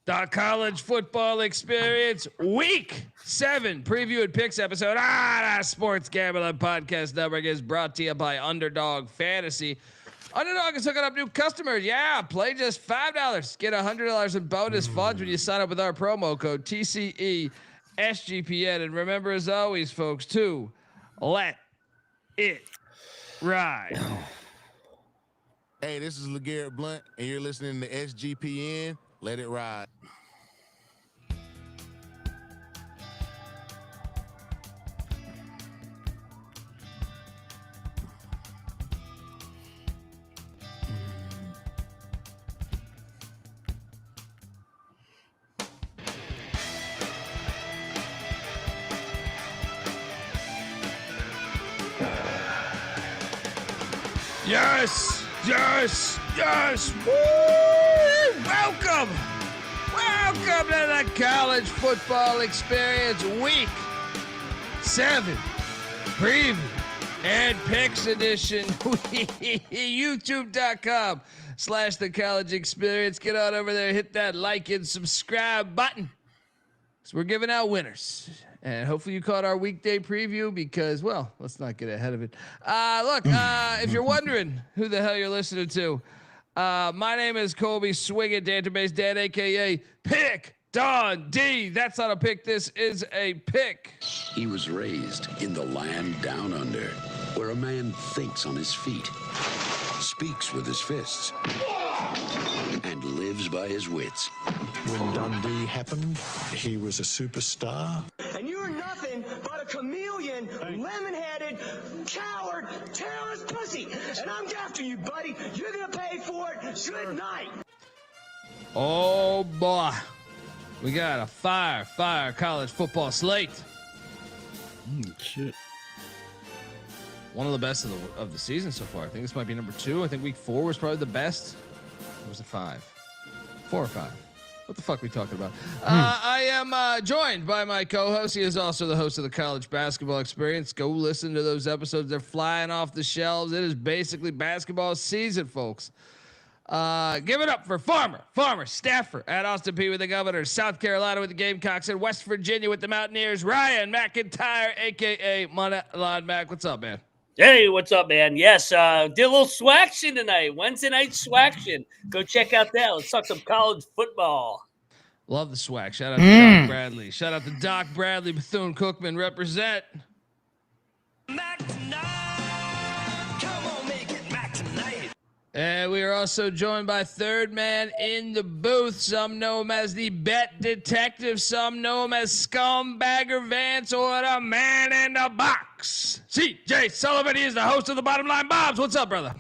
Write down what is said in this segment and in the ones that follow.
The College Football Experience Week 7 Preview and Picks episode. The Sports Gambling Podcast Network is brought to you by Underdog Fantasy. Underdog is hooking up new customers. Yeah, play just $5. Get $100 in bonus funds when you sign up with our promo code TCE SGPN. And remember, as always, folks, to let it ride. Hey, this is LeGarrette Blunt, and you're listening to SGPN. Let it ride. Yes, yes, yes. Woo! Welcome to the College Football Experience Week 7 Preview and Picks Edition. YouTube.com/The College Experience. Get on over there, hit that like and subscribe button. So we're giving out winners. And hopefully you caught our weekday preview because, well, let's not get ahead of it. Look, if you're wondering who the hell you're listening to, my name is Colby Swinging Database Dan, a.k.a. Pick Dundee. That's not a pick. This is a pick. He was raised in the land down under, where a man thinks on his feet, speaks with his fists, and lives by his wits. When Dundee happened, he was a superstar. And you're nothing but a chameleon, lemon-headed, coward, terrorist pussy. And I'm after you, buddy. You're gonna pay for it. Good night. Oh boy, we got a fire college football slate. Shit. One of the best of the season so far. I think this might be number 2. I think week 4 was probably the best. Or was it 5? 4 or 5? What the fuck are we talking about? I am joined by my co-host. He is also the host of the College Basketball Experience. Go listen to those episodes. They're flying off the shelves. It is basically basketball season, folks. Give it up for Farmer, Staffer at Austin Peay with the Governors, South Carolina with the Gamecocks, and West Virginia with the Mountaineers, Ryan McIntyre, a.k.a. Moneyline Mac. What's up, man? Hey, what's up, man? Yes, did a little swaction tonight. Wednesday night swaction. Go check out that. Let's talk some college football. Love the swag. Shout out to Doc Bradley. Shout out to Doc Bradley, Bethune-Cookman. Represent. Mac tonight. Come on, make it Mac tonight. And we are also joined by third man in the booth. Some know him as the bet detective. Some know him as Scumbagger Vance or the man in the box. CJ Sullivan. He is the host of the Bottom Line Bobs. What's up, brother?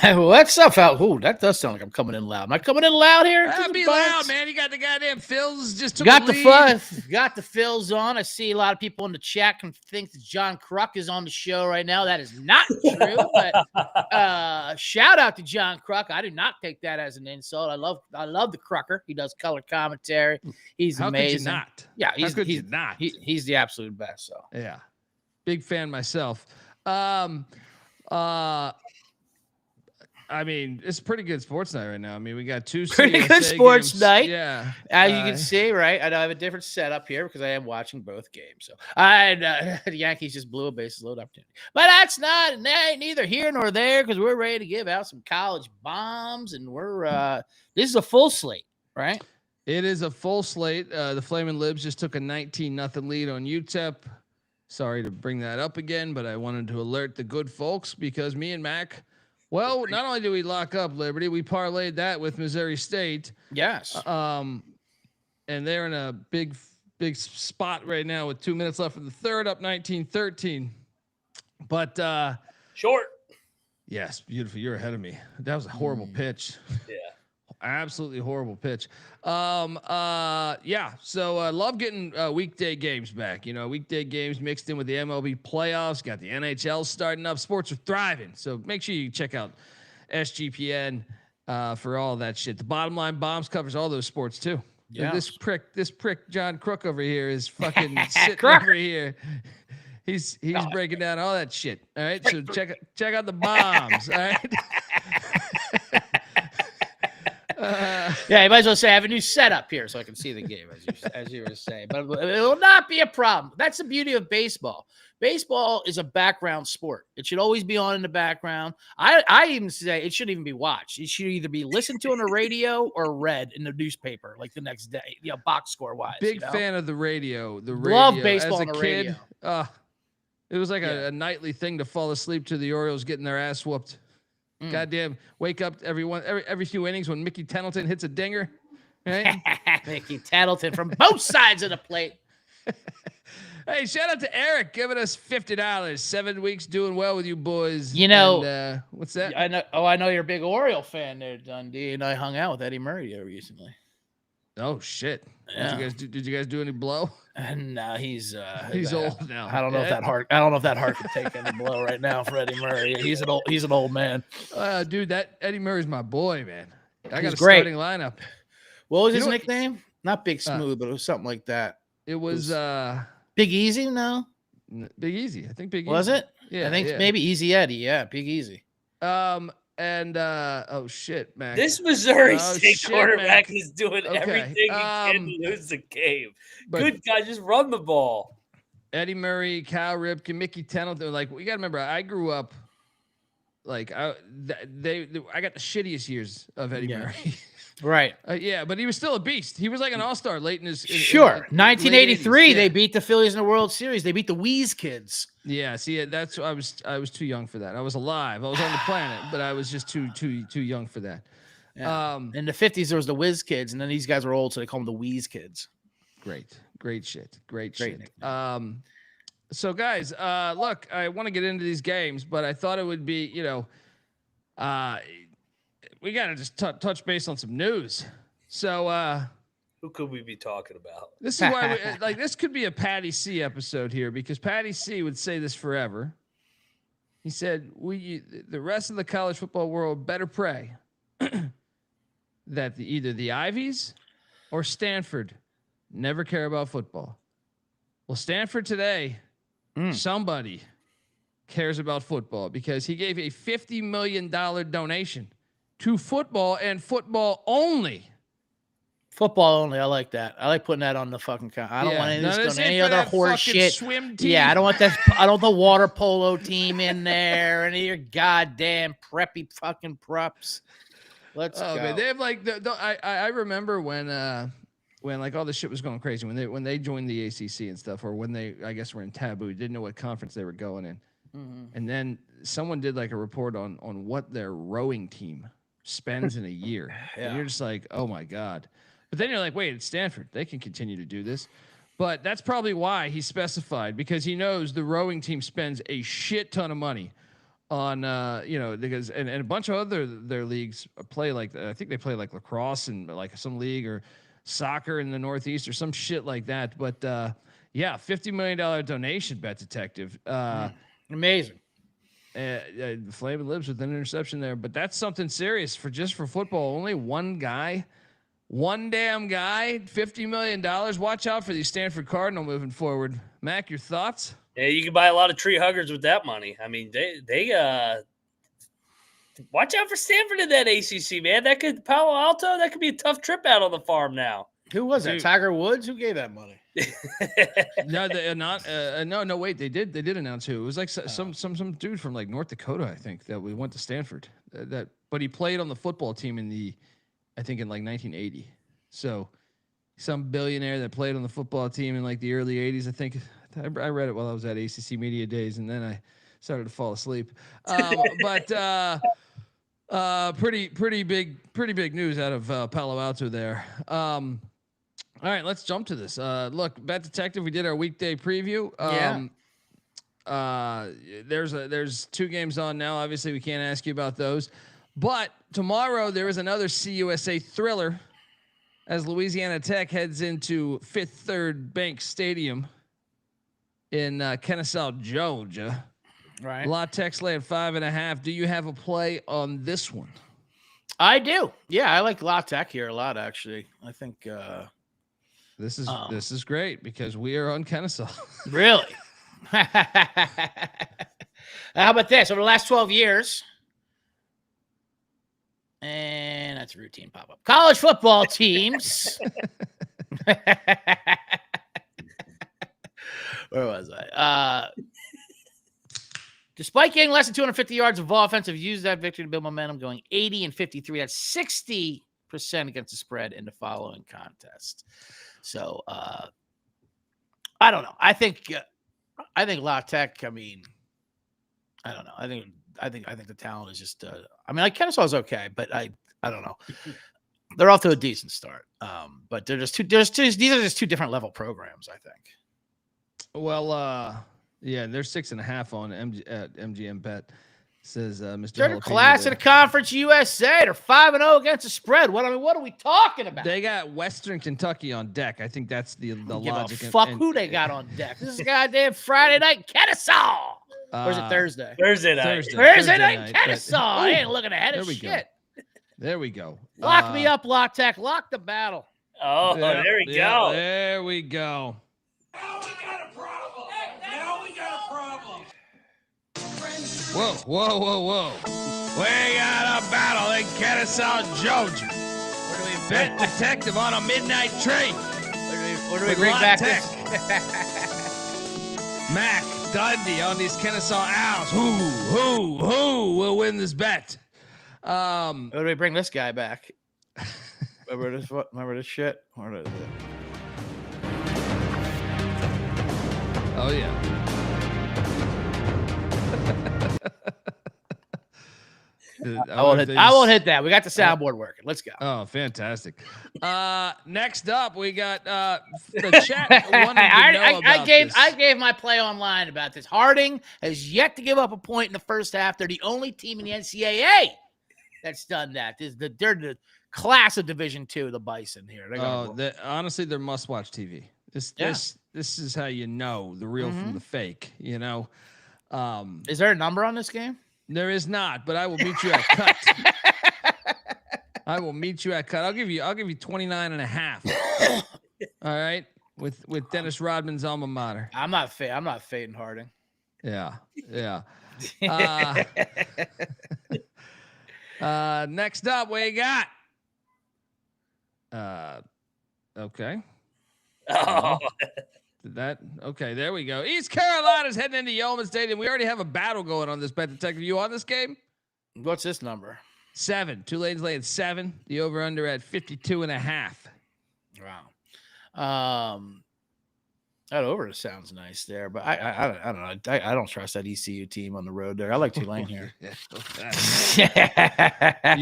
What's up, Al? Ooh, that does sound like I'm coming in loud. Am I coming in loud here? Be loud, man. You got the goddamn Phils just took got the lead. Got the Phils on. I see a lot of people in the chat can think that John Kruk is on the show right now. That is not true. But shout out to John Kruk. I do not take that as an insult. I love the Krucker. He does color commentary. He's amazing. How could you not? Yeah, How could you not? He's the absolute best. So yeah, big fan myself. I mean, it's pretty good sports night right now. I mean, we got 2 pretty CSA good sports games. night. Yeah, as you can see, right? I have a different setup here because I am watching both games. So the Yankees just blew a bases load opportunity, but that's neither here nor there because we're ready to give out some college bombs, and this is a full slate, right? It is a full slate. The Flamin' Libs just took a 19-0 lead on UTEP. Sorry to bring that up again, but I wanted to alert the good folks because me and Mac. Well, not only do we lock up Liberty, we parlayed that with Missouri State. Yes. And they're in a big spot right now with 2 minutes left in the third, up 19-13. But Short. yes, beautiful. You're ahead of me. That was a horrible pitch. Yeah. Absolutely horrible pitch. Yeah. So love getting weekday games back. You know, weekday games mixed in with the MLB playoffs. Got the NHL starting up. Sports are thriving. So make sure you check out SGPN for all that shit. The Bottom Line Bombs covers all those sports too. Yeah. This prick John Crook over here is fucking sitting over here. He's breaking down all that shit. All right. So check out the bombs. All right. Yeah, you might as well say I have a new setup here so I can see the game, as you were saying. But it will not be a problem. That's the beauty of baseball. Baseball is a background sport. It should always be on in the background. I even say it shouldn't even be watched. It should either be listened to on the radio or read in the newspaper, like the next day, box score wise. Big fan of the radio. Love baseball as a on the kid. radio. It was like a nightly thing to fall asleep to the Orioles getting their ass whooped. Goddamn, wake up every few innings when Mickey Tettleton hits a dinger. Right? Mickey Tettleton from both sides of the plate. Hey, shout out to Eric giving us $50. 7 weeks doing well with you boys. And, what's that? I know. Oh, I know you're a big Oriole fan there, Dundee, and I hung out with Eddie Murray there recently. Oh shit! Yeah. Did you guys do any blow? And now he's old now. I don't know if that heart. I don't know if that heart can take any blow right now for Eddie Murray. He's an old man. Dude, that Eddie Murray's my boy, man. I got a great. starting lineup. What was his nickname? Not Big Smooth, but it was something like that. It was Big Easy. No, Big Easy. I think Big Easy. Was it? Yeah, I think maybe Easy Eddie. Yeah, Big Easy. And oh shit, man. This Missouri State quarterback is doing everything he can to lose the game. Good guy, just run the ball. Eddie Murray, Cal Ripken, Mickey Tettleton. Like, we gotta remember, I grew up like I got the shittiest years of Eddie Murray. Right. Yeah, but he was still a beast. He was like an all-star late in his. Sure. 1983, 80s, they beat the Phillies in the World Series. They beat the Wheeze Kids. Yeah. See, that's I was too young for that. I was alive. I was on the planet, but I was just too young for that. Yeah. In the 50s, there was the Whiz Kids, and then these guys were old, so they call them the Wheeze Kids. Great shit. Nickname. So guys, look, I want to get into these games, but I thought it would be, we got to just touch base on some news. So, who could we be talking about? This is why this could be a Patty C episode here, because Patty C would say this forever. He said, the rest of the college football world better pray that either the Ivies or Stanford never care about football. Well, Stanford today, somebody cares about football, because he gave a $50 million donation to football and football only. Football only. I like that. I like putting that on the fucking count. I don't want any of this any other horse shit. Swim team. Yeah, I don't want that. I don't want the water polo team in there. Any of your goddamn preppy fucking preps. Let's go. Man, they have like I remember when like all this shit was going crazy, when they joined the ACC and stuff, or when they, I guess, were in taboo, didn't know what conference they were going in. And then someone did like a report on what their rowing team spends in a year. And you're just like, oh my God. But then you're like, wait, it's Stanford. They can continue to do this. But that's probably why he specified, because he knows the rowing team spends a shit ton of money on, because, and a bunch of their leagues play like, I think they play like lacrosse and like some league, or soccer in the Northeast or some shit like that. But $50 million donation, Bet Detective. Amazing. Flaming lips with an interception there, but that's something serious for football. Only one damn guy, $50 million. Watch out for these Stanford Cardinal moving forward. Mac, your thoughts? Yeah, you can buy a lot of tree huggers with that money. I mean, they watch out for Stanford in that ACC, man. That could Palo Alto. That could be a tough trip out on the farm now. Who was that? Tiger Woods? Who gave that money? No, they not. No. Wait, they did announce who. It was like some dude from like North Dakota, I think, that we went to Stanford. But he played on the football team in like 1980. So some billionaire that played on the football team in like the early 80s. I think I read it while I was at ACC Media Days, and then I started to fall asleep. But pretty big news out of Palo Alto there. All right, let's jump to this. Look, Bet Detective, we did our weekday preview. There's 2 games on now. Obviously, we can't ask you about those. But tomorrow there is another CUSA thriller as Louisiana Tech heads into Fifth Third Bank Stadium in Kennesaw, Georgia. Right. La Tech's laying 5.5. Do you have a play on this one? I do. Yeah, I like La Tech here a lot, actually. I think this is great because we are on Kennesaw. Really? How about this? Over the last 12 years, and That's a routine pop-up. College football teams. Where was I? Despite getting less than 250 yards of offense, have used that victory to build momentum, going 80 and 53. That's 60% against the spread in the following contest. So I don't know. I think La Tech. I mean, I don't know. I think the talent is just. I mean, like Kennesaw's okay, but I don't know. They're off to a decent start. But they're just two. These are just two different level programs, I think. Well, yeah, they're 6.5 on MGM bet. Says Mr. They're the class of the Conference USA. They're 5-0 against the spread. What are we talking about? They got Western Kentucky on deck. I think that's the logic. Fuck who they got on deck. This is goddamn Friday night in Kennesaw. Or is it Thursday? Thursday night. Thursday night in Kennesaw. I ain't looking ahead of shit. There we go. Lock me up, La Tech. Lock the battle. Oh, yeah, there we go. There we go. Now we got a problem. Now we got a problem. Whoa. We got a battle in Kennesaw, Georgia. Where do we Bet detective on a midnight train. Where do we bring back this? Mac, Dundee on these Kennesaw Owls. Who will win this bet? Where do we bring this guy back? Remember this shit? Where is it? Oh, yeah. I won't hit that. We got the soundboard working. Let's go. Oh, fantastic. Next up, we got the chat. I gave my play online about this. Harding has yet to give up a point in the first half. They're the only team in the NCAA that's done that. They're the class of Division II, the Bison here. Honestly, they're must-watch TV. This is how you know the real from the fake. You know. Is there a number on this game? There is not, but I will meet you at cut. I will meet you at cut. I'll give you 29.5. All right, with Dennis Rodman's alma mater. I'm not fading Harding. Yeah. Next up, we got. Okay. Oh. Okay, there we go. East Carolina's heading into Yeoman Stadium. We already have a battle going on this bet detective. You on this game? What's this number? 7. Tulane's laying 7. The over-under at 52.5. Wow. That over sounds nice there, but I don't know. I don't trust that ECU team on the road there. I like Tulane here. You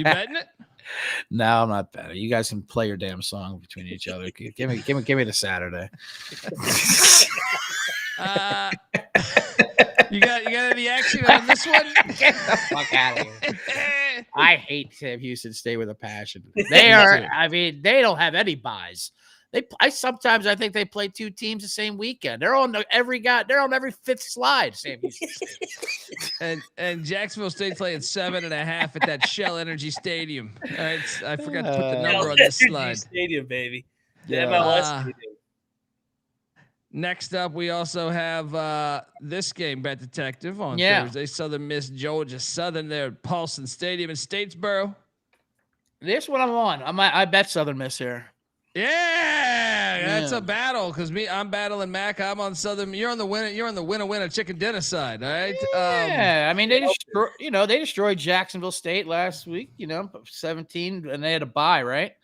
betting it? No, I'm not betting. You guys can play your damn song between each other. Give me the Saturday. You got any action on this one? Get the fuck out of here. I hate Sam Houston State with a passion. They are. I mean, they don't have any buys. Sometimes I think they play two teams the same weekend. They're on every fifth slide. Sam Houston State. and Jacksonville State playing 7.5 at that Shell Energy Stadium. All right, I forgot to put the number on this slide. Stadium, baby. Yeah. MLS stadium. Next up, we also have this game, Bet Detective, on Thursday. Southern Miss, Georgia Southern there at Paulson Stadium in Statesboro. This one I'm on. I bet Southern Miss here. Yeah, that's a battle because I'm battling Mac. I'm on Southern. You're on the winner chicken dinner side. All right. Yeah, I mean they destroyed Jacksonville State last week. 17, and they had a bye, right?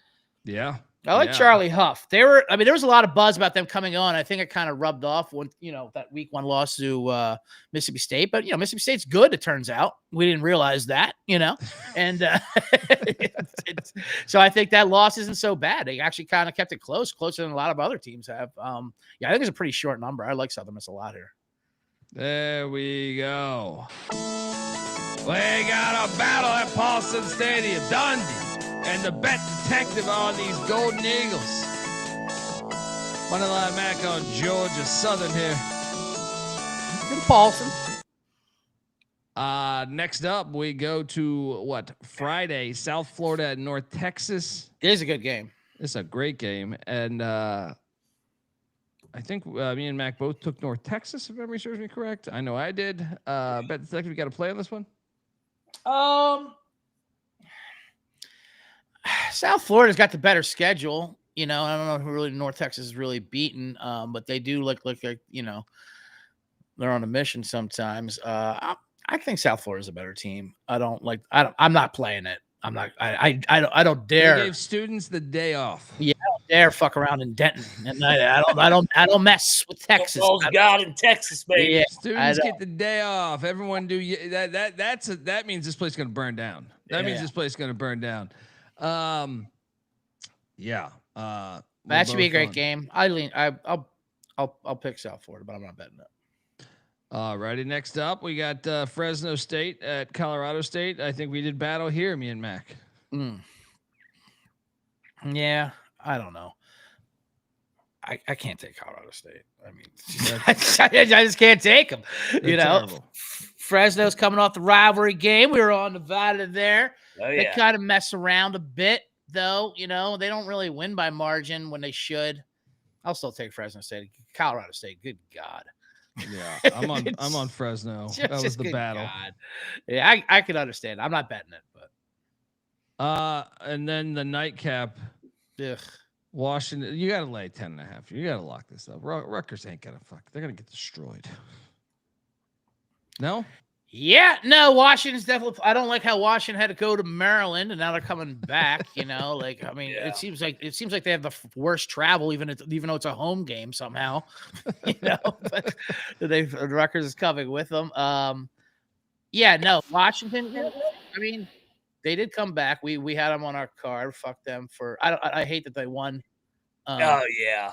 Yeah. I like Charlie Huff. There was a lot of buzz about them coming on. I think it kind of rubbed off when, that week 1 loss to Mississippi State. But, Mississippi State's good, it turns out. We didn't realize that, And so I think that loss isn't so bad. They actually kind of kept it closer than a lot of other teams have. I think it's a pretty short number. I like Southern Miss a lot here. There we go. We got a battle at Paulson Stadium. Dundee. And the bet detective on these Golden Eagles. Moneyline Mac on Georgia Southern here. In Paulson. Next up, we go to Friday, South Florida and North Texas. It is a good game. It's a great game. And I think me and Mac both took North Texas, if memory serves me correct. I know I did. Bet detective, you got to play on this one? South Florida's got the better schedule. I don't know who really North Texas is really beaten, but they do look like they're on a mission sometimes. I think South Florida's a better team. I'm not playing it. I'm not. I don't dare. They gave students the day off. Yeah, I don't dare fuck around in Denton, and I don't mess with Texas. Oh God, in Texas, baby. Yeah, Students get the day off. Everyone do that means this place is going to burn down. That means this place is going to burn down. Yeah. That should be a great game. I'll pick South Florida, but I'm not betting it. Alrighty, next up we got Fresno State at Colorado State. I think we did battle here, me and Mac. Yeah, I don't know. I can't take Colorado State. I mean, I just can't take them. Terrible. Fresno's coming off the rivalry game. We were on Nevada there. Oh, They yeah. kind of mess around a bit, though. They don't really win by margin when they should. I'll still take Fresno State. Colorado State, good God. Yeah, I'm on Fresno. That was the battle. God. Yeah, I can understand. I'm not betting it, but and then the nightcap. ugh. Washington, you got to lay 10.5. You got to lock this up. Rutgers ain't gonna fuck. They're gonna get destroyed. No. Yeah, no, Washington's definitely. I don't like how Washington had to go to Maryland and now they're coming back. It seems like they have the worst travel, even though it's a home game somehow. But Rutgers is coming with them. Yeah, no, Washington. I mean, they did come back. We had them on our card. Fuck them for. I hate that they won. Oh yeah,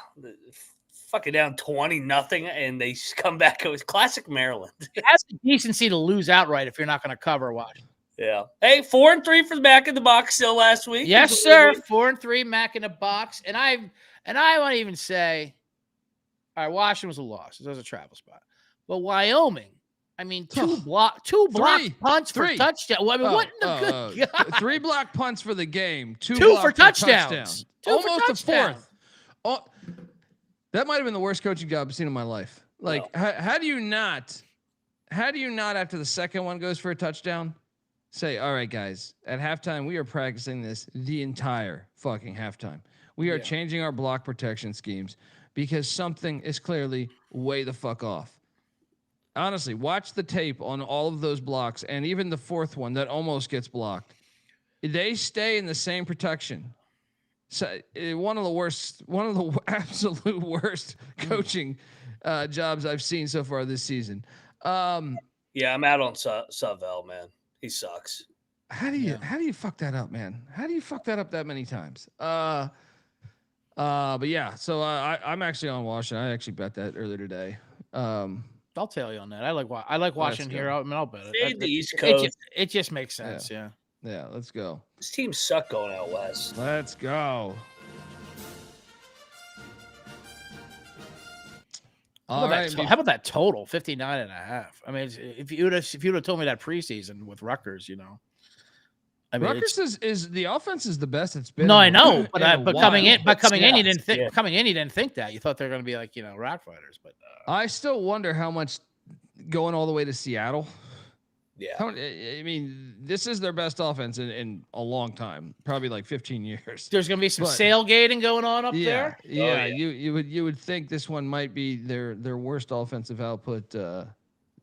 fucking down 20-0, and they come back. It was classic Maryland. It has the decency to lose outright if you're not going to cover Washington. Yeah. Hey, 4-3 for the back of the box still last week. Yes, sir. 4-3, Mac in a box, and I want to even say, all right, Washington was a loss. It was a travel spot, but Wyoming. I mean, two block punts for touchdown. Well, I mean, what in the good God? 3 block punts for the game. Two for touchdowns. Almost a fourth. Oh, that might have been the worst coaching job I've seen in my life. Like, how do you not after the second one goes for a touchdown, say, all right, guys, at halftime, we are practicing this the entire fucking halftime. We are changing our block protection schemes because something is clearly way the fuck off. Honestly, watch the tape on all of those blocks and even the fourth one that almost gets blocked. They stay in the same protection. So one of the absolute worst coaching jobs I've seen so far this season. Yeah, I'm out on Savell, man. He sucks. How do you fuck that up, man? How do you fuck that up that many times? But yeah, so I'm actually on Washington. I actually bet that earlier today. I'll tell you on that. I like Washington here. I mean, I'll bet it. Fade the East Coast. It just makes sense. Yeah. Yeah, let's go. This team suck going out west. Let's go. How about that total? 59.5. I mean, if you would have told me that preseason with Rutgers, I mean, Rutgers is the offense is the best it's been. No, I know, but coming in, you didn't think that. You thought they were going to be like rock fighters, but I still wonder how much going all the way to Seattle. Yeah, I mean, this is their best offense in a long time, probably like 15 years. There's going to be some sailgating going on up there. Yeah, you would think this one might be their worst offensive output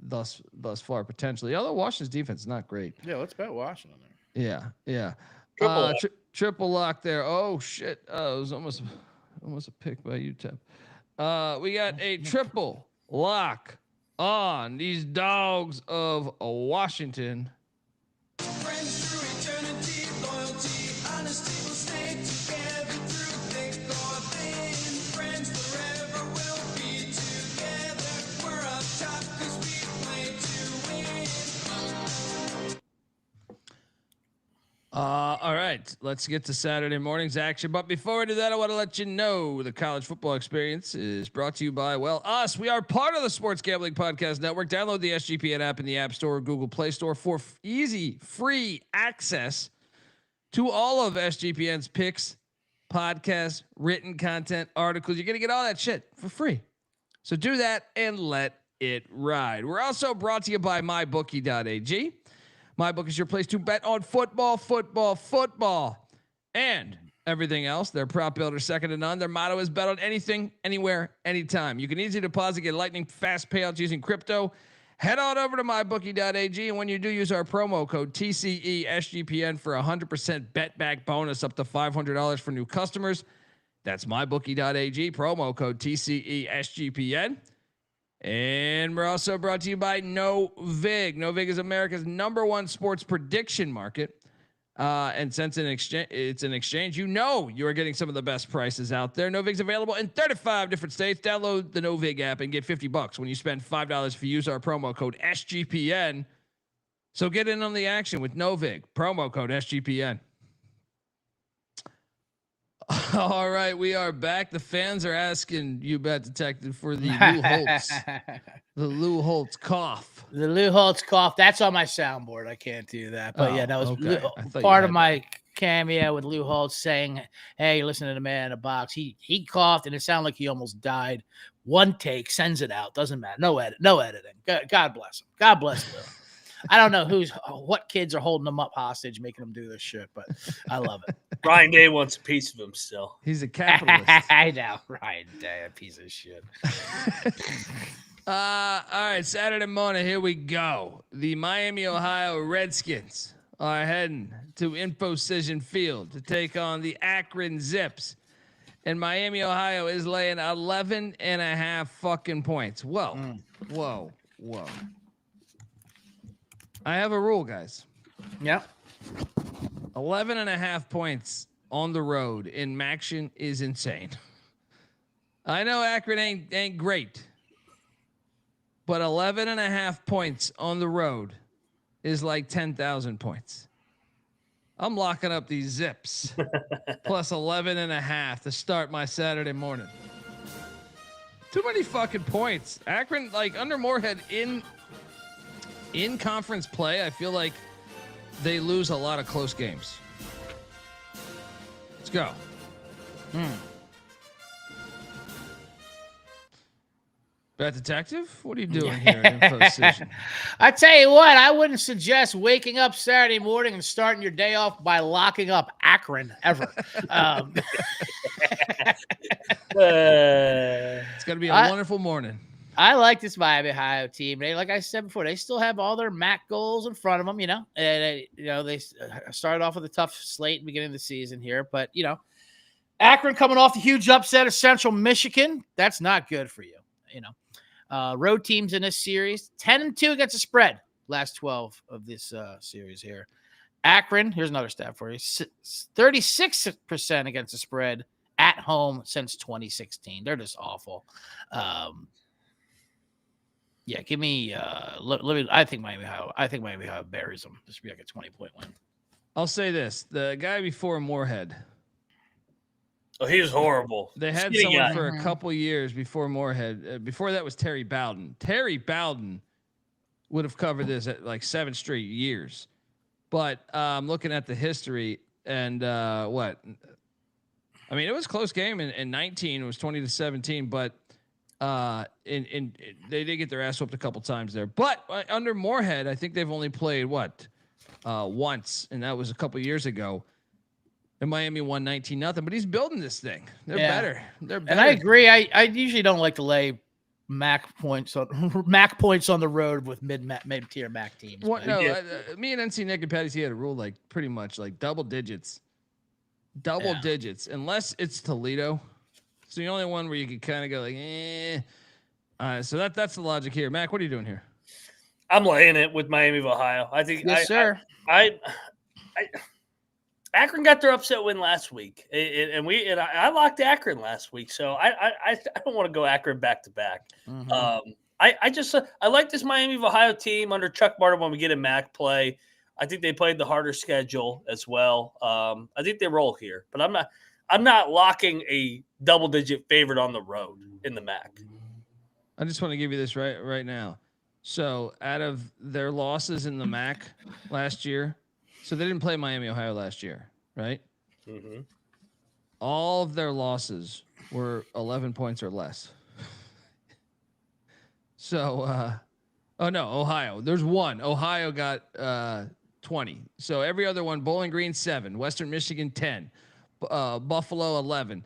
thus far potentially. Although Washington's defense is not great. Yeah, let's bet Washington there. Yeah. Triple lock there. Oh shit! It was almost a pick by UTEP. We got a triple lock on these dogs of Washington. Friends through eternity, loyalty, honesty will stay together through thick or thin. Friends forever will be together. We're up top 'cause we play to win. All right, let's get to Saturday morning's action. But before we do that, I want to let you know the college football experience is brought to you by, us. We are part of the Sports Gambling Podcast Network. Download the SGPN app in the App Store or Google Play Store for easy, free access to all of SGPN's picks, podcasts, written content, articles. You're going to get all that shit for free. So do that and let it ride. We're also brought to you by MyBookie.ag. MyBookie is your place to bet on football. and everything else. They're prop builders second to none. Their motto is bet on anything, anywhere, anytime. You can easily deposit, get lightning fast payouts using crypto. Head on over to mybookie.ag, and when you do, use our promo code TCESGPN for 100% bet back bonus up to $500 for new customers. That's mybookie.ag, promo code TCESGPN. And we're also brought to you by NoVig. NoVig is America's #1 sports prediction market. And since it's an exchange, you know you are getting some of the best prices out there. NoVig's available in 35 different states. Download the NoVig app and get $50 when you spend $5 if you use our promo code SGPN. So get in on the action with NoVig, promo code SGPN. All right, we are back. The fans are asking you, Bet Detective, for the Lou Holtz, the Lou Holtz cough. The Lou Holtz cough. That's on my soundboard. I can't do that. But yeah, that was part of my cameo with Lou Holtz saying, "Hey, listen to the man in a box. He coughed and it sounded like he almost died. One take, sends it out. Doesn't matter. No editing. God bless him. God bless Lou. I don't know what kids are holding him up hostage, making him do this shit, but I love it. Ryan Day wants a piece of him still. He's a capitalist. I know, Ryan Day, a piece of shit. All right, Saturday morning, here we go. The Miami, Ohio Redskins are heading to Infocision Field to take on the Akron Zips. And Miami, Ohio is laying 11.5 fucking points. Whoa. I have a rule, guys. Yeah. 11.5 points on the road in Maction is insane. I know Akron ain't great, but 11.5 points on the road is like 10,000 points. I'm locking up these Zips plus 11.5 to start my Saturday morning. Too many fucking points. Akron, like under Moorhead in conference play, I feel like they lose a lot of close games. Let's go. Bet Detective, what are you doing here in Infocision? I tell you what, I wouldn't suggest waking up Saturday morning and starting your day off by locking up Akron ever. It's going to be a wonderful morning. I like this Miami Ohio team. They, like I said before, they still have all their MAC goals in front of them. And they started off with a tough slate in the beginning of the season here, but Akron coming off the huge upset of Central Michigan. That's not good for you. Road teams in this series 10-2 against the spread. Last 12 of this series here. Akron, here's another stat for you: 36% against the spread at home since 2016. They're just awful. Yeah, give me. I think Miami Ohio buries them. This would be like a 20-point win. I'll say this: the guy before Moorhead. Oh, he was horrible. They had someone for a couple years before Moorhead. Before that was Terry Bowden. Terry Bowden would have covered this at like 7 straight years. But looking at the history and it was a close game in 19. It was 20-17, but they did get their ass whooped a couple times there. But under Moorhead, I think they've only played once, and that was a couple years ago. And Miami won 19-0, but he's building this thing. They're better. And I agree. I usually don't like to lay MAC points on the road with mid-tier MAC teams. What? No, me and NC Nick and Patty C had a rule like pretty much like double digits, unless it's Toledo. So the only one where you could kind of go like, so that's the logic here. Mac, what are you doing here? I'm laying it with Miami of Ohio. I think. Yes, sir. Akron got their upset win last week, and I locked Akron last week, so I don't want to go Akron back to back. I like this Miami of Ohio team under Chuck Martin when we get in MAC play. I think they played the harder schedule as well. I think they roll here, but I'm not locking a double-digit favorite on the road in the MAC. I just want to give you this right now. So out of their losses in the MAC last year. So they didn't play Miami, Ohio last year, right? Mm-hmm. All of their losses were 11 points or less. So, Ohio. There's one. Ohio got 20. So every other one, Bowling Green 7, Western Michigan 10, Buffalo 11,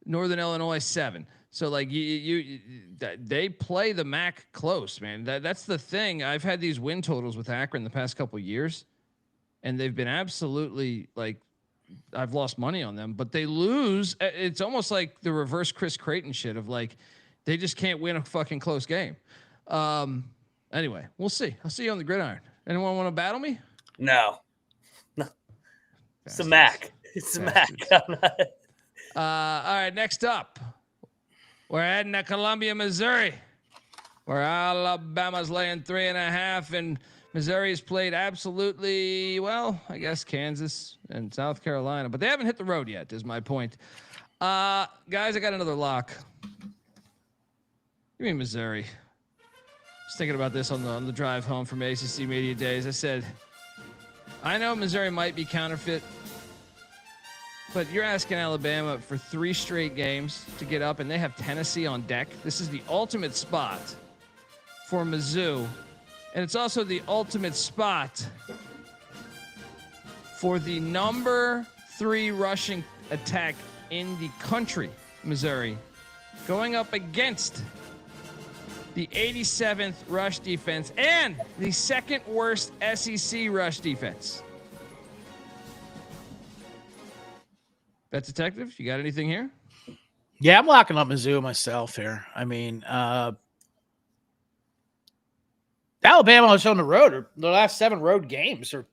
Northern Illinois 7. So like they play the MAC close, man. That's the thing. I've had these win totals with Akron the past couple of years, and they've been absolutely like I've lost money on them, but they lose. It's almost like the reverse Chris Creighton shit of like they just can't win a fucking close game. Anyway, we'll see. I'll see you on the gridiron. Anyone want to battle me? No. It's the MAC. It's the MAC. All right, next up. We're heading to Columbia, Missouri, where Alabama's laying 3.5, and Missouri's played absolutely well, I guess Kansas and South Carolina, but they haven't hit the road yet, is my point. Guys, I got another lock. Give me Missouri. Just thinking about this on the drive home from ACC Media Days. I said, I know Missouri might be counterfeit, but you're asking Alabama for 3 straight games to get up, and they have Tennessee on deck. This is the ultimate spot for Mizzou, and it's also the ultimate spot for the number 3 rushing attack in the country, Missouri, going up against the 87th rush defense and the second worst SEC rush defense. Bet Detective, you got anything here? Yeah, I'm locking up Mizzou myself here. I mean, Alabama was on the road. The last 7 road games are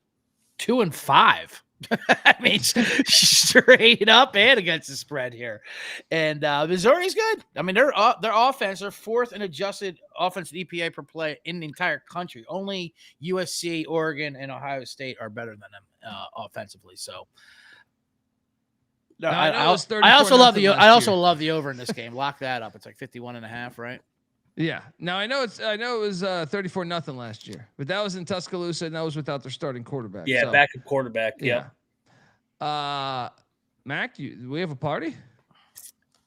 2-5. I mean, straight up and against the spread here. And Missouri's good. I mean, their offense, they're 4th in adjusted offensive EPA per play in the entire country. Only USC, Oregon, and Ohio State are better than them offensively. So. No, I also love the over in this game. Lock that up. It's like 51.5, right? Yeah. Now I know it was 34-0 last year, but that was in Tuscaloosa and that was without their starting quarterback. Yeah, backup quarterback. Yeah. Mac, do we have a party?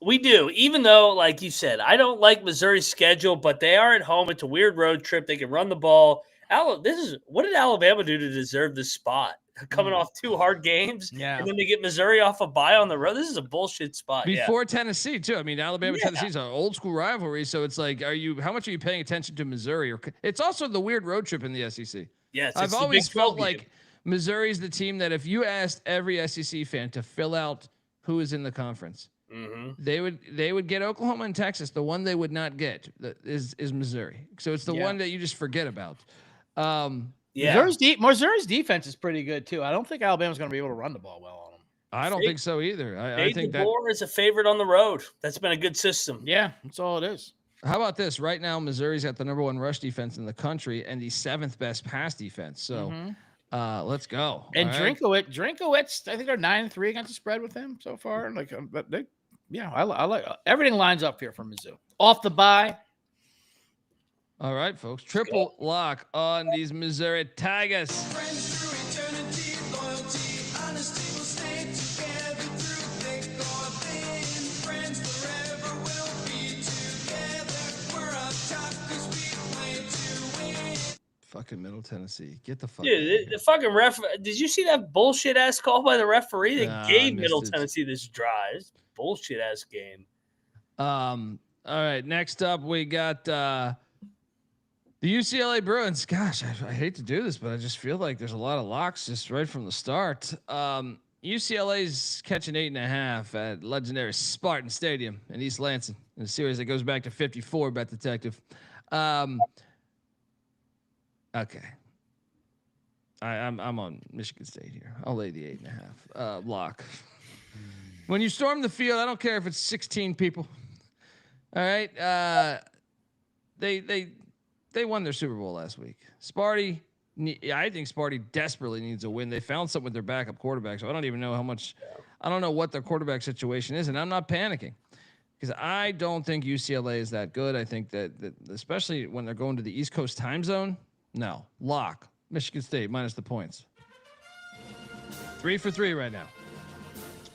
We do. Even though, like you said, I don't like Missouri's schedule, but they are at home. It's a weird road trip. They can run the ball. What did Alabama do to deserve this spot? Coming off 2 hard games, and then they get Missouri off a bye on the road. This is a bullshit spot. Before Tennessee, too. I mean, Alabama Tennessee is an old school rivalry, so it's like, how much are you paying attention to Missouri? Or it's also the weird road trip in the SEC. Yes, I've always felt like Missouri's the team that if you asked every SEC fan to fill out who is in the conference, they would get Oklahoma and Texas. The one they would not get is Missouri. So it's the one that you just forget about. Missouri's defense is pretty good too. I don't think Alabama's going to be able to run the ball well on them. I don't think so either. I think that Moore is a favorite on the road. That's been a good system. Yeah, that's all it is. How about this? Right now, Missouri's got the number 1 rush defense in the country and the 7th best pass defense. So let's go. And Drinkowitz, I think they're 9-3 against the spread with him so far. Like, I like everything lines up here for Mizzou. Off the bye. All right, folks. Triple lock on these Missouri Tigers. Friends through eternity, loyalty, honesty will stay together through thick or thin. Friends forever will be together. We're up top 'cause we play to win. Fucking Middle Tennessee. Get the fuck Dude, the fucking ref. Did you see that bullshit ass call by the referee that gave Middle Tennessee this drive? Bullshit ass game. All right. Next up, we got the UCLA Bruins. Gosh, I hate to do this, but I just feel like there's a lot of locks just right from the start. UCLA's catching 8.5 at legendary Spartan Stadium in East Lansing in a series that goes back to 54. Bet Detective. Okay. I'm on Michigan State here. I'll lay the 8.5 lock. When you storm the field, I don't care if it's 16 people. All right. They won their Super Bowl last week. I think Sparty desperately needs a win. They found something with their backup quarterback, so I don't even know how much. I don't know what their quarterback situation is, and I'm not panicking because I don't think UCLA is that good. I think that especially when they're going to the East Coast time zone, no, lock Michigan State minus the points. 3 for 3 right now.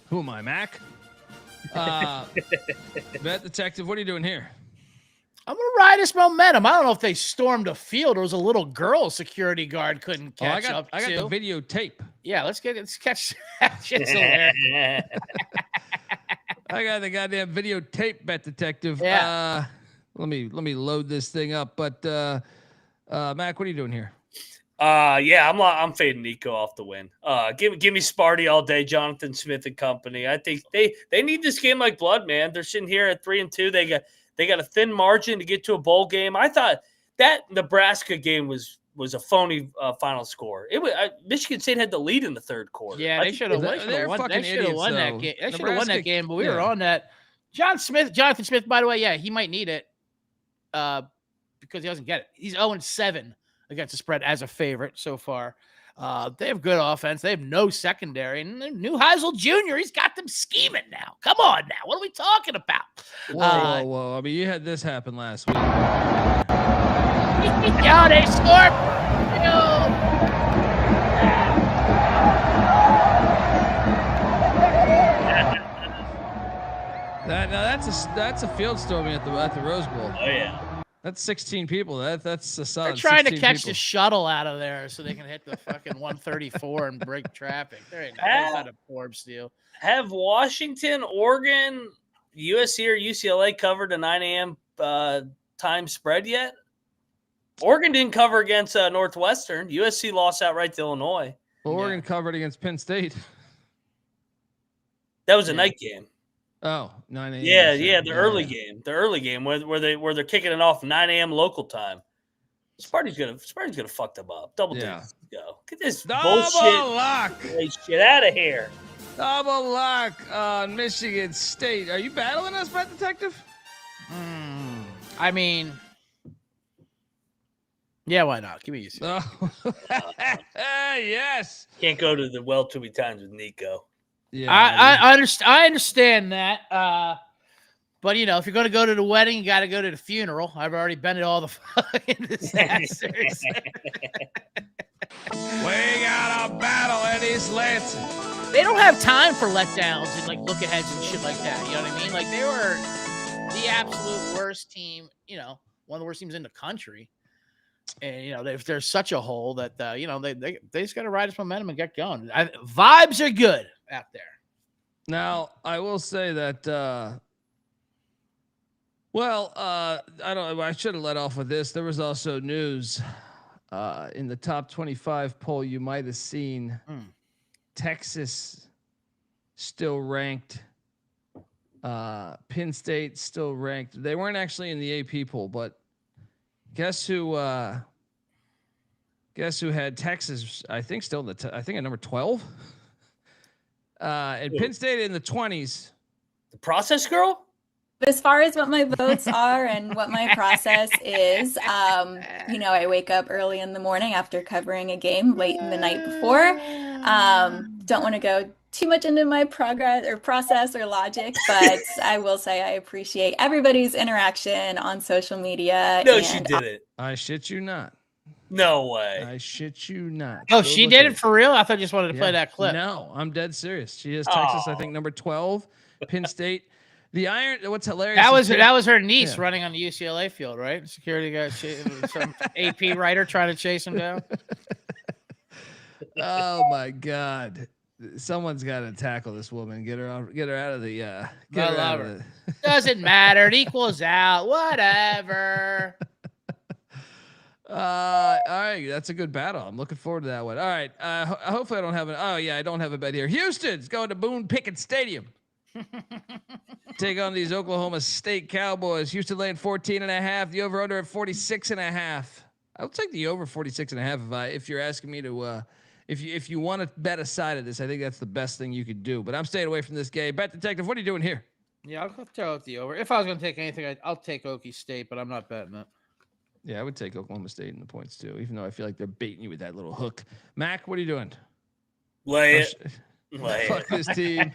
Who am I, Mac? Bet Detective, what are you doing here? I'm gonna ride this momentum. I don't know if they stormed a field or it was a little girl security guard couldn't catch up. I got the videotape. Yeah, let's catch that. Shit's hilarious. I got the goddamn videotape, Bet Detective. Yeah. Let me load this thing up. But Mac, what are you doing here? Yeah, I'm fading Nico off the win. Give me Sparty all day, Jonathan Smith and company. I think they need this game like blood, man. They're sitting here at 3-2. They got a thin margin to get to a bowl game. I thought that Nebraska game was a phony final score. It was Michigan State had the lead in the third quarter. Yeah, they should have won. They should have won that game. They should have won that game, but we were on that. Jonathan Smith, by the way, yeah, he might need it because he doesn't get it. He's 0-7 against the spread as a favorite so far. They have good offense. They have no secondary. And new Heisel Jr., he's got them scheming now. Come on now. What are we talking about? Whoa. I mean, you had this happen last week. Yeah, they scored. That's a field storming at the Rose Bowl. Oh yeah. That's 16 people. That's a solid. They're trying to 16 catch people. the shuttle out of there so they can hit the fucking 134 and break traffic. There ain't not a Forbes deal. Have Washington, Oregon, USC, or UCLA covered a 9 a.m. Time spread yet? Oregon didn't cover against Northwestern. USC lost outright to Illinois. Oregon covered against Penn State. That was a night game. Oh, 9 a.m. Yeah, the early game where they're kicking it off 9 a.m. local time. Sparty's gonna fuck them up. Double digits. Go get this bullshit. Lock. Get out of here. Double lock on Michigan State. Are you battling us, Bet Detective? I mean, yeah, why not? Give me UCLA. Oh. Yes. Can't go to the well too many times with Nico. Yeah, I understand that. But you know, if you're going to go to the wedding, you got to go to the funeral. I've already been to all the fucking disasters. We got a battle in East Lansing. They don't have time for letdowns and like look aheads and shit like that. You know what I mean? Like they were the absolute worst team. You know, one of the worst teams in the country. And you know, there's such a hole that you know they just got to ride this momentum and get going. Vibes are good out there. Now, I will say that. I should have let off with this. There was also news in the top 25 poll. You might have seen Texas still ranked. Penn State still ranked. They weren't actually in the AP poll, but guess who? Guess who had Texas? I think still I think at number 12. And Penn State in the 20s. The process girl? As far as what my votes are and what my process is, you know, I wake up early in the morning after covering a game late in the night before. Don't want to go too much into my process or logic, but I will say I appreciate everybody's interaction on social media. No, she did it. I shit you not. No way. I shit you not. Oh, she did it for real? I thought you just wanted to play that clip. No, I'm dead serious. She has Texas, I think, number 12. Penn State. The Iron. What's hilarious? That was her niece running on the UCLA field, right? Security guy, some AP writer trying to chase him down. Oh my God! Someone's got to tackle this woman. Get her out of the. Get her out of the. Doesn't matter. It equals out. Whatever. All right, that's a good battle. I'm looking forward to that one. All right, hopefully I don't have I don't have a bet here. Houston's going to Boone Pickett Stadium. Take on these Oklahoma State Cowboys. Houston laying 14.5. The over under at 46.5. I'll take the over 46.5 if you're asking me to. If you want to bet a side of this, I think that's the best thing you could do. But I'm staying away from this game. Bet Detective, what are you doing here? Yeah, I'll throw out the over. If I was going to take anything, I'll take Okie State, but I'm not betting it. Yeah, I would take Oklahoma State in the points too, even though I feel like they're baiting you with that little hook. Mac, what are you doing? Lay it. Fuck this team.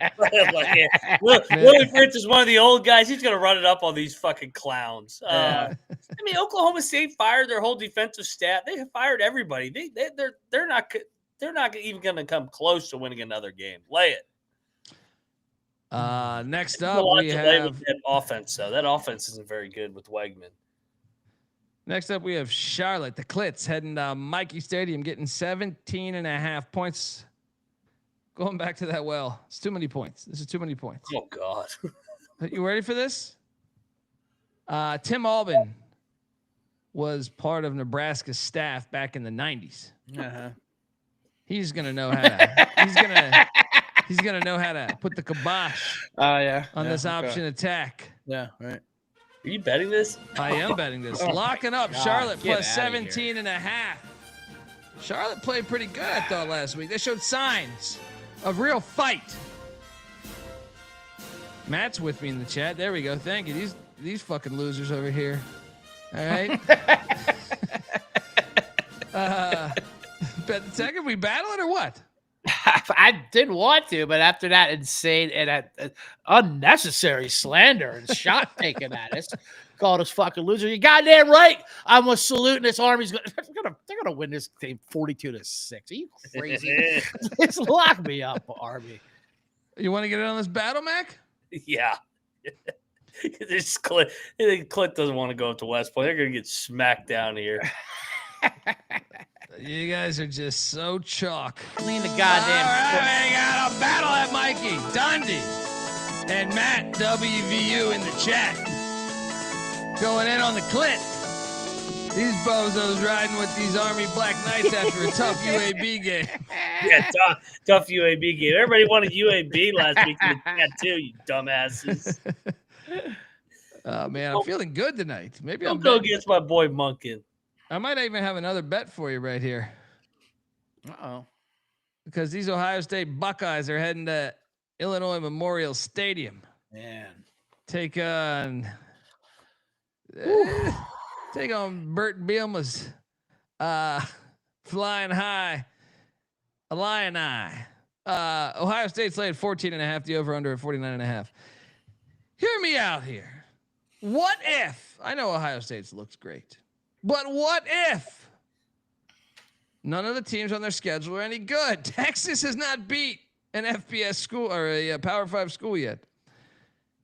Willie Fritz is one of the old guys. He's going to run it up on these fucking clowns. I mean, Oklahoma State fired their whole defensive staff. They fired everybody. They're not even going to come close to winning another game. Lay it. Next up, we have that offense. Though that offense isn't very good with Wegman. Next up, we have Charlotte, the Clits, heading to Mikey Stadium, getting 17.5 points. Going back to that well. It's too many points. This is too many points. Oh, God. You ready for this? Tim Albin was part of Nebraska's staff back in the 90s. Uh-huh. He's gonna know how to. He's gonna know how to put the kibosh on this option attack. Yeah, right. Are you betting this? I am betting this. Locking up God, Charlotte get plus outta 17.5. Charlotte played pretty good, I thought, last week. They showed signs of real fight. Matt's with me in the chat. There we go. Thank you. These fucking losers over here. All right. But second, we battle it or what? I didn't want to, but after that insane and unnecessary slander and shot taken at us, called us fucking loser. You goddamn right. I'm a saluting this Army's they're gonna win this game 42-6. Are you crazy? Just lock me up, Army. You want to get in on this battle, Mac? Yeah. This Clint doesn't want to go up to West Point. They're gonna get smacked down here. You guys are just so chalk. Clean the goddamn. All right, we got a battle at Mikey, Dundee, and Matt WVU in the chat. Going in on the Clint. These bozos riding with these Army Black Knights after a tough UAB game. Yeah, tough UAB game. Everybody wanted UAB last week in the chat too, you dumbasses. Man, I'm feeling good tonight. Maybe I'll I'm go against my boy Munkin. I might even have another bet for you right here. Uh-oh. Because these Ohio State Buckeyes are heading to Illinois Memorial Stadium. Man. Take on Burt Bielema's flying high Illini. Ohio State's laid 14.5, the over under at 49.5. Hear me out here. What if, I know Ohio State's looks great, but what if none of the teams on their schedule are any good? Texas has not beat an FBS school or a Power 5 school yet.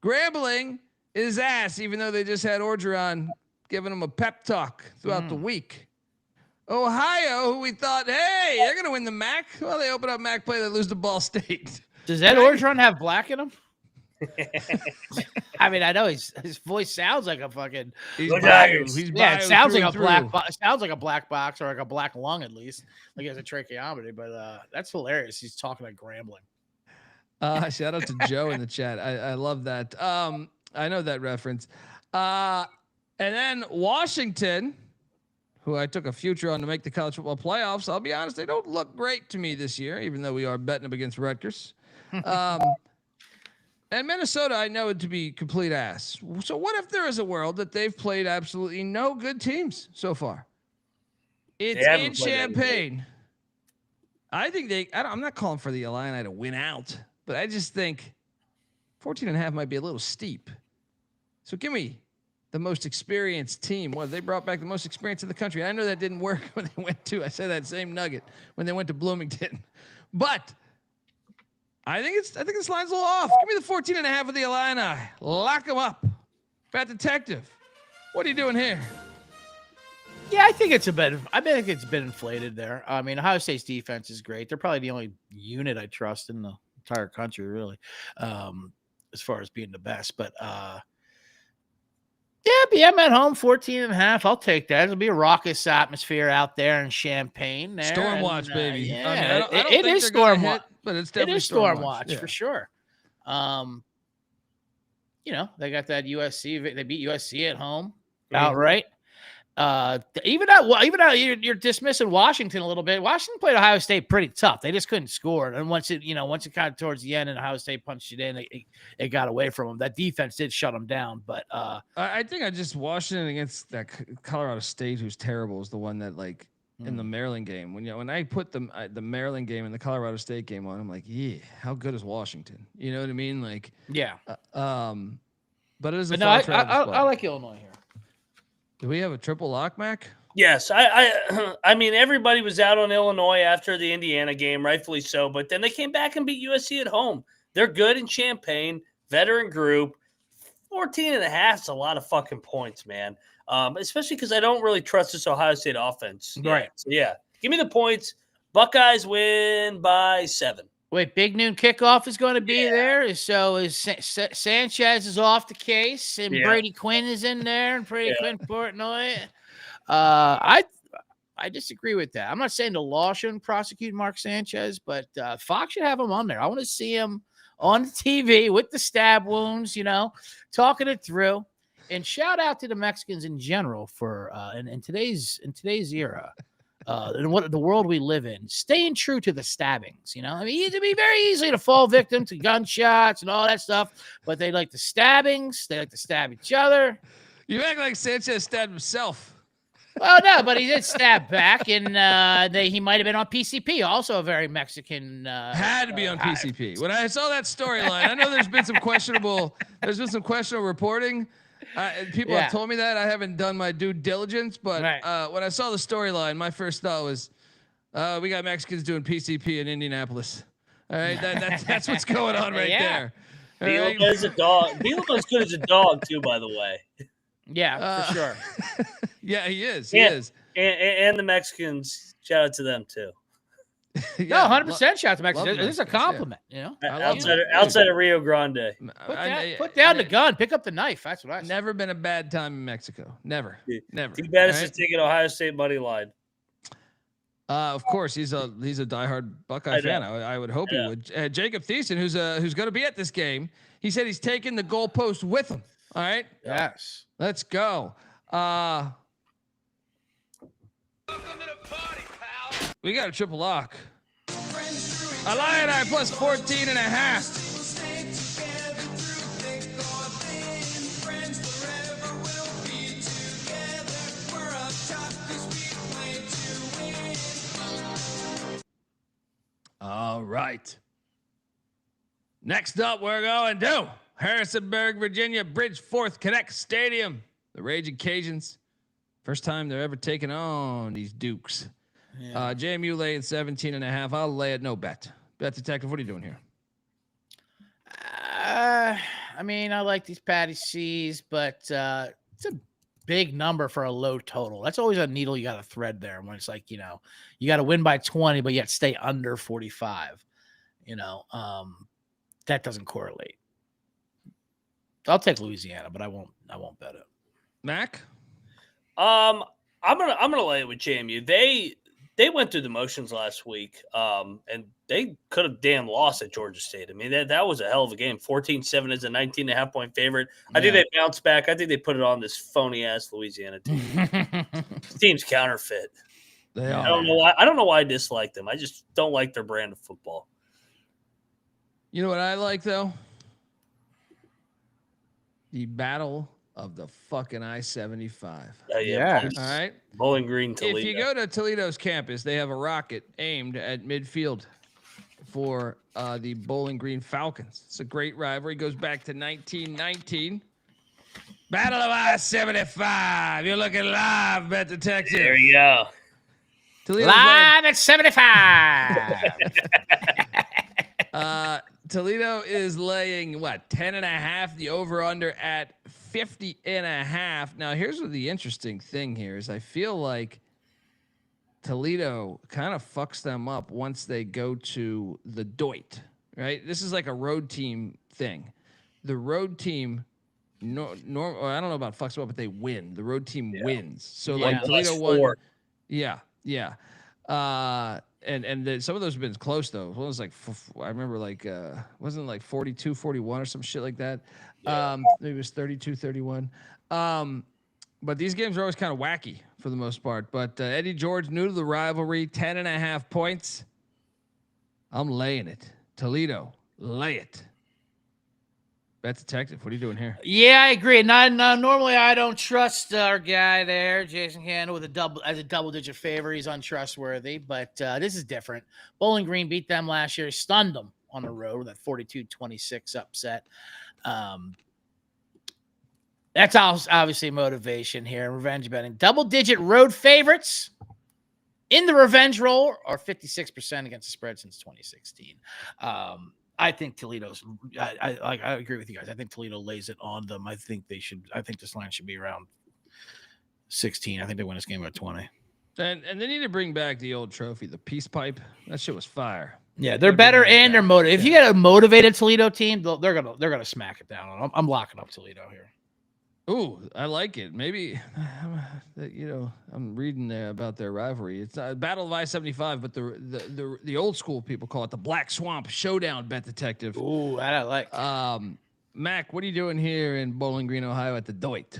Grambling is ass, even though they just had Orgeron giving them a pep talk throughout the week. Ohio, who we thought, hey, they're going to win the MAC. Well, they open up MAC play, they lose to Ball State. Does that Orgeron have black in him? I mean, I know his voice sounds like a fucking. It sounds like a black. Sounds like a black box or like a black lung at least. Like he has a tracheotomy, but that's hilarious. He's talking like Grambling. Shout out to Joe in the chat. I love that. I know that reference. And then Washington, who I took a future on to make the college football playoffs. I'll be honest, they don't look great to me this year, even though we are betting them against Rutgers. And Minnesota, I know it to be complete ass. So what if there is a world that they've played absolutely no good teams so far? It's in Champaign. I think I'm not calling for the Illini to win out, but I just think 14.5 might be a little steep. So give me the most experienced team. Well, they brought back the most experience in the country. I know that didn't work when they went to, I said that same nugget when they went to Bloomington, but I think this line's a little off. Give me the 14.5 of the Illini. Lock them up. Fat Detective, what are you doing here? Yeah, I think it's a bit. I think it's been inflated there. I mean, Ohio State's defense is great. They're probably the only unit I trust in the entire country, really, as far as being the best. But yeah, BM at home, 14.5. I'll take that. It'll be a raucous atmosphere out there in Champaign. There. Storm watch, baby. Yeah, I mean, I don't it think is they're storm gonna watch, but it's definitely storm watch yeah. for sure. You know, they got that USC. They beat USC at home outright. Even though you're dismissing Washington a little bit, Washington played Ohio State pretty tough. They just couldn't score, and once it kind of towards the end, and Ohio State punched it in, it got away from them. That defense did shut them down, but I think Washington against that Colorado State, who's terrible, is the one that in the Maryland game. When I put the Maryland game and the Colorado State game on, I'm like, yeah, how good is Washington? You know what I mean? Like, yeah. But it is a I like Illinois here. Do we have a triple lock, Mac? Yes, I mean, everybody was out on Illinois after the Indiana game, rightfully so. But then they came back and beat USC at home. They're good in Champaign, veteran group. 14.5 is a lot of fucking points, man. Especially because I don't really trust this Ohio State offense. Right. So, yeah. Give me the points. Buckeyes win by 7. Wait, big noon kickoff is going to be there. So is Sanchez is off the case, and Brady Quinn is in there, and Brady Quinn Portnoy. I disagree with that. I'm not saying the law shouldn't prosecute Mark Sanchez, but Fox should have him on there. I want to see him on TV with the stab wounds, talking it through. And shout out to the Mexicans in general for in today's era. In what the world we live in, staying true to the stabbings, I mean, it'd be very easy to fall victim to gunshots and all that stuff, but they like the stabbings. They like to stab each other. You act like Sanchez stabbed himself. Well, no, but he did stab back, and he might have been on PCP, also a very Mexican. Had to be on PCP. When I saw that storyline, I know there's been some questionable reporting. People have told me that. I haven't done my due diligence, but when I saw the storyline, my first thought was, we got Mexicans doing PCP in Indianapolis. All right, that's what's going on right there. Bielema is a dog. Bielema is good as a dog too, by the way. Yeah, for sure. Yeah, he is. He is. And the Mexicans, shout out to them too. No, 100% shout out to Mexico. This is a compliment, Outside of Rio Grande. Put down the gun, pick up the knife. That's what I said. Never been a bad time in Mexico. Never. Too bad it's just taking Ohio State money line. Of course, he's a diehard Buckeye fan. I would hope he would. Jacob Thiessen, who's going to be at this game, he said he's taking the goalpost with him. All right. Yes. Let's go. We got a triple lock. Illini plus 14.5. All right. Next up, we're going to Harrisonburg, Virginia, Bridgeforth Connect Stadium. The Raging Cajuns. First time they're ever taking on these Dukes. Yeah. JMU laying 17.5. I'll lay it. No bet. Bet detective. What are you doing here? I mean, I like these Patty C's, but it's a big number for a low total. That's always a needle you got to thread there when it's like, you got to win by 20, but yet stay under 45. That doesn't correlate. I'll take Louisiana, but I won't bet it. Mac? I'm gonna lay it with JMU. They went through the motions last week, and they could have damn lost at Georgia State. I mean, that was a hell of a game. 14-7 is a 19.5 point favorite. I think they bounced back. I think they put it on this phony ass Louisiana team. This team's counterfeit. They are. I don't know why I dislike them. I just don't like their brand of football. You know what I like though? The battle of the fucking I-75. Yeah. All right. Bowling Green, Toledo. If you go to Toledo's campus, they have a rocket aimed at midfield for the Bowling Green Falcons. It's a great rivalry. It goes back to 1919. Battle of I-75. You're looking live, Bet Detective. There you go. Toledo's live at 75. Toledo is laying 10.5. The over/under at 50.5. Now, here's what the interesting thing here is. I feel like Toledo kind of fucks them up once they go to the Doit. Right? This is like a road team thing. The road team, I don't know about fucks them up, but they win. The road team wins. So like Toledo won. Yeah. And some of those have been close though. One was like, I remember wasn't it like 42-41 or some shit like that. Maybe it was 32-31. But these games are always kind of wacky for the most part. But Eddie George, new to the rivalry, 10.5 points. I'm laying it. Toledo, lay it. Bet Detective, what are you doing here? Yeah, I agree. Normally I don't trust our guy there, Jason Candle, with a double-digit favor. He's untrustworthy, but this is different. Bowling Green beat them last year, stunned them on the road with that 42-26 upset. That's obviously motivation here. Revenge betting. Double-digit road favorites in the revenge roll are 56% against the spread since 2016. I think Toledo's. I agree with you guys. I think Toledo lays it on them. I think this line should be around 16. I think they win this game by 20. And they need to bring back the old trophy, the peace pipe. That shit was fire. Yeah, they're better and they're motivated. If you get a motivated Toledo team, they're gonna smack it down. I'm locking up Toledo here. Ooh, I like it. Maybe, I'm reading about their rivalry. It's a Battle of I-75, but the old school people call it the Black Swamp Showdown. Bet Detective. Ooh, that I like. Mac, what are you doing here in Bowling Green, Ohio, at the Doit?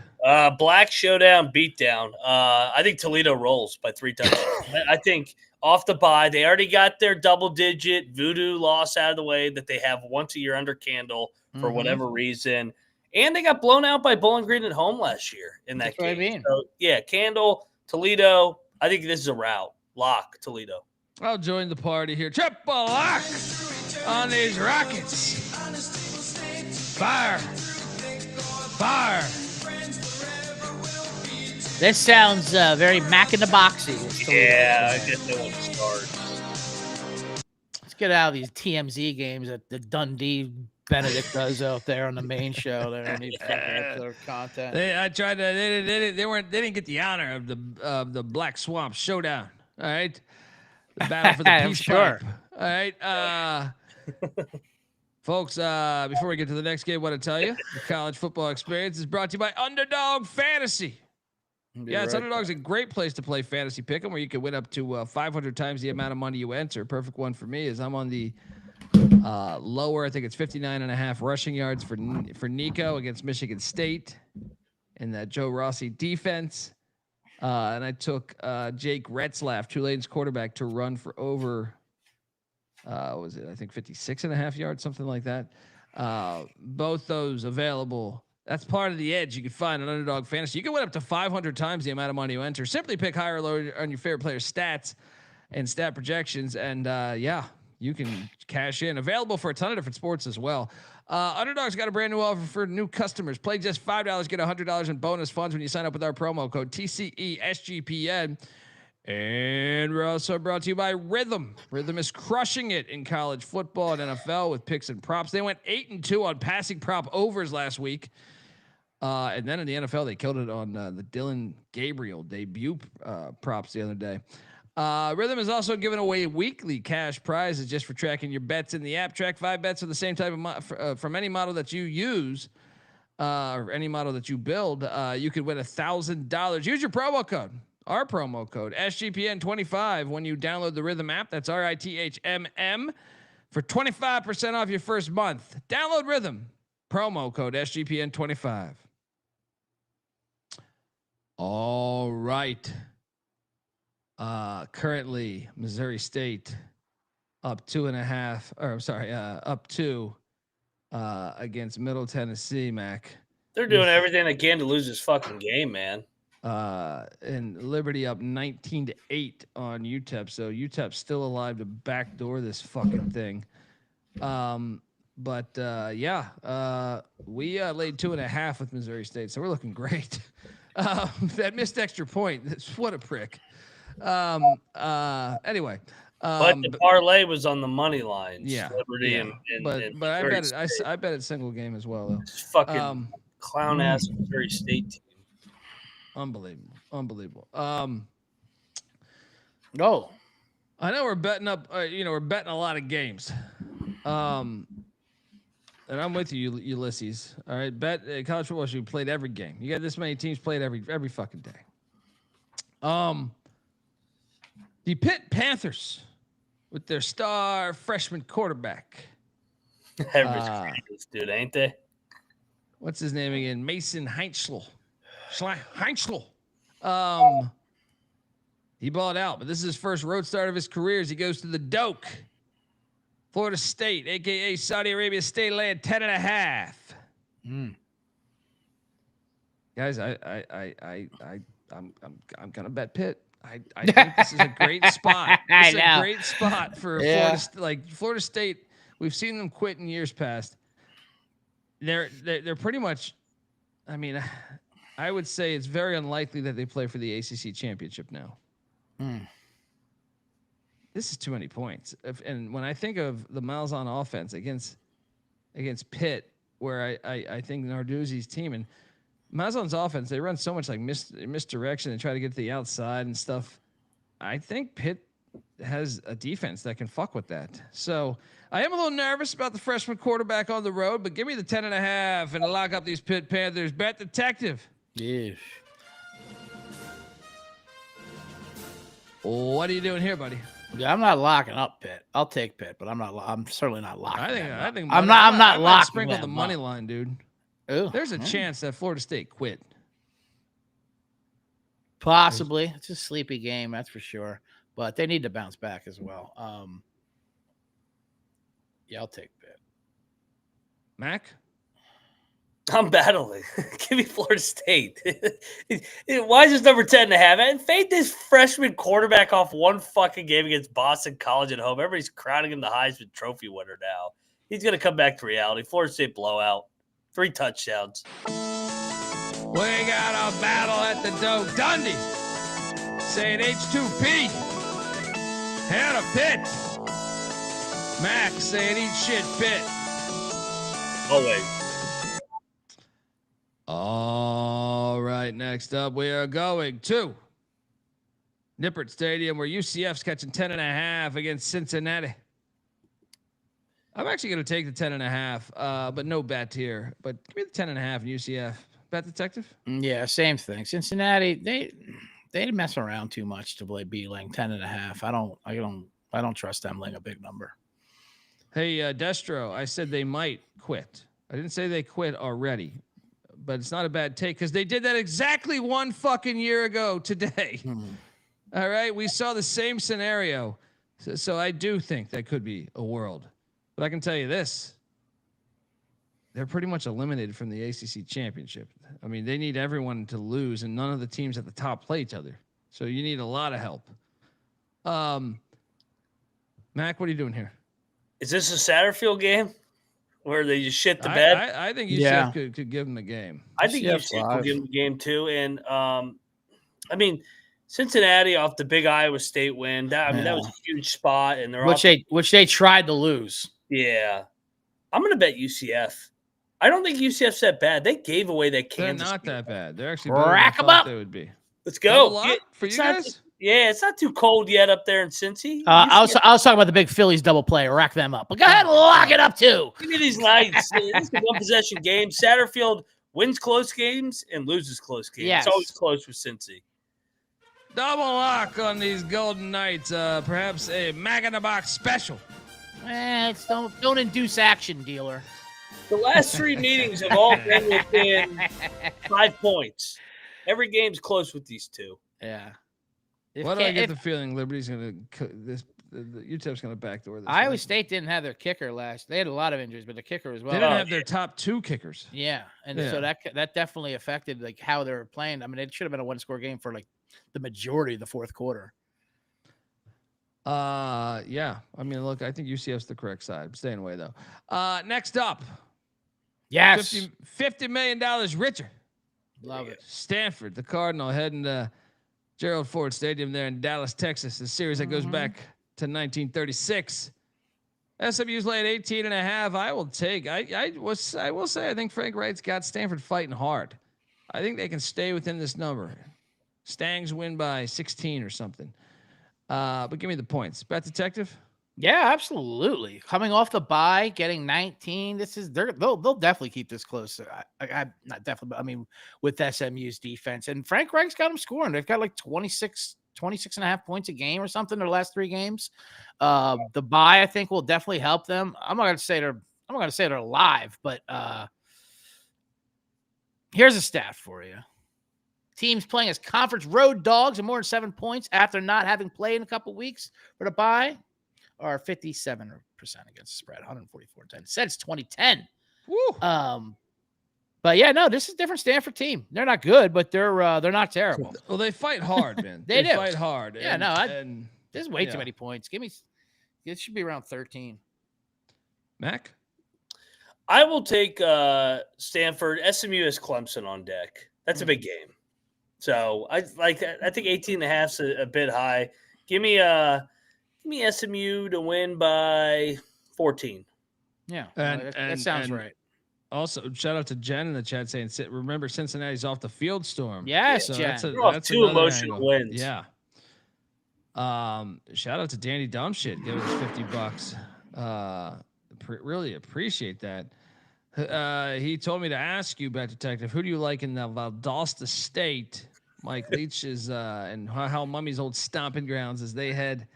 Black Showdown beatdown. I think Toledo rolls by 3 touchdowns. I think off the bye, they already got their double-digit voodoo loss out of the way that they have once a year under Candle for whatever reason. And they got blown out by Bowling Green at home last year in that game. What I mean. So, yeah, Candle, Toledo. I think this is a rout. Lock, Toledo. I'll join the party here. Triple lock on these Rockets. Fire. Fire. This sounds very Mac in the Boxy. Yeah, I guess they won't start. Let's get out of these TMZ games that the Dundee Benedict does out there on the main show. They don't need fucking content. They didn't get the honor of the Black Swamp Showdown. All right, the battle for the peace pipe. All right, folks. Before we get to the next game, I want to tell you the college football experience is brought to you by Underdog Fantasy. Yes, Underdog's a great place to play fantasy pick'em, where you can win up to 500 times the amount of money you enter. Perfect one for me is I'm on the lower. I think it's 59.5 rushing yards for Nico against Michigan State in that Joe Rossi defense. And I took Jake Retzlaff, Tulane's quarterback, to run for over, was it, I think 56.5 yards, something like that. Both those available. That's part of the edge you can find on Underdog Fantasy. You can win up to 500 times the amount of money you enter. Simply pick higher or lower on your favorite player's stats and stat projections. And you can cash in. Available for a ton of different sports as well. Underdog's got a brand new offer for new customers. Play just $5, get $100 in bonus funds when you sign up with our promo code TCESGPN. And we're also brought to you by Rhythm. Rhythm is crushing it in college football and NFL with picks and props. They went 8-2 on passing prop overs last week. And then in the NFL, they killed it on the Dylan Gabriel debut props the other day. Rhythm is also giving away weekly cash prizes just for tracking your bets in the app. Track 5 bets of the same type of from any model that you use or any model that you build. You could win $1,000. Use your promo code, our promo code, SGPN25, when you download the Rhythm app. That's RITHMM for 25% off your first month. Download Rhythm, promo code SGPN25. All right. Currently Missouri State up 2.5, or I'm sorry, up 2 against Middle Tennessee, Mac. They're doing everything they can to lose this fucking game, man. And Liberty up 19-8 on UTEP. So UTEP's still alive to backdoor this fucking thing. But we laid 2.5 with Missouri State, so we're looking great. That missed extra point. What a prick. Anyway, but the parlay was on the money lines. Yeah, Liberty yeah. and but I bet it single game as well though. It's fucking clown ass Missouri State team. Unbelievable. No, I know we're betting up. We're betting a lot of games. And I'm with you, Ulysses. All right, bet college football should be played every game. You got this many teams played every fucking day. The Pitt Panthers with their star freshman quarterback. Everybody's this dude, ain't they? What's his name again? Mason Heinschel. He balled out, but this is his first road start of his career as he goes to the Doak. Florida State, aka Saudi Arabia State, laying 10.5. Guys, I'm gonna bet Pitt. I think this is a great spot. This is a great spot for Florida State. We've seen them quit in years past. They're pretty much. I mean, I would say it's very unlikely that they play for the ACC championship now. this is too many points. And when I think of the Malzahn offense against Pitt, where I think Narduzzi's team and Malzahn's offense, they run so much like misdirection and try to get to the outside and stuff. I think Pitt has a defense that can fuck with that. So I am a little nervous about the freshman quarterback on the road, but give me the 10.5 and lock up these Pitt Panthers. Bet detective. Yeah. What are you doing here, buddy? Yeah, I'm not locking up Pitt. I'll take Pitt, but I'm certainly not locking. I think I'm not locking. Sprinkle the money line, dude. Ooh, There's a chance that Florida State quit. Possibly. It's a sleepy game, that's for sure. But they need to bounce back as well. Yeah, I'll take Pitt. Mac? I'm battling. Give me Florida State. Why is this number 10.5? And fade this freshman quarterback off one fucking game against Boston College at home. Everybody's crowning him the Heisman Trophy winner now. He's going to come back to reality. Florida State blowout. 3 touchdowns. We got a battle at the Doak. Dundee saying H2P. Head of Pitt. Mac saying eat shit Pitt. Always. All right, next up we are going to Nippert Stadium where UCF's catching 10.5 against Cincinnati. I'm actually going to take the 10.5, but no bet here. But give me the 10.5 and UCF. Bet detective? Yeah, same thing. Cincinnati, they mess around too much to be laying 10.5. I don't trust them laying a big number. Hey, Destro, I said they might quit. I didn't say they quit already, but it's not a bad take because they did that exactly 1 fucking year ago today. All right, we saw the same scenario, so I do think that could be a world. But I can tell you this. They're pretty much eliminated from the ACC championship. I mean, they need everyone to lose, and none of the teams at the top play each other. So you need a lot of help. Mac, what are you doing here? Is this a Satterfield game where they just shit the bed? I think UCF could give them the game. I think UCF could give them the game too. And, I mean, Cincinnati off the big Iowa State win. That was a huge spot. And which they tried to lose. Yeah. I'm going to bet UCF. I don't think UCF's that bad. They gave away that Kansas. They're not game. that bad. They're actually better Rack than them I up. thought they would be. Let's go. For you guys? It's not too cold yet up there in Cincy. I was talking about the big Phillies double play. Rack them up. But go ahead and lock it up too. Give me these nights. It's a one-possession game. Satterfield wins close games and loses close games. Yes. It's always close with Cincy. Double lock on these Golden Knights. Perhaps a Mac in the Box special. Don't induce action, dealer. The last 3 meetings have all been within 5 points. Every game's close with these 2. Yeah. Why do I get the feeling Liberty's going to UTEP's going to backdoor this? Iowa State didn't have their kicker last. They had a lot of injuries, but the kicker as well. They didn't have their top 2 kickers. Yeah, and so that definitely affected like how they were playing. I mean, it should have been a 1-score game for like the majority of the fourth quarter. Yeah. I mean, look, I think UCF's the correct side. I'm staying away though. Next up. Yes. $50 million richer. Love it. Stanford, the Cardinal, heading to Gerald Ford Stadium there in Dallas, Texas. A series that goes back to 1936. SMU's laid 18.5. I will take. I will say I think Frank Wright's got Stanford fighting hard. I think they can stay within this number. Stangs win by 16 or something. But give me the points. Bet detective? Yeah, absolutely. Coming off the bye, getting 19. They'll definitely keep this close. I not definitely, but I mean, with SMU's defense and Frank Reich's got them scoring. They've got like 26.5 points a game or something their last 3 games. The bye I think will definitely help them. I'm not gonna say they're live, but here's a stat for you. Teams playing as conference road dogs and more than 7 points after not having played in a couple weeks for the bye are 57% against the spread, 144-10 since 2010. Woo. But yeah, no, this is a different Stanford team. They're not good, but they're not terrible. Well, they fight hard, man. They do fight hard. Yeah, there's way too many points. It should be around 13. Mac? I will take Stanford. SMU has Clemson on deck. That's a big game. So I think 18.5 is a bit high. Give me Give me SMU to win by 14. Yeah, And- that sounds and- right. Also, shout out to Jen in the chat saying, remember Cincinnati's off the field storm. Yes, So Jen. They're off that's 2 another emotional angle. wins. Yeah. Shout out to Danny Dumbshit giving us $50. Really appreciate that. He told me to ask you, Bet Detective, who do you like in the Valdosta State? Mike Leach is and how Mummy's old stomping grounds as they head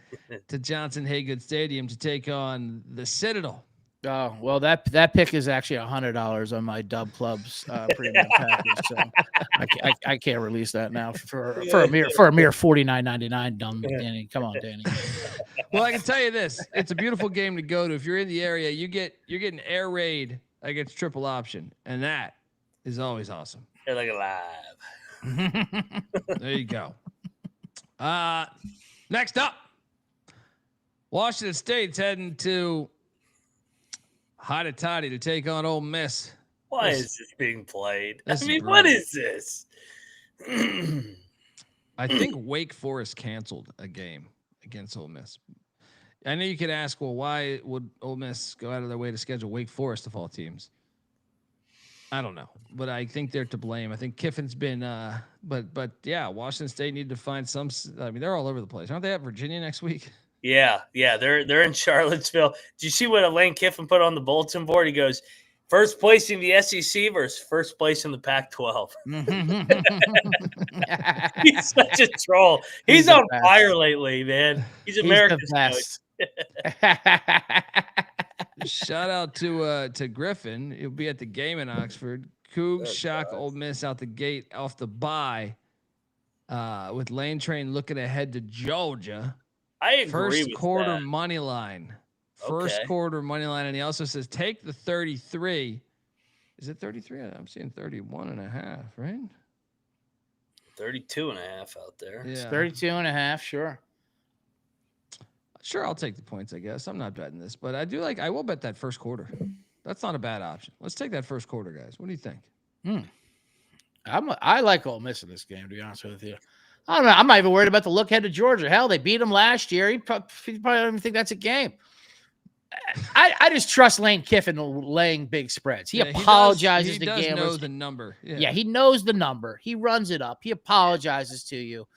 to Johnson Haygood Stadium to take on the Citadel. Oh, well, that pick is actually $100 on my Dub Club's premium package, so I can't release that now for a mere $49.99. Dumb Danny, come on, Danny. Well, I can tell you this: it's a beautiful game to go to. If you're in the area, you're getting air raid against triple option, and that is always awesome. They're like alive. There you go. Next up, Washington State's heading to Hotty Toddy to take on Ole Miss. Why is this being played? I this is mean, what brilliant. is this? I think Wake Forest canceled a game against Ole Miss. I know you could ask, well, why would Ole Miss go out of their way to schedule Wake Forest of all teams? I don't know, but I think they're to blame. I think Kiffin's been, but yeah, Washington State need to find some. I mean, they're all over the place, aren't they? At Virginia next week. Yeah, they're in Charlottesville. Did you see what Lane Kiffin put on the bulletin board? He goes, first place in the SEC versus first place in the Pac-12. He's such a troll. He's on fire lately, man. He's America's best. Shout out to Griffin. He'll be at the game in Oxford. Cougs shock Ole Miss out the gate off the bye. With Lane Train looking ahead to Georgia. I agree First with quarter that. money line. First quarter money line. And he also says, take the 33. Is it 33? I'm seeing 31.5, right? 32.5 out there. Yeah. It's 32.5, sure. Sure, I'll take the points, I guess. I'm not betting this, but I will bet that first quarter. That's not a bad option. Let's take that first quarter, guys. What do you think? I like Ole Miss in this game, to be honest with you. I don't know. I'm not even worried about the look ahead to Georgia. Hell, they beat them last year. He probably don't even think that's a game. I just trust Lane Kiffin laying big spreads. He apologizes to gamblers. He knows the number. Yeah, he knows the number. He runs it up. He apologizes to you.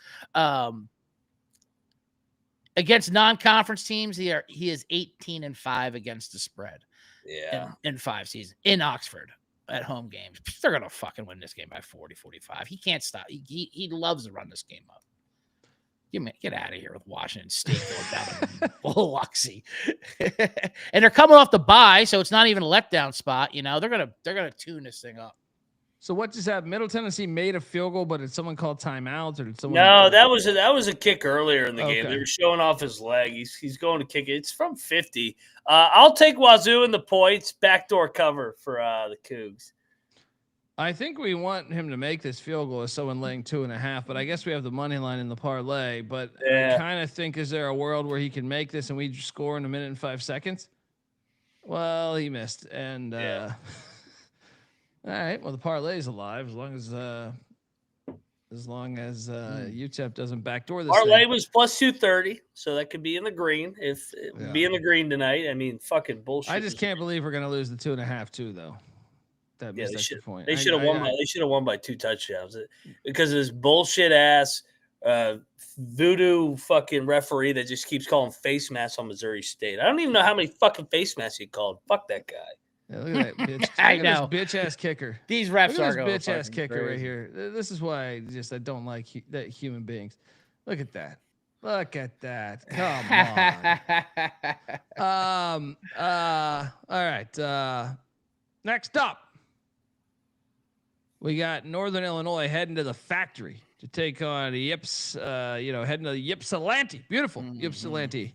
Against non-conference teams, he is 18-5 against the spread. Yeah. In 5 seasons in Oxford at home games. They're going to fucking win this game by 40, 45. He can't stop. He loves to run this game up. Get out of here with Washington State going down to Biloxi. And they're coming off the bye, so it's not even a letdown spot. You know, they're gonna tune this thing up. So what just happened? Middle Tennessee made a field goal, but did someone call timeout or did someone? No, that was a kick earlier in the game. Okay. They were showing off his leg. He's going to kick it. It's from 50. I'll take Wazoo in the points. Backdoor cover for the Cougs. I think we want him to make this field goal as someone laying 2.5, but I guess we have the money line in the parlay. But I kind of think, is there a world where he can make this and we score in 1 minute and 5 seconds? Well, he missed. And all right, well, the parlay is alive as long as UTEP doesn't backdoor this. Parlay thing. was plus 230, so that could be in the green. If be in the green tonight, I mean, fucking bullshit. I just can't believe we're gonna lose the 2.5 too, though. That Yeah, missed extra point. They should have won. They should have won by 2 touchdowns because of this bullshit ass voodoo fucking referee that just keeps calling face masks on Missouri State. I don't even know how many fucking face masks he called. Fuck that guy. Yeah, look at that bitch. I Look at know. this bitch ass kicker. These refs Look are at going this bitch ass fucking kicker right crazy. here. This is why I don't like that human beings. Look at that. Look at that. Come on. All right. Next up, we got Northern Illinois heading to the factory to take on the Yips. Heading to the Ypsilanti. Beautiful Ypsilanti.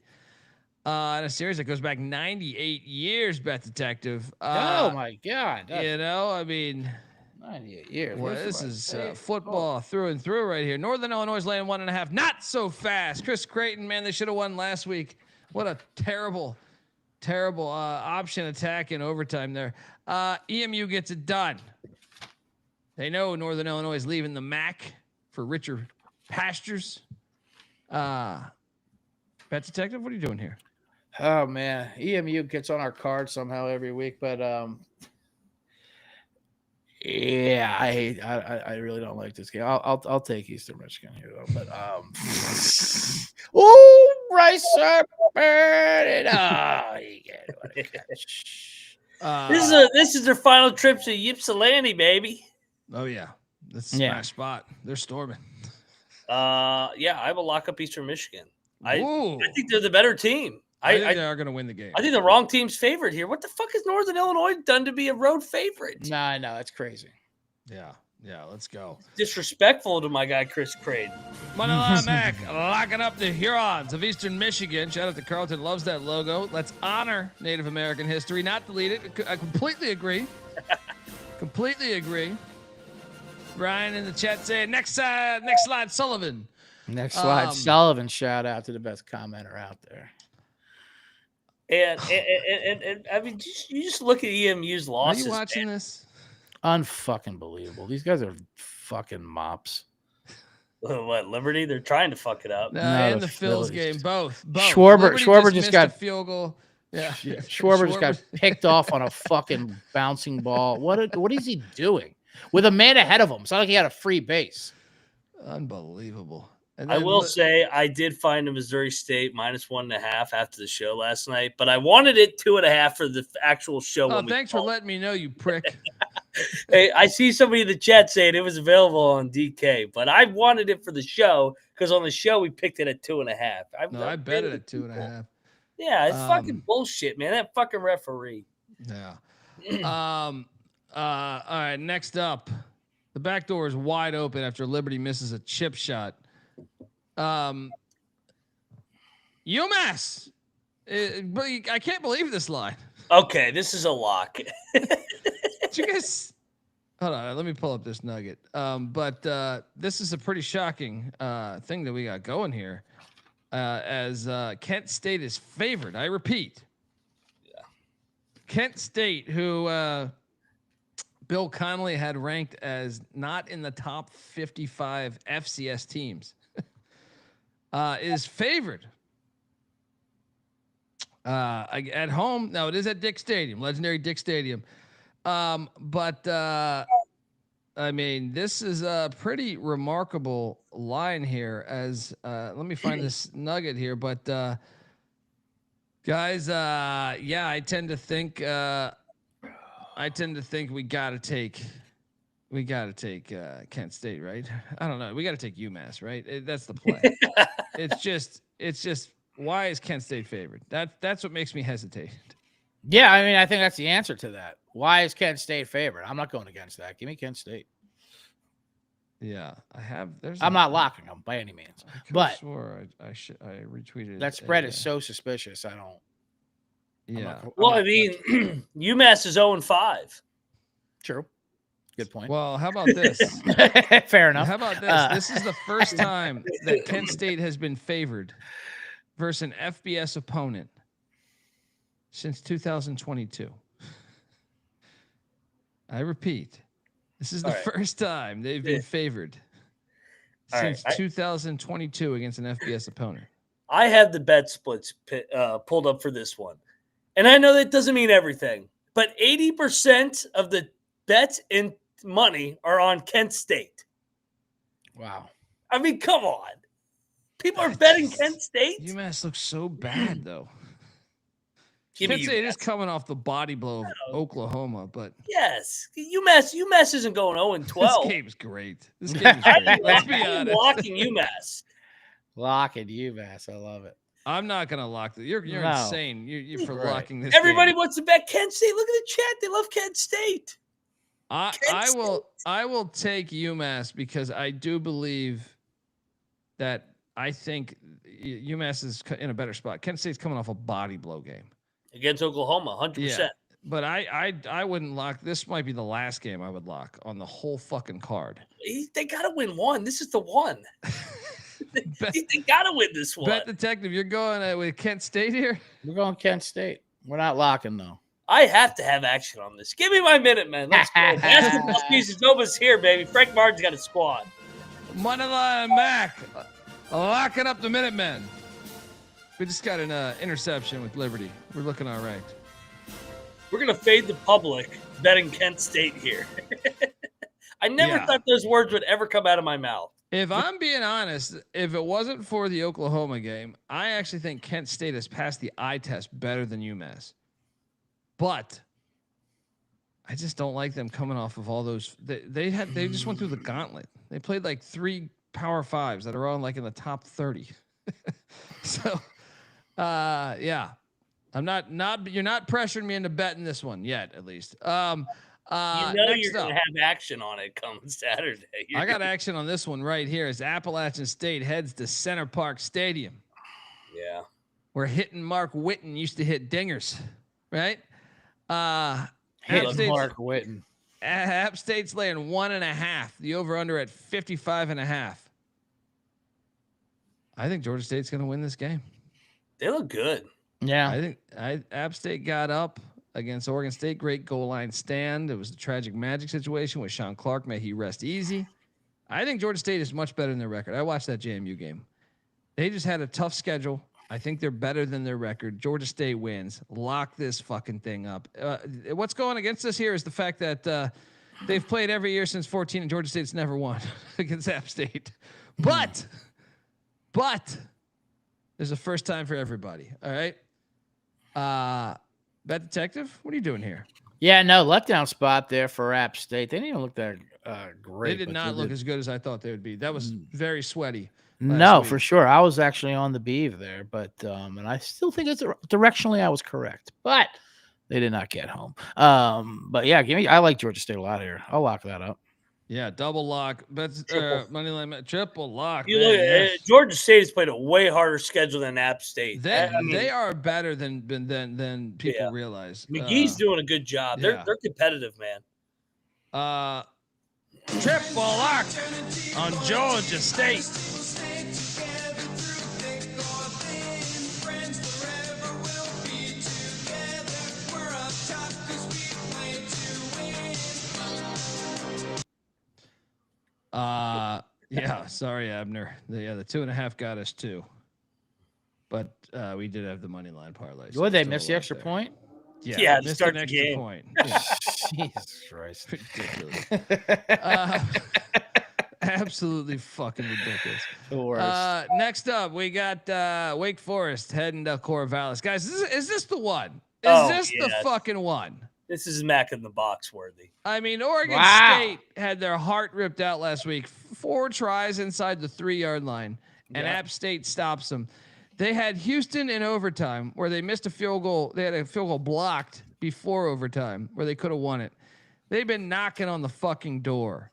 In a series that goes back 98 years, Bet Detective. Oh my God! I mean, 98 years. well, this is football through and through right here. Northern Illinois is laying 1.5. Not so fast. Chris Creighton, man, they should have won last week. What a terrible option attack in overtime there. EMU gets it done. They know Northern Illinois is leaving the MAC for richer pastures. Bet Detective, what are you doing here? Oh man, EMU gets on our card somehow every week, but yeah, I really don't like this game. I'll take Eastern Michigan here though, but oh, Bryce Harper, you get what a catch. This is their final trip to Ypsilanti, baby. Oh yeah, this is smash spot. They're storming. Yeah, I will lock up Eastern Michigan. I think they're the better team. I think they are going to win the game. I think the wrong team's favored here. What the fuck is Northern Illinois done to be a road favorite? Nah, no, it's crazy. Yeah, let's go. Disrespectful to my guy Chris Crane. Manila Mac locking up the Hurons of Eastern Michigan. Shout out to Carlton, loves that logo. Let's honor Native American history, not delete it. I completely agree. Completely agree. Brian in the chat saying next slide, Sullivan. Next slide, Sullivan. Shout out to the best commenter out there. And I mean, you just look at EMU's losses. Are you watching this? Unfucking believable. These guys are fucking mops. What, Liberty? They're trying to fuck it up. No, in the Phils game, both. Schwarber just got a field goal. Yeah, Schwarber just got picked off on a fucking bouncing ball. What is he doing with a man ahead of him? It's not like he had a free base. Unbelievable. I will say I did find a Missouri State -1.5 after the show last night, but I wanted it 2.5 for the actual show. Oh, thanks for letting me know, you prick. Hey, I see somebody in the chat saying it was available on DK, but I wanted it for the show because on the show we picked it at 2.5. I bet it at 2.5. Yeah, it's fucking bullshit, man. That fucking referee. Yeah. All right, next up. The back door is wide open after Liberty misses a chip shot. UMass. But I can't believe this line. Okay, this is a lock. Did you guys? Hold on, let me pull up this nugget. But this is a pretty shocking thing that we got going here. As Kent State is favored. I repeat. Yeah. Kent State, who Bill Connolly had ranked as not in the top 55 FCS teams, is favored. At home. No, it is at Dick Stadium, legendary Dick Stadium. But I mean, this is a pretty remarkable line here. As let me find this nugget here. But guys, yeah, I tend to think we gotta take Kent State, right? I don't know. We gotta take UMass, right? That's the play. It's just. Why is Kent State favored? That's what makes me hesitate. Yeah, I mean, I think that's the answer to that. Why is Kent State favored? I'm not going against that. Give me Kent State. Yeah, I have. I'm not locking them by any means. But sure, I retweeted that spread is so suspicious. I don't. Yeah. I mean, UMass is 0-5. True. Good point. Well, how about this? Fair enough. How about this? This is the first time that Kent State has been favored versus an FBS opponent since 2022. I repeat, this is the first time they've been favored since 2022 against an FBS opponent. I have the bet splits pulled up for this one. And I know that doesn't mean everything, but 80% of the bets and money are on Kent State. Wow. I mean, come on. People are betting Kent State. UMass looks so bad, though. Kent State is coming off the body blow of Oklahoma, but yes, UMass isn't going 0-12. This game's great. This game is great. Let's be honest. Locking UMass. Locking UMass. I love it. I'm not gonna lock it. You're insane. You're for locking this. Everybody game. Wants to bet Kent State. Look at the chat. They love Kent State. I will take UMass because I do believe that I think UMass is in a better spot. Kent State's coming off a body blow game against Oklahoma, 100%. Yeah, but I wouldn't lock. This might be the last game I would lock on the whole fucking card. They got to win one. This is the one. They got to win this one. Bet Detective, you're going with Kent State here? We're going Kent State. We're not locking, though. I have to have action on this. Give me my minute, man. Let's go. Basketball season Nova's here, baby. Frank Martin's got a squad. Moneyline Mac locking up the Minutemen. We just got an interception with Liberty. We're looking all right. We're going to fade the public betting Kent State here. I never thought those words would ever come out of my mouth. If I'm being honest, if it wasn't for the Oklahoma game, I actually think Kent State has passed the eye test better than UMass. But I just don't like them coming off of all those. They just went through the gauntlet. They played like 3 Power 5s that are all like in the top 30. So, yeah, I'm not. You're not pressuring me into betting this one yet, at least. You're going to have action on it come Saturday. I got action on this one right here as Appalachian State heads to Center Park Stadium. Yeah. Where hitting Mark Whitten used to hit dingers, right? Mark Whitten. App State's laying 1.5. The over-under at 55.5. I think Georgia State's going to win this game. They look good. Yeah. I think App State got up against Oregon State. Great goal line stand. It was a tragic magic situation with Sean Clark. May he rest easy. I think Georgia State is much better than their record. I watched that JMU game. They just had a tough schedule. I think they're better than their record. Georgia State wins. Lock this fucking thing up. What's going against us here is the fact that they've played every year since 14 and Georgia State's never won against App State. But there's a first time for everybody. All right. Bet Detective, what are you doing here? Yeah, no, letdown spot there for App State. They didn't even look that great. They did not look as good as I thought they would be. That was very sweaty. No, for sure. I was actually on the beeve there, but and I still think it's directionally I was correct, but they did not get home. But yeah, I like Georgia State a lot here. I'll lock that up. Yeah, double lock. Bets money line triple lock. You look at Georgia State has played a way harder schedule than App State. They are better than people realize. McGee's doing a good job. They're competitive, man. Triple lock on Georgia State. Yeah, sorry, Abner. The 2.5 got us too, but we did have the money line parlay. Would they miss the extra point? Yeah, missed start an the extra game. point. Jesus Christ. Ridiculous. Absolutely fucking ridiculous. The worst. Next up, we got Wake Forest heading to Corvallis. Guys, is this the one? Is the fucking one? This is Mac in the box worthy. I mean, Oregon State had their heart ripped out last week. 4 tries inside the 3-yard line, and App State stops them. They had Houston in overtime where they missed a field goal. They had a field goal blocked before overtime where they could have won it. They've been knocking on the fucking door.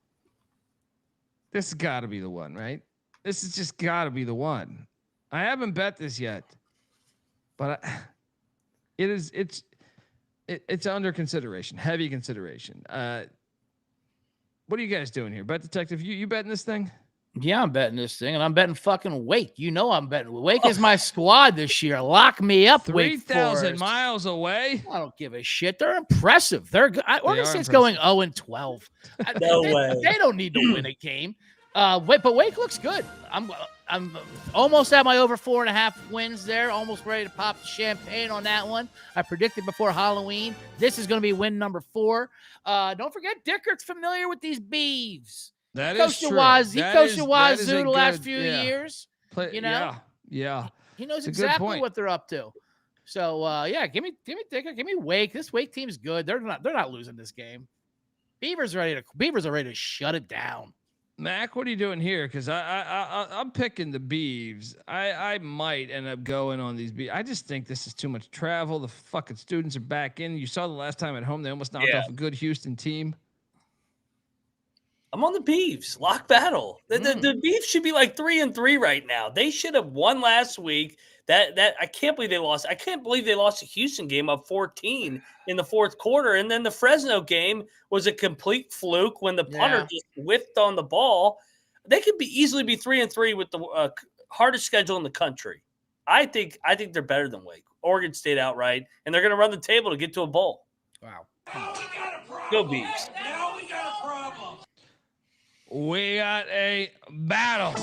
This has got to be the one, right? This has just got to be the one. I haven't bet this yet, but it's under consideration, heavy consideration. What are you guys doing here? Bet Detective, you betting this thing? Yeah, I'm betting this thing, and I'm betting fucking Wake. You know I'm betting. Wake is my squad this year. Lock me up, Wake 3,000 miles away. I don't give a shit. They're impressive. They're good. Oregon State's going 0-12. No way. They don't need to win a game. But Wake looks good. I'm almost at my over 4.5 wins there. Almost ready to pop the champagne on that one. I predicted before Halloween. This is going to be win number 4. Don't forget Dickert's familiar with these beeves. That he is true. He coached at Wazoo the last few years. You know? Yeah. He knows exactly what they're up to. So give me Dicker, give me Wake. This Wake team's good. They're not losing this game. Beavers are ready to shut it down. Mac, what are you doing here? Because I'm picking the Beavs. I might end up going on these Beavs. I just think this is too much travel. The fucking students are back in. You saw the last time at home, they almost knocked off a good Houston team. I'm on the Beavs. Lock battle. The Beavs should be like 3-3 right now. They should have won last week. That I can't believe they lost. I can't believe they lost a Houston game up 14 in the fourth quarter. And then the Fresno game was a complete fluke when the punter just whiffed on the ball. They could easily be 3-3 with the hardest schedule in the country. I think they're better than Wake. Oregon State outright, and they're going to run the table to get to a bowl. Wow. Go Beavs. Now we got a problem. We got a battle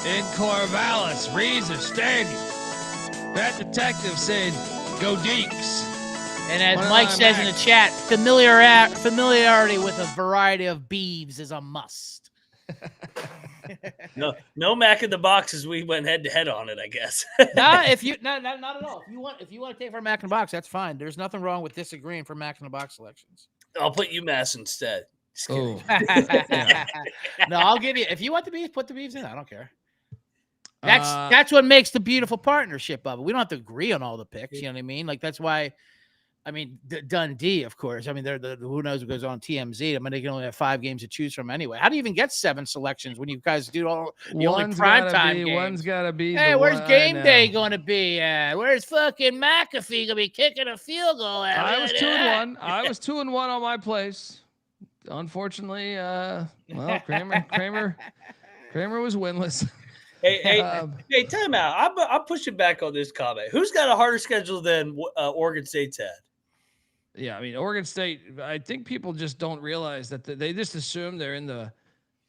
in Corvallis, Razor Stadium. That detective said, "Go Deeks." And as One Mike line says in the back. chat, familiarity with a variety of beeves is a must. No Mac in the box as we went head to head on it, I guess. Not at all. If you want to take for Mac in the box, that's fine. There's nothing wrong with disagreeing for Mac in the box selections. I'll put UMass instead. Just kidding. No, I'll give you. If you want the beef, put the beefs in. I don't care. That's what makes the beautiful partnership of it. We don't have to agree on all the picks. You know what I mean? Like that's why. I mean, Dundee, of course. I mean, they're the who knows what goes on TMZ. I mean, they can only have 5 games to choose from anyway. How do you even get 7 selections when you guys do all the only prime time games? One's gotta be. Hey, where's game day going to be at? Where's fucking McAfee gonna be kicking a field goal at? I was 2-1. I was 2-1 on my place. Unfortunately, Kramer was winless. Hey, time out. I'm pushing back on this comment. Who's got a harder schedule than Oregon State's had? Yeah, I mean Oregon State. I think people just don't realize that they just assume they're in the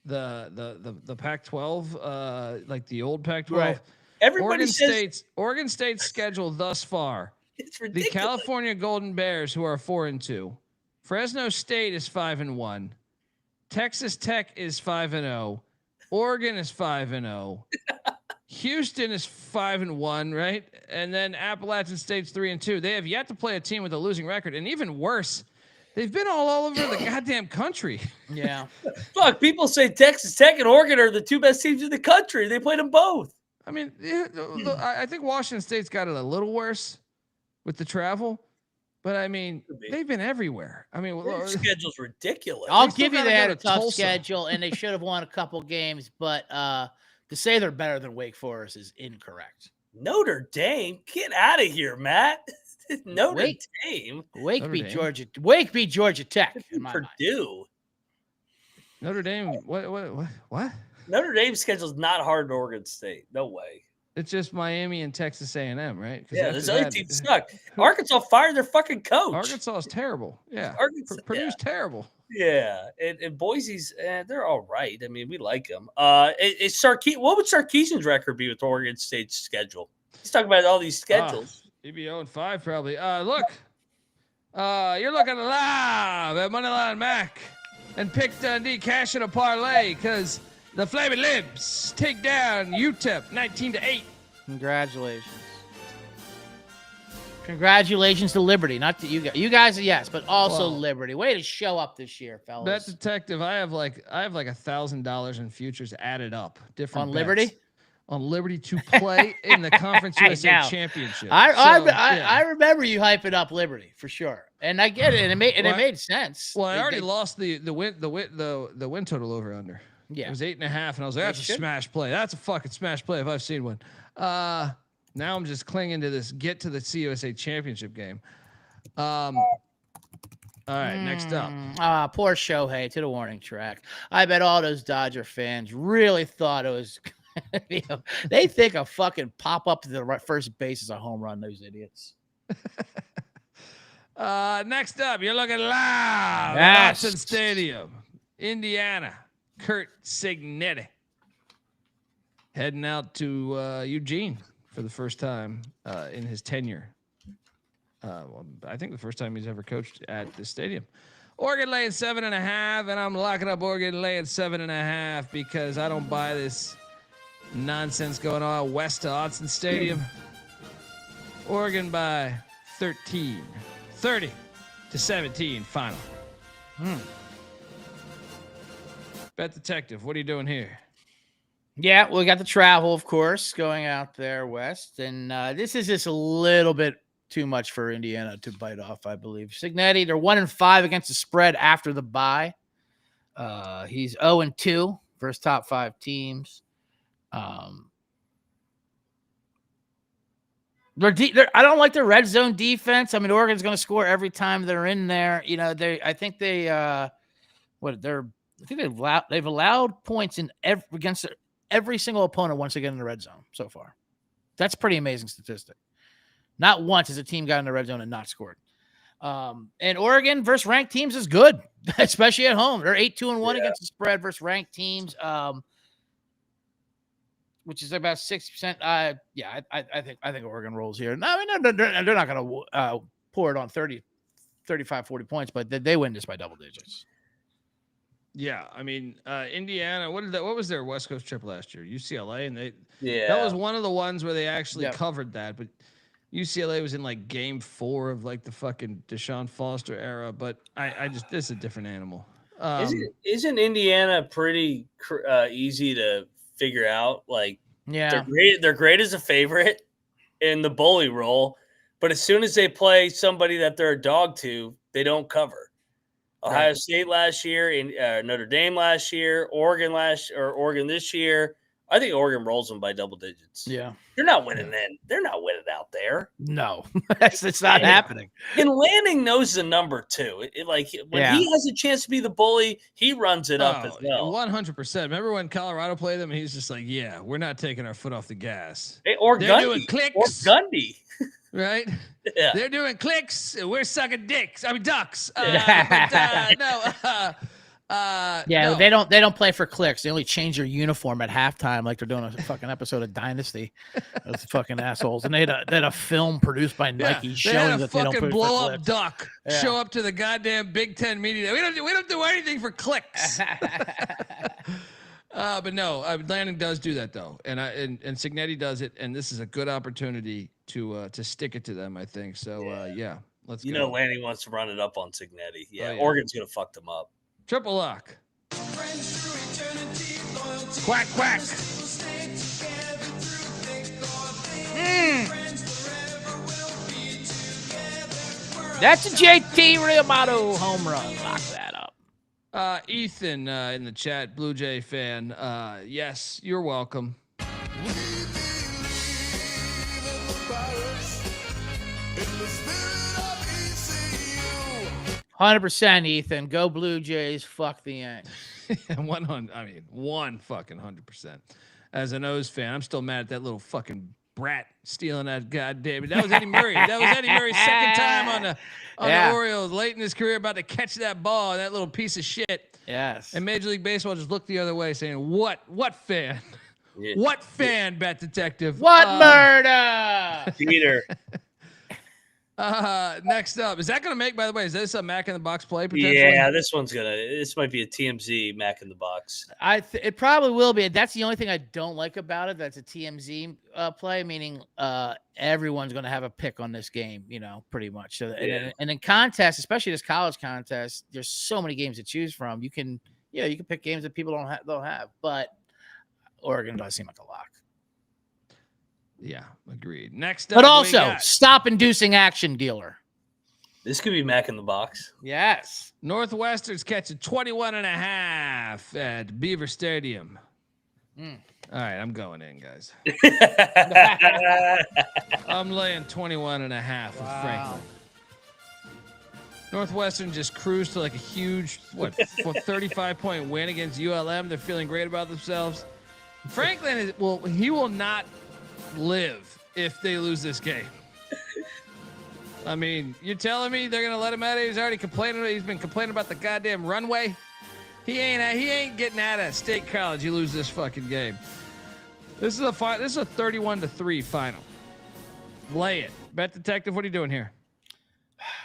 Pac-12, like the old Pac-12. Right. Everybody says Oregon State's schedule thus far. It's ridiculous. The California Golden Bears, who are 4-2, Fresno State is 5-1, Texas Tech is 5-0, Oregon is 5-0. Houston is 5-1, right? And then Appalachian State's 3-2. They have yet to play a team with a losing record, and even worse, they've been all over the goddamn country. Yeah. Fuck, people say Texas Tech and Oregon are the 2 best teams in the country. They played them both. I mean, I think Washington State's got it a little worse with the travel, but I mean, they've been everywhere. I mean, their schedule's ridiculous. I'll give you they had a tough schedule, and they should have won a couple games, but to say they're better than Wake Forest is incorrect. Notre Dame, get out of here, Matt. Notre Dame. Wake beat Georgia. Wake beat Georgia Tech. Purdue. Notre Dame. What? Notre Dame's schedule is not hard to Oregon State. No way. It's just Miami and Texas A&M, right? Yeah, those other teams suck. Arkansas fired their fucking coach. Arkansas is terrible. Yeah. Purdue's terrible. Yeah, and Boise's they're all right. I mean, we like them. What would Sarkisian's record be with Oregon State's schedule? He's talking about all these schedules. He'd be 0-5 probably. Look, you're looking live at Moneyline Mac and pick Dundee cash in a parlay because the Flaming Libs take down UTEP 19-8. Congratulations to Liberty, not to you guys. You guys, yes, but also Liberty. Way to show up this year, fellas. Bet Detective, I have like $1,000 in futures added up. Different on bets. Liberty. On Liberty to play in the Conference USA Championship. I remember you hyping up Liberty for sure, and I get it, and it made sense. Well, I already lost the win total over under. Yeah, it was 8.5, and I was like, that's a smash play. That's a fucking smash play if I've seen one. Now I'm just clinging to this. Get to the CUSA championship game. All right, next up. Poor Shohei to the warning track. I bet all those Dodger fans really thought it was. They think a fucking pop up to the first base is a home run. Those idiots. Next up, you're looking live at Autzen Stadium, Indiana. Curt Cignetti heading out to Eugene for the first time in his tenure. I think the first time he's ever coached at the stadium. Oregon laying 7.5, and I'm locking up Oregon laying 7.5 because I don't buy this nonsense going on west to Autzen Stadium. Oregon by 13, 30-17 final. Bet Detective, what are you doing here? Yeah, we got the travel, of course, going out there west, and this is just a little bit too much for Indiana to bite off, I believe. Cignetti, they're 1-5 against the spread after the bye. He's 0-2 versus top 5 teams. I don't like their red zone defense. I mean, Oregon's going to score every time they're in there. You know, they've allowed points in against every single opponent once they get in the red zone so far. That's a pretty amazing statistic. Not once has a team got in the red zone and not scored. And Oregon versus ranked teams is good, especially at home. They're 8-2-1 against the spread versus ranked teams. which is about 6%. I think Oregon rolls here. No, I mean, they're not going to pour it on 30, 35, 40 points, but they win this by double digits. Yeah, I mean, Indiana. What was their West Coast trip last year? UCLA, and Yeah. that was one of the ones where they actually Yep. covered that. But UCLA was in like game 4 of like the fucking Deshaun Foster era. But I just this is a different animal. Isn't Indiana pretty easy to figure out? Like, Yeah. they're great as a favorite in the bully role, but as soon as they play somebody that they're a dog to, they don't cover. Ohio State last year, Notre Dame last year, Oregon this year. I think Oregon rolls them by double digits. Yeah. They're not winning then. They're not winning out there. No, it's not happening. And Lanning knows the number too. When he has a chance to be the bully, he runs it up as well. 100%. Remember when Colorado played them, and he's just like, "Yeah, we're not taking our foot off the gas." Or They're Gundy. doing clicks. Or Gundy. Right? Yeah. They're doing clicks. And we're sucking dicks. I mean ducks. No. No. They don't play for clicks. They only change their uniform at halftime, like they're doing a fucking episode of Dynasty. Those fucking assholes. And they had a film produced by Nike they showing had a that they don't fucking play blow for up clicks. duck Yeah. show up to the goddamn Big Ten media. We don't do anything for clicks. But no, Lanning does do that though, and Cignetti does it, and this is a good opportunity to stick it to them. I think so. Yeah, let's go. You know, Lanning wants to run it up on Cignetti. Yeah, Oh, yeah. Oregon's gonna fuck them up. Triple lock. Quack quack. That's a JT Realmuto home run. Lock that up. Ethan in the chat, Blue Jay fan. Yes, you're welcome. 100%, Ethan. Go Blue Jays. Fuck the Yanks. 100. I mean, 100%. As an O's fan, I'm still mad at that little fucking brat stealing that goddamn. That was Eddie Murray. That was Eddie Murray's second time on the Orioles, late in his career, about to catch that ball, and that little piece of shit. Yes. And Major League Baseball just looked the other way, saying, "What fan? Yeah. What fan, Bet Detective? What murder? Peter. Next up, is that going to make? By the way, is this a Mac in the Box play potentially? Yeah, this might be a TMZ Mac in the Box. It probably will be. That's the only thing I don't like about it. That's a TMZ play, meaning everyone's going to have a pick on this game, pretty much. So, and in contests, especially this college contest, there's so many games to choose from. You can pick games that people don't have, but Oregon does seem like a lock. Yeah, agreed. Next up, But also, stop inducing action dealer. This could be Mac in the Box. Yes. Northwestern's catching 21.5 at Beaver Stadium. All right, I'm going in, guys. I'm laying 21.5 with Franklin. Northwestern just cruised to like a huge, 35-point win against ULM. They're feeling great about themselves. Franklin he will not live if they lose this game. I mean, you're telling me they're gonna let him out? He's already complaining. He's been complaining about the goddamn runway. He ain't getting out of State College. You lose this fucking game. This is a 31-3 final. Lay it, Bet Detective. What are you doing here?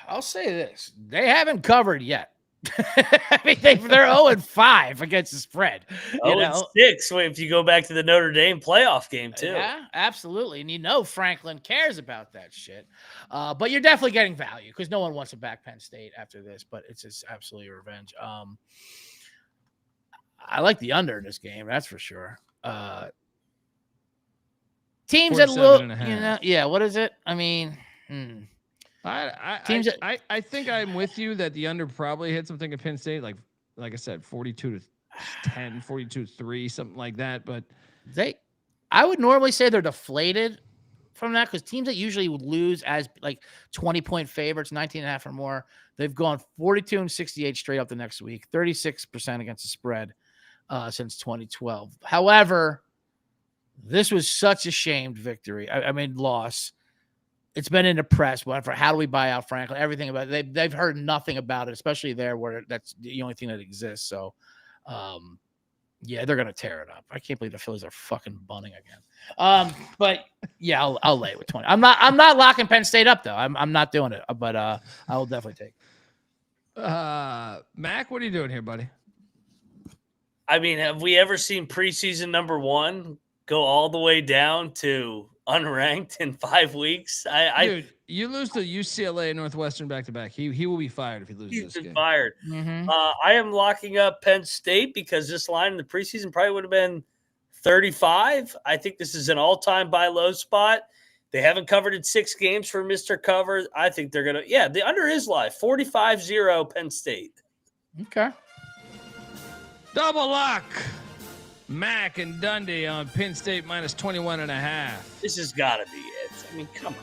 I'll say this: they haven't covered yet. I mean, they're 0-5 against the spread. 0-6 if you go back to the Notre Dame playoff game too. Yeah, absolutely. And Franklin cares about that shit. But you're definitely getting value because no one wants to back Penn State after this. But it's just absolutely revenge. I like the under in this game. That's for sure. Teams that look, 47.5. what is it? I mean, I think I'm with you that the under probably hits something at Penn State, like I said, 42-10, 42-3, something like that. But I would normally say they're deflated from that because teams that usually would lose as like 20-point favorites, 19.5 or more, they've gone 42-68 straight up the next week, 36% against the spread since 2012. However, this was such a shamed victory. I mean, loss. It's been in the press. Whatever. How do we buy out Franklin? Everything about it. They've heard nothing about it, especially there where that's the only thing that exists. So, Yeah, they're gonna tear it up. I can't believe the Phillies are fucking bunting again. But yeah, I'll lay it with 20. I'm not locking Penn State up though. I'm not doing it. But I will definitely take. Mac, what are you doing here, buddy? I mean, have we ever seen preseason number 1 go all the way down to unranked in 5 weeks? Dude, you lose to UCLA and Northwestern back-to-back. He will be fired if he loses He's this been game. fired. Mm-hmm. I am locking up Penn State because this line in the preseason probably would have been 35. I think this is an all-time buy low spot. They haven't covered in 6 games for Mr. Cover. I think they're going to, the under is live. 45-0 Penn State. Okay. Double lock. Mac and Dundee on Penn State minus 21.5. This has got to be it. I mean, come on.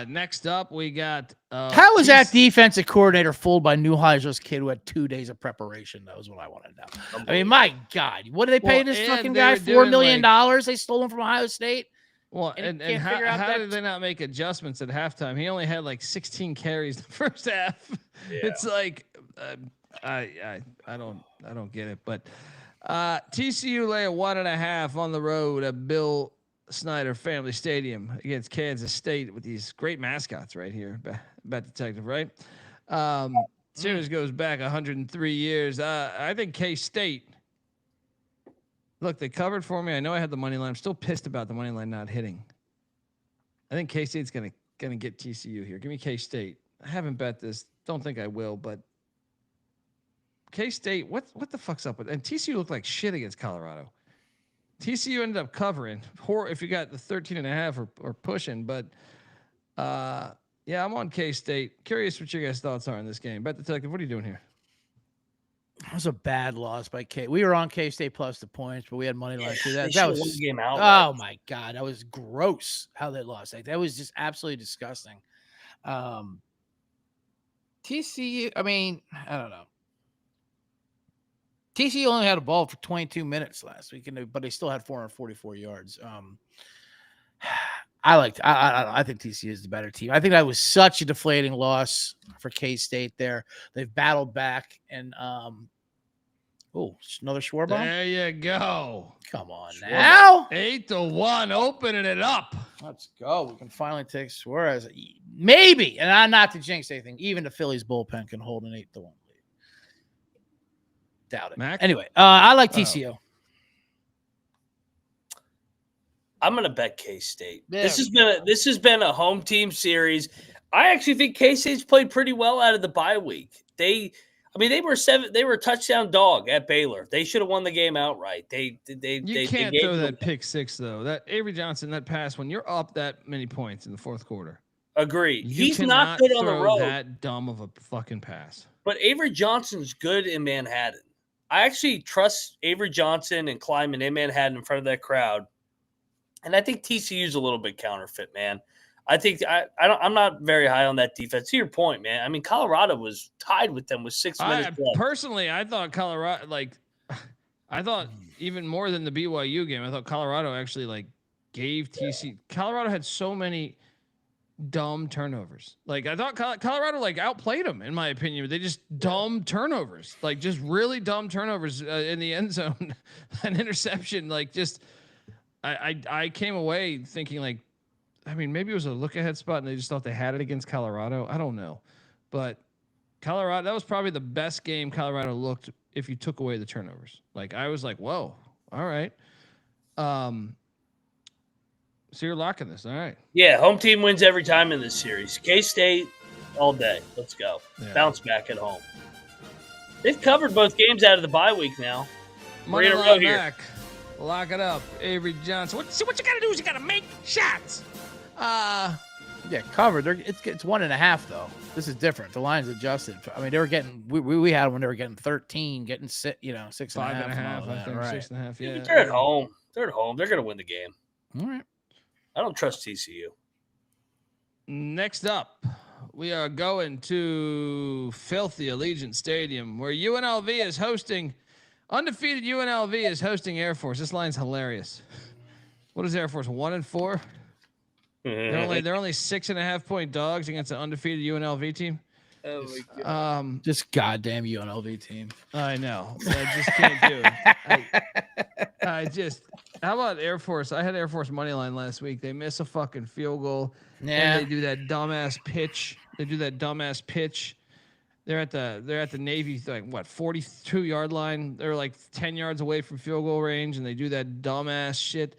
Next up, we got. How was that defensive coordinator fooled by Neuheiser's kid who had 2 days of preparation? That was what I want to know. I mean, my God, what did they pay this fucking guy? $4 million. They stole him from Ohio State. Well, and how did they not make adjustments at halftime? He only had like 16 carries the first half. Yeah. It's like I don't get it. But TCU lay a 1.5 on the road at Bill Snyder Family Stadium against Kansas State with these great mascots right here. Bet Detective, right? Series goes back 103 years. I think K-State. Look, they covered for me. I know I had the money line. I'm still pissed about the money line not hitting. I think K-State's gonna get TCU here. Give me K-State. I haven't bet this. Don't think I will, but K-State, what the fuck's up with? And TCU looked like shit against Colorado. TCU ended up covering. If you got the 13.5 or pushing, but yeah, I'm on K-State. Curious what your guys' thoughts are on this game. Bet Detective, what are you doing here? That was a bad loss by K. We were on K-State plus the points, but we had money line too. That was won the game out. Oh my God, that was gross how they lost. Like, that was just absolutely disgusting. TCU, I mean, I don't know. TCU only had a ball for 22 minutes last week, but they still had 444 yards. I think TCU is the better team. I think that was such a deflating loss for K-State there. They've battled back and another Schwarber. There you go. Come on now. 8-1, opening it up. Let's go. We can finally take Suarez. Maybe, and I'm not to jinx anything, even the Phillies bullpen can hold an 8-1 lead. Doubt it. Mac? Anyway, I like TCU. I'm gonna bet K-State. This has been a home team series. I actually think K-State's played pretty well out of the bye week. They were a touchdown dog at Baylor. They should have won the game outright. They can't throw that pick six though. That Avery Johnson, that pass when you're up that many points in the fourth quarter. Agreed. He's not good on the road. That dumb of a fucking pass. But Avery Johnson's good in Manhattan. I actually trust Avery Johnson and Kleiman in Manhattan in front of that crowd. And I think TCU's a little bit counterfeit, man. I think I'm not very high on that defense. To your point, man. I mean, Colorado was tied with them with 6 minutes left. Personally, I thought Colorado, I thought even more than the BYU game. I thought Colorado actually gave TCU. Colorado had so many dumb turnovers. I thought Colorado outplayed them in my opinion. They just dumb turnovers, just really dumb turnovers in the end zone. An interception, I came away thinking maybe it was a look ahead spot and they just thought they had it against Colorado. I don't know, but Colorado, that was probably the best game Colorado looked if you took away the turnovers. I was like, whoa, all right. So you're locking this. All right. Yeah. Home team wins every time in this series. K-State all day. Let's go. Yeah. Bounce back at home. They've covered both games out of the bye week now. Money in a row here. Lock it up. Avery Johnson. What you got to do is you got to make shots. Yeah, covered. It's 1.5 though. This is different. The line's adjusted. I mean, they were getting. We had when they were getting 13, getting 6, 6.5. 5.5. I think right. 6.5. Yeah. They're at home. They're gonna win the game. All right. I don't trust TCU. Next up, we are going to filthy Allegiant Stadium where UNLV is hosting. Undefeated UNLV is hosting Air Force. This line's hilarious. What is Air Force, 1-4? They're only 6.5-point dogs against an undefeated UNLV team. Oh my God. This goddamn UNLV team. I know. I just can't do it. How about Air Force? I had Air Force money line last week. They miss a fucking field goal. Yeah. And they do that dumbass pitch. They're at the Navy, like what, 42-yard line. They're like 10 yards away from field goal range, and they do that dumbass shit.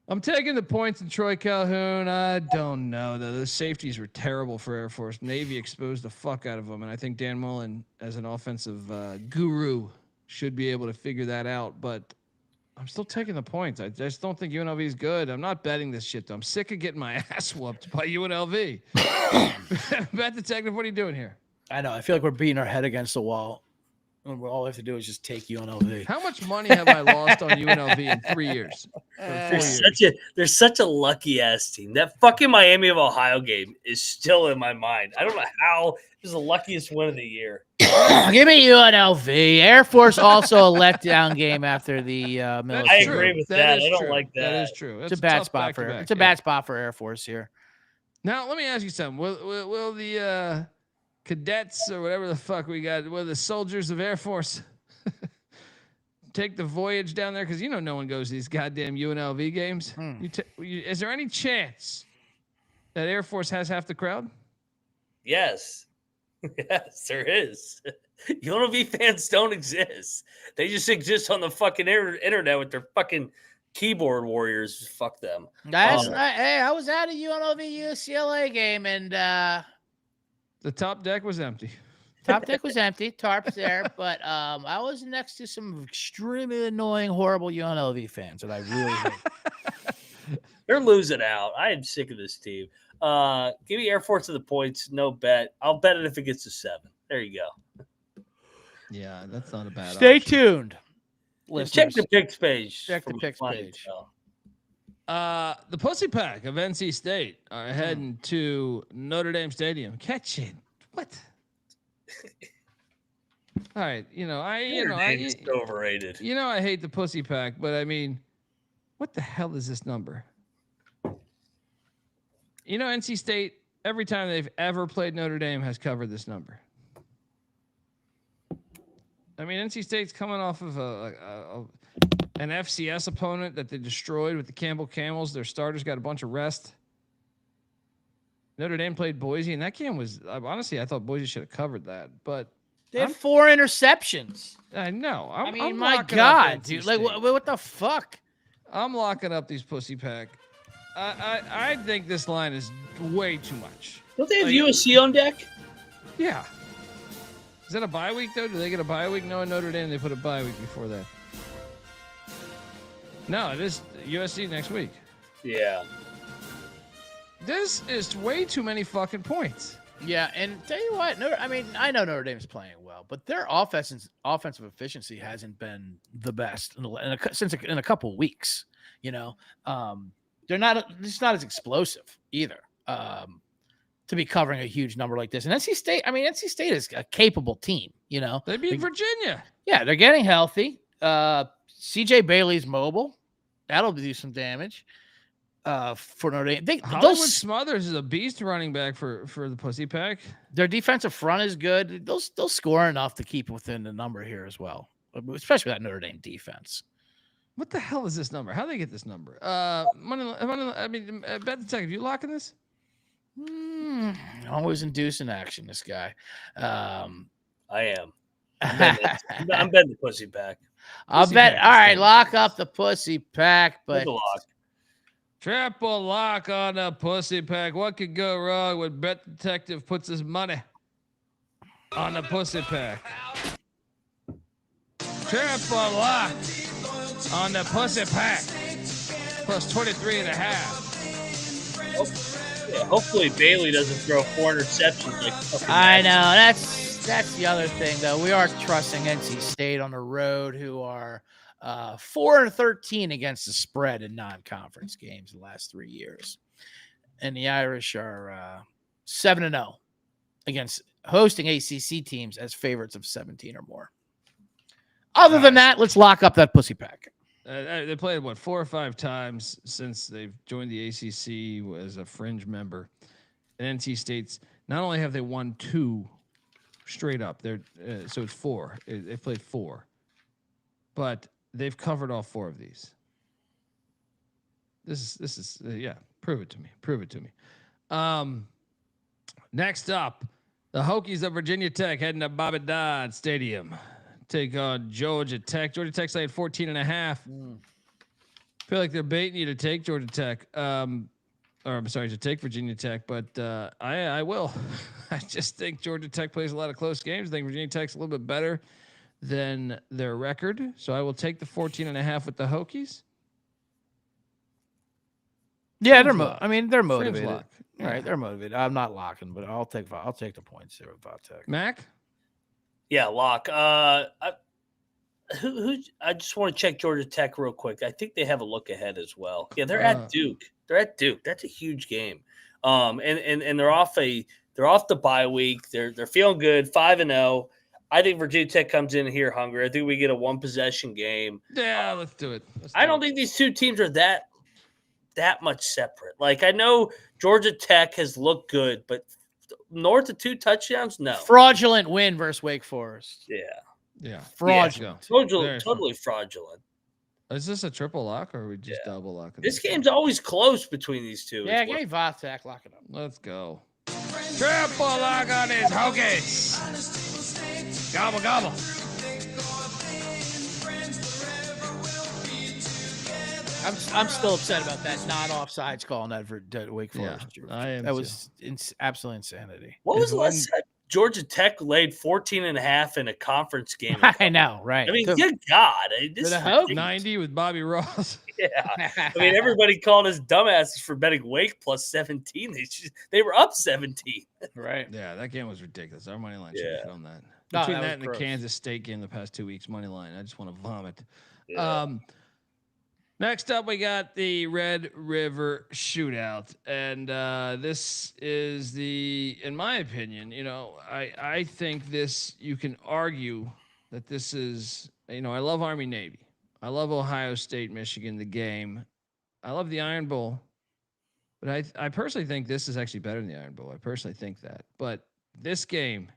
I'm taking the points in Troy Calhoun. I don't know though. The safeties were terrible for Air Force. Navy exposed the fuck out of them, and I think Dan Mullen, as an offensive guru, should be able to figure that out. But I'm still taking the points. I just don't think UNLV is good. I'm not betting this shit though. I'm sick of getting my ass whooped by UNLV. Bet Detective, what are you doing here? I know. I feel like we're beating our head against the wall. And all we have to do is just take UNLV. How much money have I lost on UNLV in 3 years? They're such a lucky ass team. That fucking Miami of Ohio game is still in my mind. I don't know how it was the luckiest win of the year. Give me UNLV. Air Force also a letdown game after the military. I agree with that. I don't like that. That is true. It's a bad spot for it's a bad spot for Air Force here. Now let me ask you something. Will the cadets or whatever the fuck we got, will the soldiers of Air Force take the voyage down there? Because no one goes to these goddamn UNLV games. Is there any chance that Air Force has half the crowd? Yes. Yes, there is. UNLV fans don't exist. They just exist on the fucking internet with their fucking keyboard warriors. Fuck them. Hey, I was at a UNLV UCLA game, and the top deck was empty. Top deck was empty. Tarp's there, but I was next to some extremely annoying, horrible UNLV fans that I really hate. They're losing out. I am sick of this team. Give me Air Force to the points. No bet. I'll bet it if it gets to 7. There you go. Yeah, that's not a bad Stay option. tuned. Check the picks page. Check the picks page. The Pussy Pack of NC State are heading to Notre Dame Stadium. Catch it. What? All right, It's overrated. I hate the Pussy Pack, but I mean, what the hell is this number? NC State, every time they've ever played Notre Dame, has covered this number. I mean, NC State's coming off of an FCS opponent that they destroyed with the Campbell Camels. Their starters got a bunch of rest. Notre Dame played Boise, and that game was honestly, I thought Boise should have covered that. But they had 4 interceptions. I know. I'm my locking God, up NC dude! State. Like, what the fuck? I'm locking up these Pussy Pack. I think this line is way too much. Don't they have USC on deck? Yeah. Is that a bye week though? Do they get a bye week? No, in Notre Dame they put a bye week before that. No, it is USC next week. Yeah. This is way too many fucking points. Yeah, and tell you what, I know Notre Dame's playing well, but their offensive efficiency hasn't been the best since in a couple of weeks. They're not as explosive either. To be covering a huge number like this, and NC State is a capable team. They beat Virginia. Yeah, they're getting healthy. CJ Bailey's mobile. That'll do some damage. For Notre Dame, Hollywood Smothers is a beast running back for the Pussy Pack. Their defensive front is good. They'll score enough to keep within the number here as well, especially that Notre Dame defense. What the hell is this number? How do they get this number? Bet Detective, you locking this? Always inducing action, this guy. I am. I'm betting the Pussy Pack. I'll bet. All right, lock up the Pussy Pack, but triple lock on the Pussy Pack. What could go wrong when Bet Detective puts his money on the Pussy Pack? Triple lock on the Pussy Pack. Plus 23.5. Hopefully Bailey doesn't throw 4 interceptions. I know that's the other thing though. We are trusting NC State on the road, who are 4-13 against the spread in non-conference games the last 3 years, and the Irish are 7-0 against hosting ACC teams as favorites of 17 or more. Other than that, let's lock up that Pussy Pack. They played, 4 or 5 times since they've joined the ACC as a fringe member. And NC State's, not only have they won 2 straight up, so it's 4. They've played 4. But they've covered all 4 of these. This is prove it to me. Prove it to me. Next up, the Hokies of Virginia Tech heading to Autzen Stadium. Take on Georgia Tech. Georgia Tech's laying 14.5. Feel like they're baiting you to take Georgia Tech. To take Virginia Tech, but I will. I just think Georgia Tech plays a lot of close games. I think Virginia Tech's a little bit better than their record, so I will take the 14.5 with the Hokies. Yeah, they're motivated. Lock. All right, they're motivated. I'm not locking, but I'll take the points here with Tech. Mac? Yeah, lock. Who? I just want to check Georgia Tech real quick. I think they have a look ahead as well. Yeah, they're at Duke. They're at Duke. That's a huge game. And they're off the bye week. They're feeling good. 5-0. I think Virginia Tech comes in here hungry. I think we get a 1-possession game. Yeah, let's do it. I don't think these two teams are that much separate. Like, I know Georgia Tech has looked good, but north of 2 touchdowns, no. Fraudulent win versus Wake Forest. Yeah. Fraudulent. Totally fraudulent. Is this a triple lock or are we just double locking? This game's always close between these two. Yeah, give me Tech. Lock it up. Let's go. Triple lock on his Hokies. Gobble, gobble. I'm still upset about that non-offsides call on that for Wake Forest. Yeah, I am. That was absolute insanity. What was the last time Georgia Tech laid 14.5 in a conference game? I know, right? I mean, good God. This the is Hokies. 90 with Bobby Ross. Yeah. I mean, everybody called us dumbasses for betting Wake plus 17. They were up 17. Right. Yeah, that game was ridiculous. Our money line should have on that. No, Between that that and was gross. the Kansas State game the past 2 weeks, money line, I just want to vomit. Yeah. Next up, we got the Red River Shootout, and this is in my opinion, I think you can argue that this is, I love Army Navy, I love Ohio State, Michigan, the game, I love the Iron Bowl, but I personally think this is actually better than the Iron Bowl. I personally think that, but this game,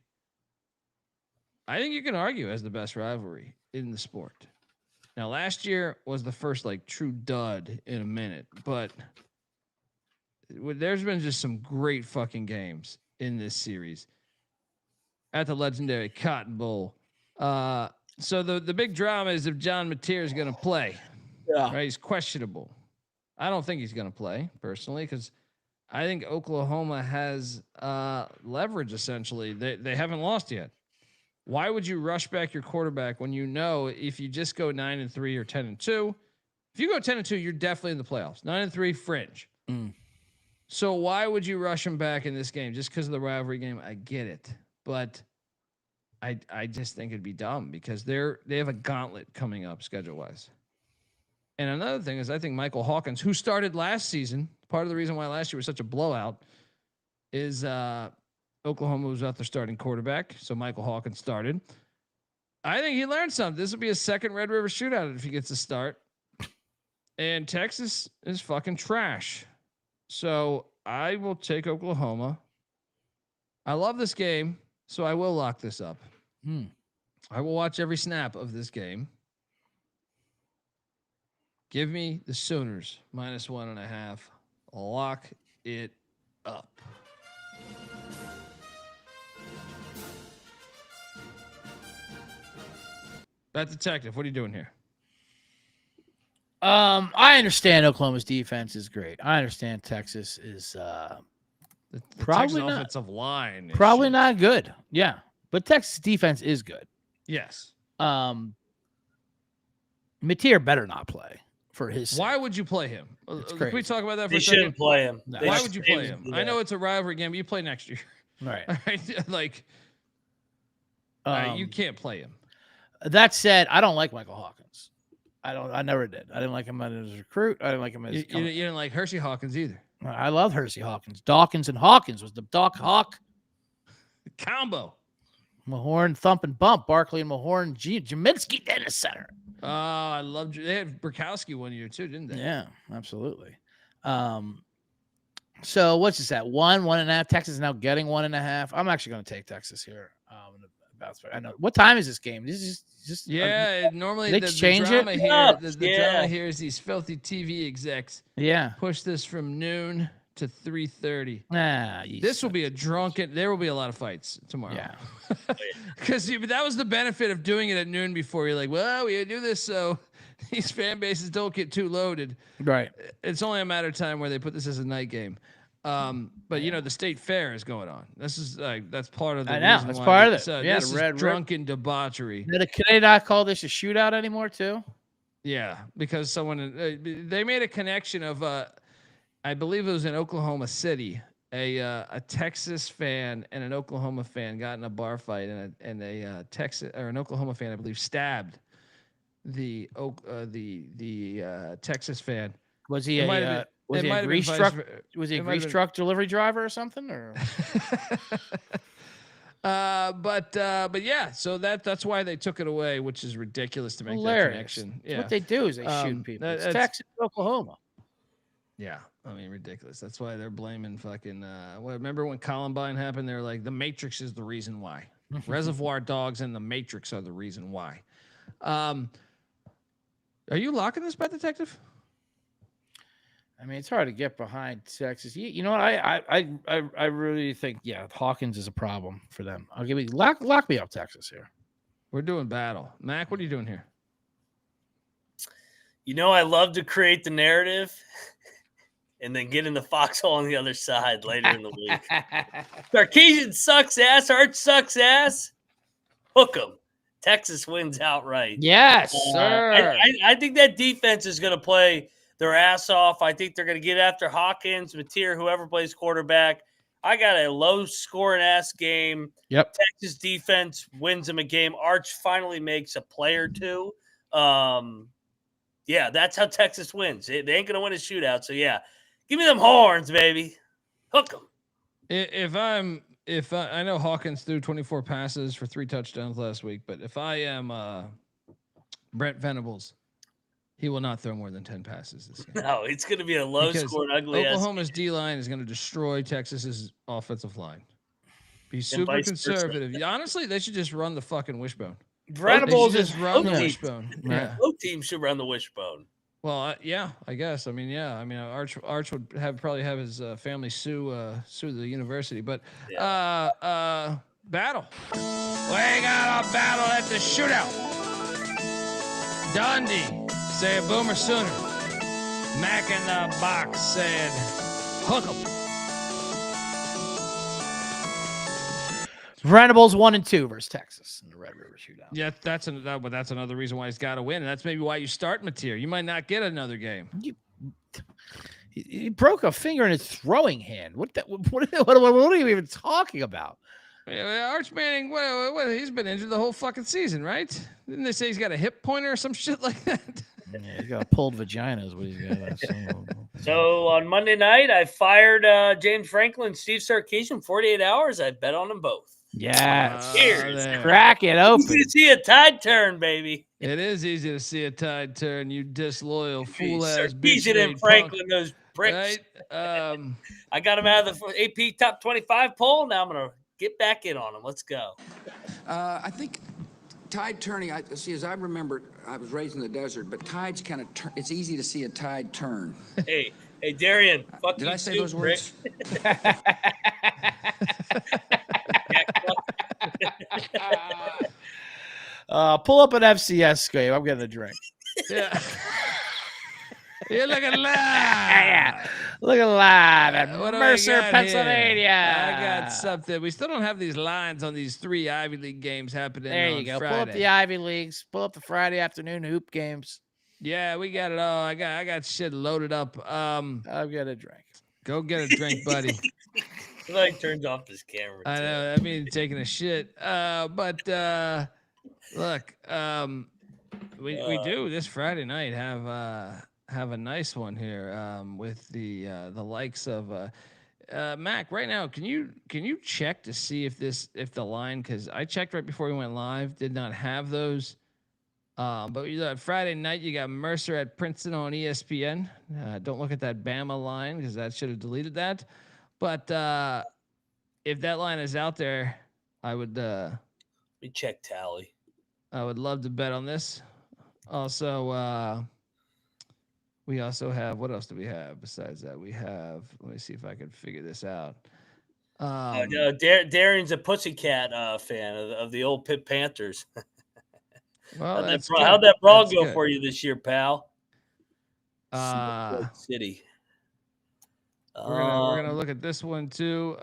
I think you can argue as the best rivalry in the sport. Now, last year was the first true dud in a minute, but there's been just some great fucking games in this series at the legendary Cotton Bowl. So the big drama is if John Mateer is going to play. Yeah. Right? He's questionable. I don't think he's going to play personally because I think Oklahoma has leverage essentially. They haven't lost yet. Why would you rush back your quarterback when if you just go 9-3 or 10-2, if you go 10-2, you're definitely in the playoffs. 9-3 fringe. So why would you rush him back in this game just because of the rivalry game? I get it, but I just think it'd be dumb because they have a gauntlet coming up schedule wise. And another thing is I think Michael Hawkins, who started last season, part of the reason why last year was such a blowout is Oklahoma was out there starting quarterback, so Michael Hawkins started. I think he learned something. This will be a second Red River Shootout if he gets a start. And Texas is fucking trash. So I will take Oklahoma. I love this game, so I will lock this up. I will watch every snap of this game. Give me the Sooners -1.5. Lock it up. That detective, what are you doing here? I understand Oklahoma's defense is great. I understand Texas is The probably Texas not offensive line. probably not good. Yeah, but Texas defense is good. Yes. Mateer better not play for his sake. Why would you play him? Can we talk about that for They a second? shouldn't play him. No. Why would you play him? I know it's a rivalry game, but you play next year. Right. All right. You can't play him. That said, I don't like Michael Hawkins. I never did. I didn't like him as a recruit. I didn't like him as You didn't like Hershey Hawkins either. I love Hersey Hawkins. Dawkins and Hawkins was the Doc Hawk. Combo. Mahorn thump and bump. Barkley and Mahorn. Jaminski in the center. Oh, I loved they had Burkowski one year too, didn't they? Yeah, absolutely. So what's this at? 1.5. Texas is now getting 1.5. I'm actually going to take Texas here. I know. What time is this game? This is just normally they the change drama it? here. The drama here is these filthy TV execs. Yeah. Push this from noon to 3:30. This will be a drunken. There will be a lot of fights tomorrow. Yeah. Because that was the benefit of doing it at noon before. You're like, well, we do this so these fan bases don't get too loaded. Right. It's only a matter of time where they put this as a night game. But the state fair is going on. This is that's part of the. I know reason that's why part of it. this is drunken debauchery. Can they not call this a shootout anymore too? Yeah, because someone they made a connection of I believe it was in Oklahoma City. A Texas fan and an Oklahoma fan got in a bar fight, and a Texas or an Oklahoma fan, I believe, stabbed the Texas fan. Was he was he a grease truck? Was he a grease truck delivery driver or something? Or but yeah, so that's why they took it away, which is ridiculous to make that connection. Yeah, what they do is they shoot people. It's Texas, Oklahoma. Yeah, I mean ridiculous. That's why they're blaming fucking. Remember when Columbine happened? They're like the Matrix is the reason why. Reservoir Dogs and the Matrix are the reason why. Are you locking this bet, Detective? I mean, it's hard to get behind Texas. You know what? I really think Hawkins is a problem for them. I'll give you lock me up Texas here. We're doing battle. Mac, what are you doing here? I love to create the narrative and then get in the foxhole on the other side later in the week. Sarkisian sucks ass. Arch sucks ass. Hook 'em. Texas wins outright. Yes, sir. I think that defense is going to play their ass off. I think they're going to get after Hawkins, Mateer, whoever plays quarterback. I got a low-scoring ass game. Yep. Texas defense wins them a game. Arch finally makes a play or two. Yeah, that's how Texas wins. They ain't going to win a shootout. So, yeah, give me them horns, baby. Hook them. If I know Hawkins threw 24 passes for 3 touchdowns last week, but if I am Brent Venables, he will not throw more than 10 passes this game. No, it's going to be a low-scoring, ugly ass. Oklahoma's D-line is going to destroy Texas's offensive line. Be super conservative. Honestly, they should just run the fucking wishbone. Venables just run the wishbone. Yeah. Both teams should run the wishbone. Well, yeah, I guess. I mean, yeah. I mean, Arch would probably have his family sue the university, but battle. We got a battle at the shootout. Dundee said Boomer Sooner. Mac in the box said hook 'em. Venables 1-2 versus Texas in the Red River Shootout. Yeah, that's another reason why he's got to win, and that's maybe why you start Mateer. You might not get another game. He broke a finger in his throwing hand. What are you even talking about? Arch Manning, what, he's been injured the whole fucking season, right? Didn't they say he's got a hip pointer or some shit like that? Yeah, he's got a pulled vagina is what he's got. So on Monday night, I fired James Franklin, Steve Sarkisian, 48 hours. I bet on them both. Yes. Cheers. Crack it open. Easy to see a tide turn, baby. It is easy to see a tide turn, you disloyal fool-ass bitch. Sarkisian and Franklin, those bricks. Right? I got him out of the AP top 25 poll. Now I'm going to get back in on him. Let's go. I think tide turning, as I remember, I was raised in the desert, but tides kind of turn. It's easy to see a tide turn. Hey, Darian. Fuck Did you I say too, those words? Pull up an FCS game. I'm getting a drink. Yeah. You're looking live. Yeah. Looking live at Mercer, Pennsylvania. I got something. We still don't have these lines on these 3 Ivy League games happening. There you go. Friday. Pull up the Ivy Leagues. Pull up the Friday afternoon hoop games. Yeah, we got it all. I got shit loaded up. I'll get a drink. Go get a drink, buddy. He like turns off his camera. I know. I mean, taking a shit. But look, we do this Friday night have a nice one here with the likes of Mac. Right now, can you check to see if the line, because I checked right before we went live, did not have those But you got Friday night, you got Mercer at Princeton on ESPN. Don't look at that Bama line because that should have deleted that. But if that line is out there, I would. Let me check tally. I would love to bet on this. Also, we also have, what else do we have besides that? We have, let me see if I can figure this out. Darian's a Pussycat fan of the old Pitt Panthers. Well, how'd that brawl go for you this year, pal? City. We're gonna look at this one too.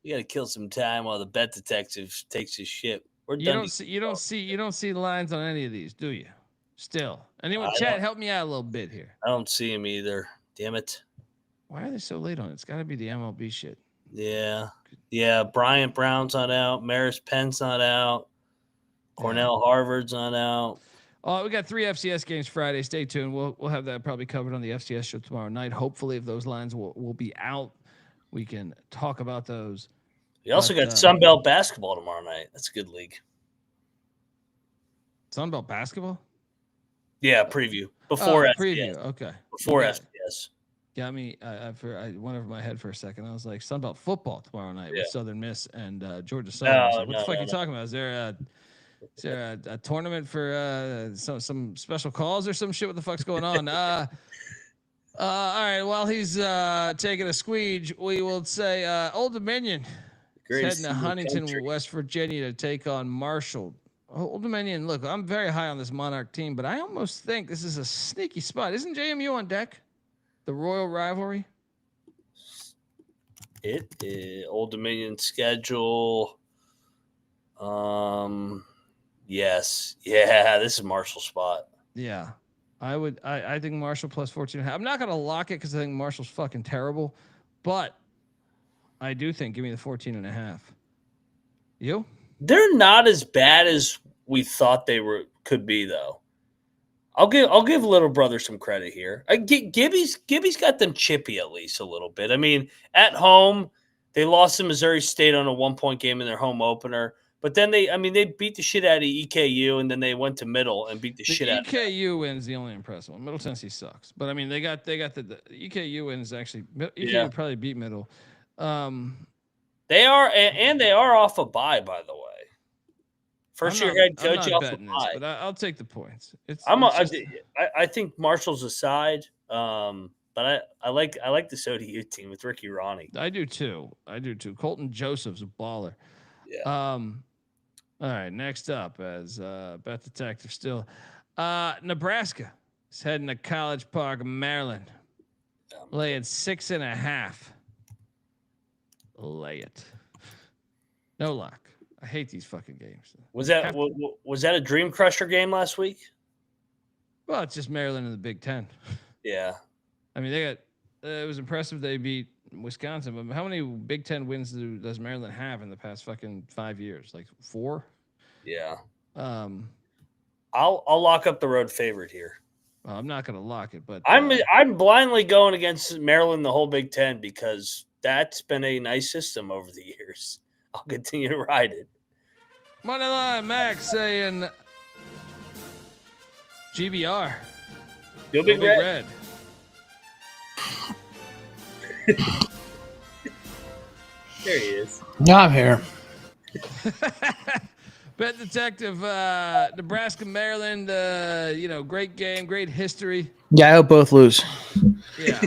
You got to kill some time while the bet detective takes his shit. You don't see lines on any of these, do you? Still, anyone? Chat, help me out a little bit here. I don't see him either. Damn it! Why are they so late on it? It's got to be the MLB shit. Yeah. Bryant Brown's not out. Maris Penn's not out. Cornell Harvard's not out. Oh, we got 3 FCS games Friday. Stay tuned. We'll have that probably covered on the FCS show tomorrow night. Hopefully, if those lines will be out, we can talk about those. We also got Sunbelt basketball tomorrow night. That's a good league. Sunbelt basketball? Yeah, preview before FCS. Preview. Okay. Before FCS. Got me. I went over my head for a second. I was like, Sunbelt football tomorrow night with Southern Miss and Georgia Southern. What the fuck are you talking about? Is there a tournament for some special calls or some shit? What the fuck's going on? All right. While he's taking a squeege, we will say Old Dominion is heading to Huntington, West Virginia to take on Marshall. Old Dominion, look, I'm very high on this Monarch team, but I almost think this is a sneaky spot. Isn't JMU on deck? The Royal Rivalry? It is Old Dominion schedule. Yes. Yeah, this is Marshall's spot. Yeah. I think Marshall plus 14.5. I'm not going to lock it because I think Marshall's fucking terrible, but I do think give me the 14.5. You? They're not as bad as we thought they could be, though. I'll give Little Brother some credit here. Gibby's got them chippy at least a little bit. I mean, at home they lost to Missouri State on a 1-point game in their home opener, but then they beat the shit out of EKU, and then they went to Middle and beat the shit out of them. EKU win's the only impressive one. Middle Tennessee sucks, but I mean they got the EKU wins actually. EKU probably beat Middle. They are off a bye, by the way. First year head coach off a bye. But I'll take the points. I think Marshall's aside, but I like the SODU team with Ricky Ronnie. I do too. Colton Joseph's a baller. Yeah. All right. Next up, as Bet Detective still, Nebraska is heading to College Park, Maryland, laying 6.5. Lay it. No lock. I hate these fucking games. Was that a Dream Crusher game last week? Well, it's just Maryland in the Big Ten. Yeah. I mean, it was impressive they beat Wisconsin, but how many Big Ten wins does Maryland have in the past fucking 5 years? Like 4? Yeah. I'll lock up the road favorite here. Well, I'm not going to lock it, but I'm blindly going against Maryland the whole Big Ten because that's been a nice system over the years. I'll continue to ride it. Moneyline Max saying GBR. Go Big Red. There he is. Yeah, I'm here. Bet Detective, Nebraska, Maryland, great game, great history. Yeah, I hope both lose. Yeah.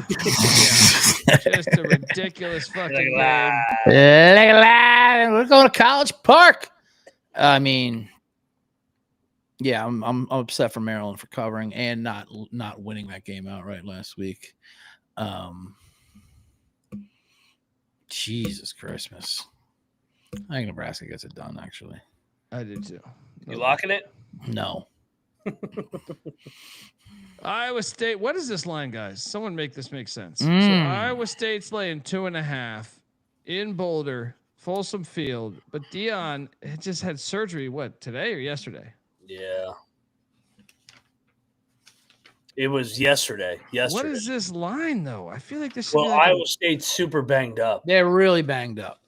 Just a ridiculous fucking game. We're going to College Park. I mean, yeah, I'm upset for Maryland for covering and not winning that game outright last week. Jesus Christmas. I think Nebraska gets it done, actually. I did too. You locking it? No. Iowa State. What is this line, guys? Someone make this make sense. So Iowa State's laying 2.5 in Boulder, Folsom Field, but Dion just had surgery. What, today or yesterday? Yeah. It was yesterday. What is this line though? I feel like this. Well, Iowa State's super banged up. They're really banged up.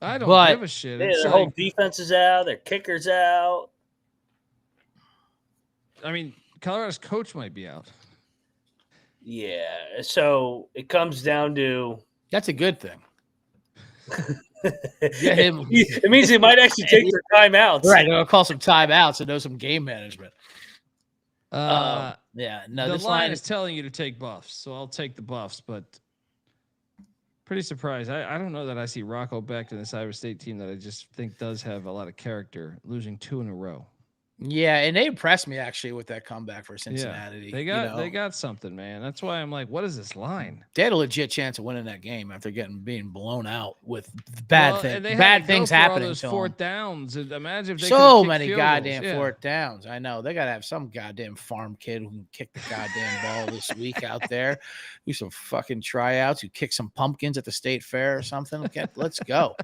I don't give a shit. Their whole defense is out. Their kicker's out. I mean, Colorado's coach might be out. Yeah. So it comes down to That's a good thing. Get him. it means they might actually take their timeouts. Right. They'll call some timeouts and know some game management. Yeah. No, the this line is telling you to take buffs, so I'll take the buffs, but pretty surprised. I don't know that I see Rocco Beck in this Iowa State team that I just think does have a lot of character, losing 2 in a row. Yeah, and they impressed me actually with that comeback for Cincinnati. They got something, man. That's why I'm like, what is this line? They had a legit chance of winning that game after being blown out with bad things All happening those to fourth them. downs. And imagine if they So could've many kicked field goddamn goals. fourth downs. I know they gotta have some goddamn farm kid who can kick the goddamn ball this week out there. Do some fucking tryouts. Who kick some pumpkins at the state fair or something. Let's go.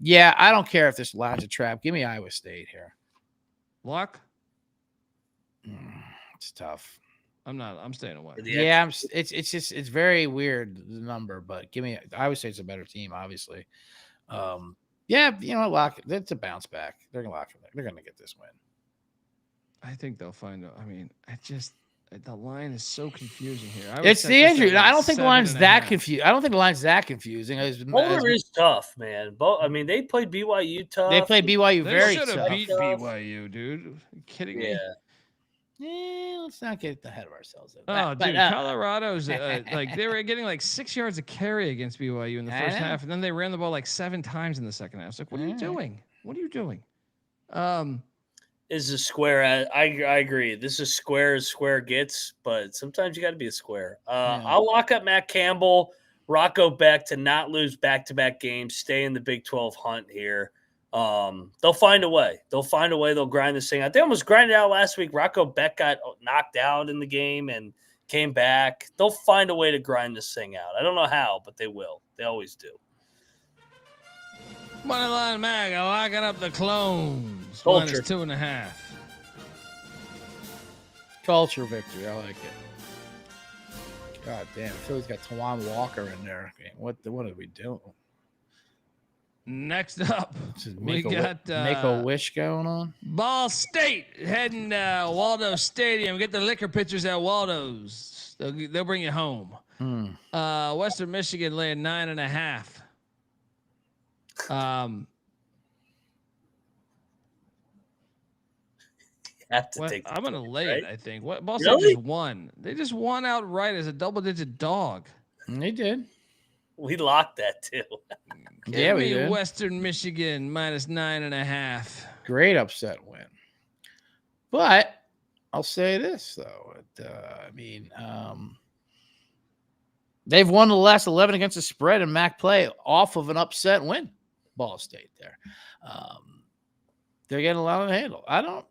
Yeah, I don't care if this line's a trap. Give me Iowa State here. Lock. It's tough. I'm staying away. Yeah, it's very weird the number, but give me. I would say it's a better team, obviously. Yeah, lock it. It's a bounce back. They're gonna lock it. They're gonna get this win. I think they'll find out. I mean, the line is so confusing here. It's the injury. I don't think the line's that confused. I don't think the line's that confusing. Boulder is tough, man. I mean, they played BYU tough. They played BYU They very should have tough. beat BYU, dude. Are you kidding me? Yeah, let's not get ahead of ourselves. Dude, Colorado's like they were getting like 6 yards of carry against BYU in the first half, and then they ran the ball like 7 times in the second half. It's like, what are you doing? What are you doing? Is a square. I agree. This is square as square gets, but sometimes you got to be a square. I'll lock up Matt Campbell, Rocco Beck to not lose back-to-back games, stay in the Big 12 hunt here. They'll find a way. They'll grind this thing out. They almost grinded out last week. Rocco Beck got knocked out in the game and came back. They'll find a way to grind this thing out. I don't know how, but they will. They always do. Moneyline Mag, locking up the clones. Culture. -2.5. Culture victory. I like it. God damn, Philly's got Tawan Walker in there. What are we doing? Next up, we got make a wish going on. Ball State heading to Waldo Stadium. Get the liquor pitchers at Waldo's. They'll bring you home. Western Michigan laying 9.5. I'm going to lay it, I think. Ball State Really? just won. They just won outright as a double-digit dog. They did. We locked that too. Yeah, we did. Western Michigan -9.5. Great upset win. But I'll say this, though. They've won the last 11 against the spread in MAC play off of an upset win. Ball State there. They're getting a lot of the handle. I don't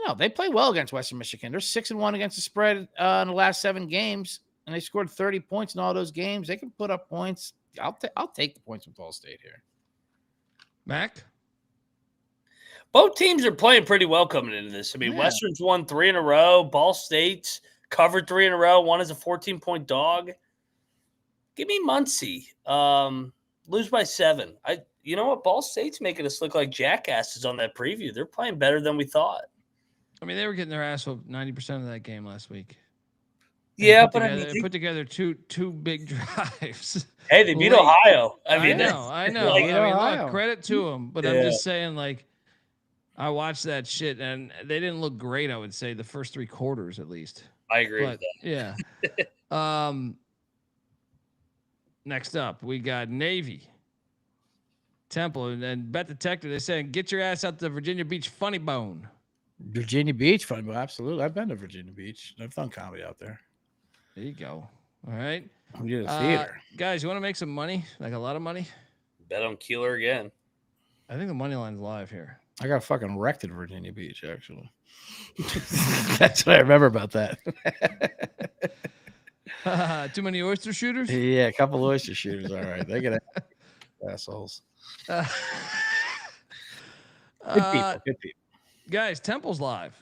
know. They play well against Western Michigan. They're 6-1 against the spread in the last 7 games, and they scored 30 points in all those games. They can put up points. I'll take the points with Ball State here. Mac? Both teams are playing pretty well coming into this. I mean, Western's won 3 in a row. Ball State's covered 3 in a row. One is a 14-point dog. Give me Muncie. Lose by 7. You know what? Ball State's making us look like jackasses on that preview. They're playing better than we thought. I mean, they were getting their ass whooped 90% of that game last week. Yeah, They put together two big drives. Hey, they beat Ohio. I know. Look, credit to them, but I'm just saying, like, I watched that shit, and they didn't look great, I would say, the first 3 quarters at least. I agree with that. Yeah. Next up, we got Navy. Temple, and Bet Detector, they're saying, get your ass out to Virginia Beach Funny Bone. Virginia Beach, Funny Bone, absolutely. I've been to Virginia Beach. I've done comedy out there. There you go. All right. We did a theater. Guys, you want to make some money? Like a lot of money? Bet on Keeler again. I think the money line's live here. I got fucking wrecked at Virginia Beach, actually. That's what I remember about that. Too many oyster shooters? Yeah, a couple oyster shooters. All right. They get assholes. Good people. Guys, Temple's live.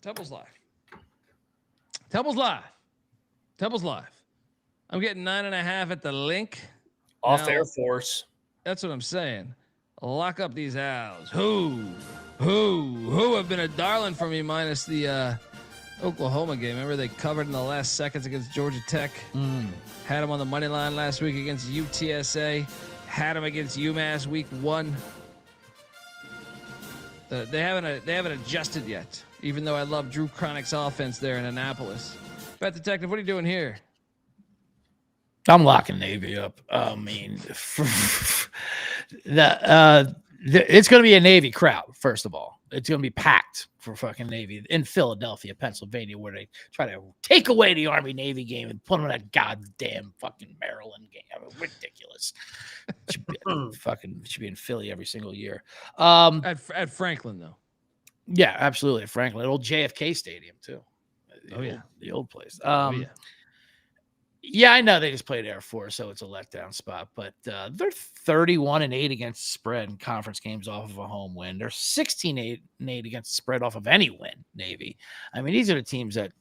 Temple's live. I'm getting 9.5 at the link. Off Now, Air Force. That's what I'm saying. Lock up these Owls. Who have been a darling for me minus the Oklahoma game. Remember they covered in the last seconds against Georgia Tech. Had them on the money line last week against UTSA. Had them against UMass week 1. They haven't adjusted yet. Even though I love Drew Cronick's offense there in Annapolis. Bet Detective, what are you doing here? I'm locking Navy up. I mean, it's going to be a Navy crowd, first of all. It's going to be packed for fucking Navy in Philadelphia, Pennsylvania, where they try to take away the Army-Navy game and put them in a goddamn fucking Maryland game. I mean, ridiculous. Should be in Philly every single year. At Franklin, though. Yeah, absolutely. At Franklin. Old JFK Stadium, too. The old place. Yeah, I know they just played Air Force, so it's a letdown spot. But they're 31-8 against the spread in conference games off of a home win. They're 16-8 against the spread off of any win. Navy. I mean, these are the teams that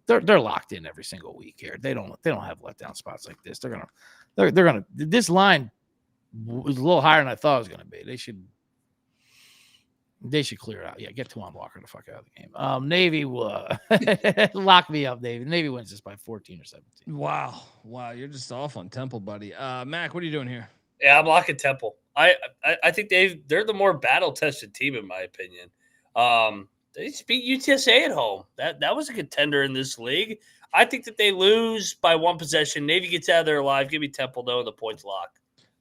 they're locked in every single week here. They don't have letdown spots like this. They're gonna. This line was a little higher than I thought it was gonna be. They should clear it out. Yeah, get Tawan Walker the fuck out of the game. Navy will lock me up, Navy. Navy wins this by 14 or 17. Wow. You're just off on Temple, buddy. Mac, what are you doing here? Yeah, I'm locking Temple. I think they're the more battle-tested team, in my opinion. They beat UTSA at home. That was a contender in this league. I think that they lose by one possession. Navy gets out of there alive. Give me Temple, though, the points lock.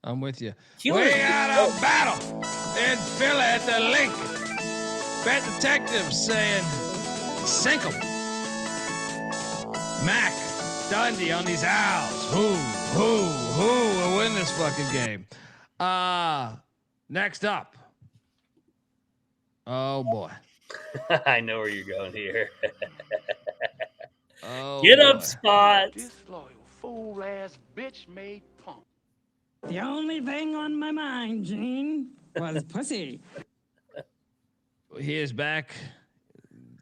I'm with you. We got a battle in Philly at the link. Bet Detective saying, sink 'em. Mac, Dundee on these Owls. Who will win this fucking game? Next up. Oh, boy. I know where you're going here. Get up, Spots. Disloyal, fool-ass, bitch-made punk. The only thing on my mind, Gene, was pussy. He is back.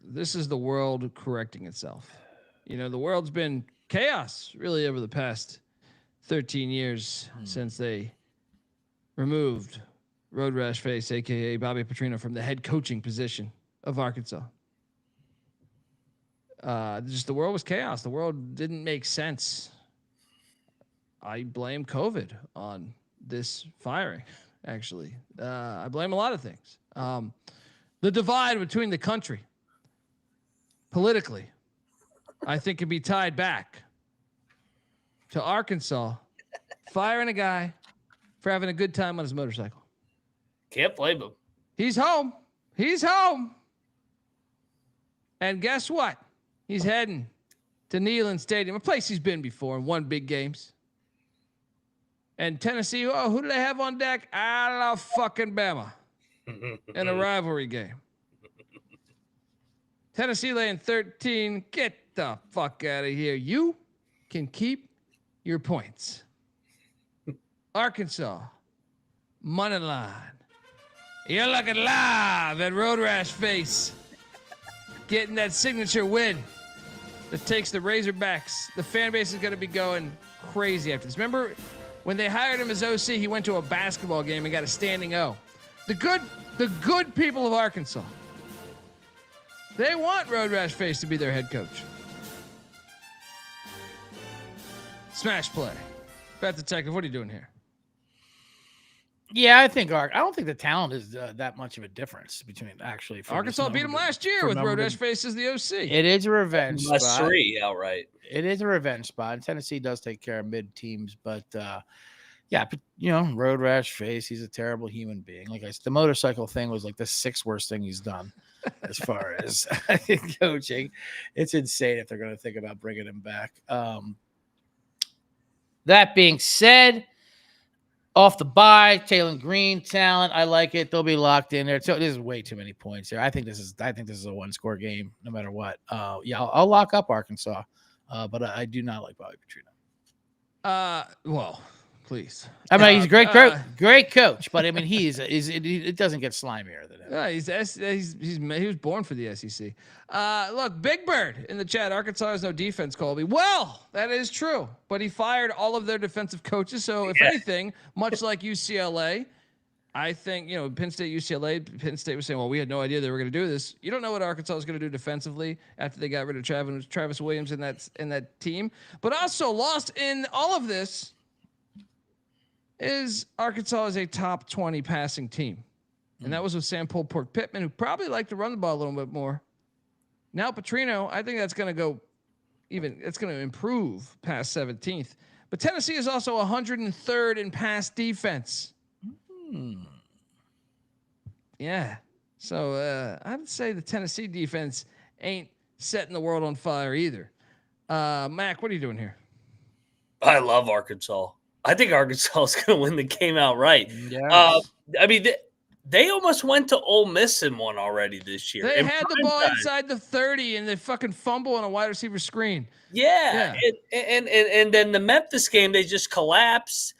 This is the world correcting itself. The world's been chaos really over the past 13 years since they removed Road Rash Face, a.k.a. Bobby Petrino, from the head coaching position of Arkansas. Just the world was chaos. The world didn't make sense. I blame COVID on this firing, actually. I blame a lot of things. The divide between the country, politically, I think can be tied back to Arkansas firing a guy for having a good time on his motorcycle. Can't blame him. He's home. And guess what? He's heading to Neyland Stadium, a place he's been before and won big games. And Tennessee, who do they have on deck? Alabama in a rivalry game. Tennessee laying 13. Get the fuck out of here. You can keep your points. Arkansas, money line. You're looking live at Road Rash Face. Getting that signature win that takes the Razorbacks. The fan base is going to be going crazy after this. Remember when they hired him as OC, he went to a basketball game and got a standing O. The good people of Arkansas, they want Road Rash Face to be their head coach. Smash play. Bet Detective, what are you doing here? Yeah, I don't think the talent is that much of a difference between actually. Arkansas beat them last year with Road Rash Face as the OC. It is a revenge spot. +3 outright. It is a revenge spot. And Tennessee does take care of mid teams, but Road Rash Face, he's a terrible human being. Like I said, the motorcycle thing was like the 6th worst thing he's done as far as coaching. It's insane if they're going to think about bringing him back. That being said, off the bye, Taylor Green talent. I like it. They'll be locked in there. So this is way too many points here. I think this is a 1-score game, no matter what. I'll lock up Arkansas, but I do not like Bobby Petrino. Well, please. I mean, he's a great coach, but I mean, it doesn't get slimier than him. He was born for the SEC. Look, Big Bird in the chat. Arkansas has no defense, Colby. Well, that is true, but he fired all of their defensive coaches. So if anything, much like UCLA, I think, Penn State, UCLA, Penn State was saying, well, we had no idea they were going to do this. You don't know what Arkansas is going to do defensively after they got rid of Travis Williams in that team. But also lost in all of this is Arkansas is a top 20 passing team. And that was with Sam Polport Pittman, who probably liked to run the ball a little bit more. Now Petrino, I think that's going to it's going to improve past 17th. But Tennessee is also 103rd in pass defense. Yeah. So I'd say the Tennessee defense ain't setting the world on fire either. Mac, what are you doing here? I love Arkansas. I think Arkansas is going to win the game outright. Yes. I mean, they almost went to Ole Miss and won already this year. They had the ball inside the 30 and they fucking fumble on a wide receiver screen. Yeah. And then the Memphis game, they just collapsed.